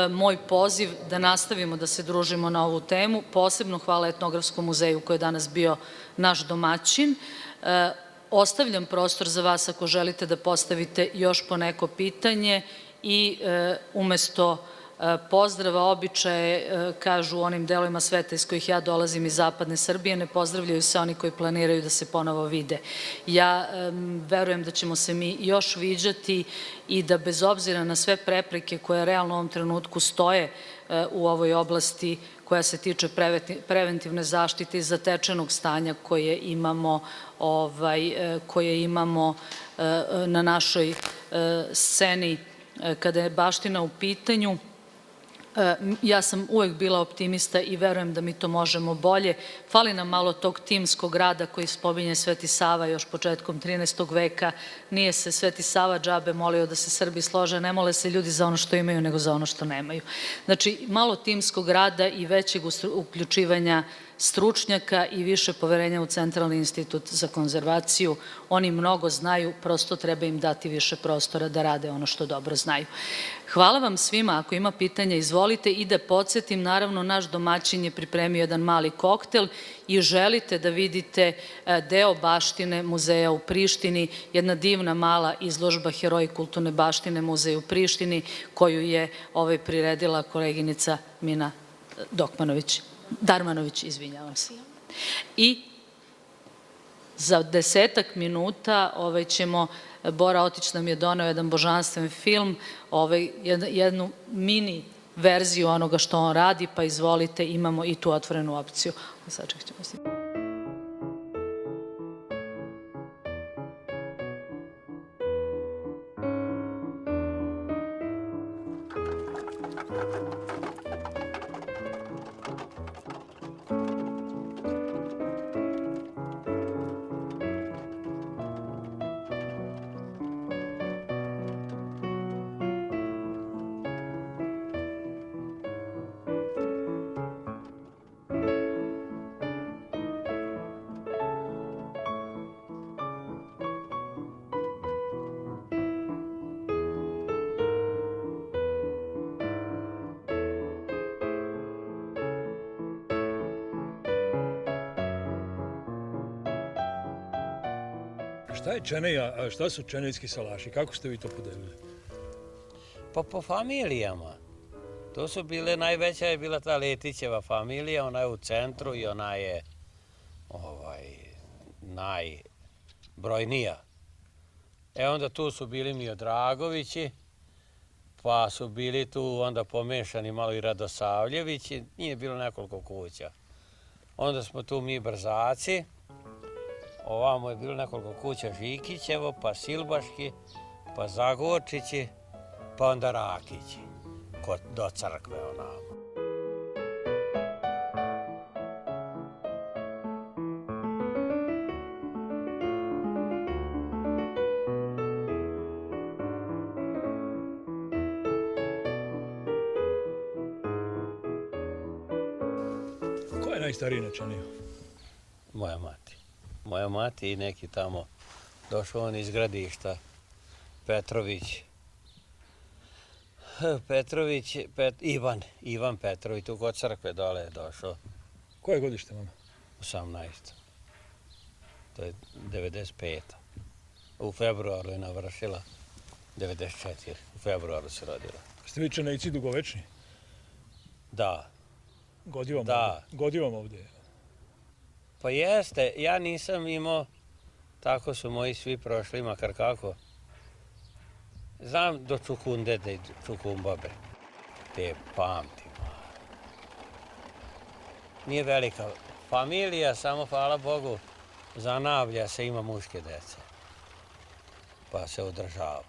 Moj poziv da nastavimo da se družimo na ovu temu, posebno hvala Etnografskom muzeju koji je danas bio naš domaćin. Ostavljam prostor za vas ako želite da postavite još po neko pitanje i umesto pozdrava, običaje, kažu u onim delovima sveta iz kojih ja dolazim iz zapadne Srbije, ne pozdravljaju se oni koji planiraju da se ponovo vide. Ja verujem da ćemo se mi još viđati i da bez obzira na sve prepreke koje realno u ovom trenutku stoje u ovoj oblasti koja se tiče preventivne zaštite i zatečenog stanja koje imamo na našoj sceni kada je baština u pitanju. Ja sam uvek bila optimista i verujem da mi to možemo bolje. Fali nam malo tog timskog rada koji spominje Sveti Sava još početkom 13. veka. Nije se Sveti Sava džabe molio da se Srbi slože, ne mole se ljudi za ono što imaju nego za ono što nemaju. Znači, malo timskog rada i većeg uključivanja stručnjaka i više poverenja u Centralni institut za konzervaciju. Oni mnogo znaju, prosto treba im dati više prostora da rade ono što dobro znaju. Hvala vam svima, ako ima pitanja izvolite i da podsjetim, naravno naš domaćin je pripremio jedan mali koktel i želite da vidite deo baštine muzeja u Prištini, jedna divna mala izložba Heroji kulturne baštine muzeja u Prištini koju je priredila koleginica Mina Darmanović, izvinjavam se. I za 10 minuta ćemo, Bora Otić nam je doneo jedan božanstven film, jednu mini verziju onoga što on radi, pa izvolite, imamo i tu otvorenu opciju. Sačekat ćemo se. Šta je čeneja, a šta su čenejski salaši? Kako ste vi to podelili? Pa po familijama. To su bile, najveća je bila ta Letićeva familija, ona je u centru i ona je najbrojnija. Onda tu su bili Miodragovići, pa su bili tu onda pomešani malo i Radosavljevići, nije bilo nekoliko kuća. Onda smo tu mi Brzaci, ovamo je bilo nekoliko kuća Žikićevo, pa Silbaški, pa Zagorčići, pa onda Rakići, do crkve onamo. Ko je najstariji na Čeniju? Moja mati. Moja mati i neki tamo, došao on iz Gradišta, Ivan Petrović, tu kod crkve dole je došao. Koje godište, mama? 18. To je 95. U februaru je navršila 94. U februaru se rodila. Ste vi Čenejci dugovečni? Da. Godi vam ovdje? Pa jeste, ja nisam imao, tako su moji svi prošli, makar kako. Znam do Čukundede i Čukumbabe, te pamtim. Nije velika familija, samo hvala Bogu, zanavlja se, ima muške dece, pa se održava.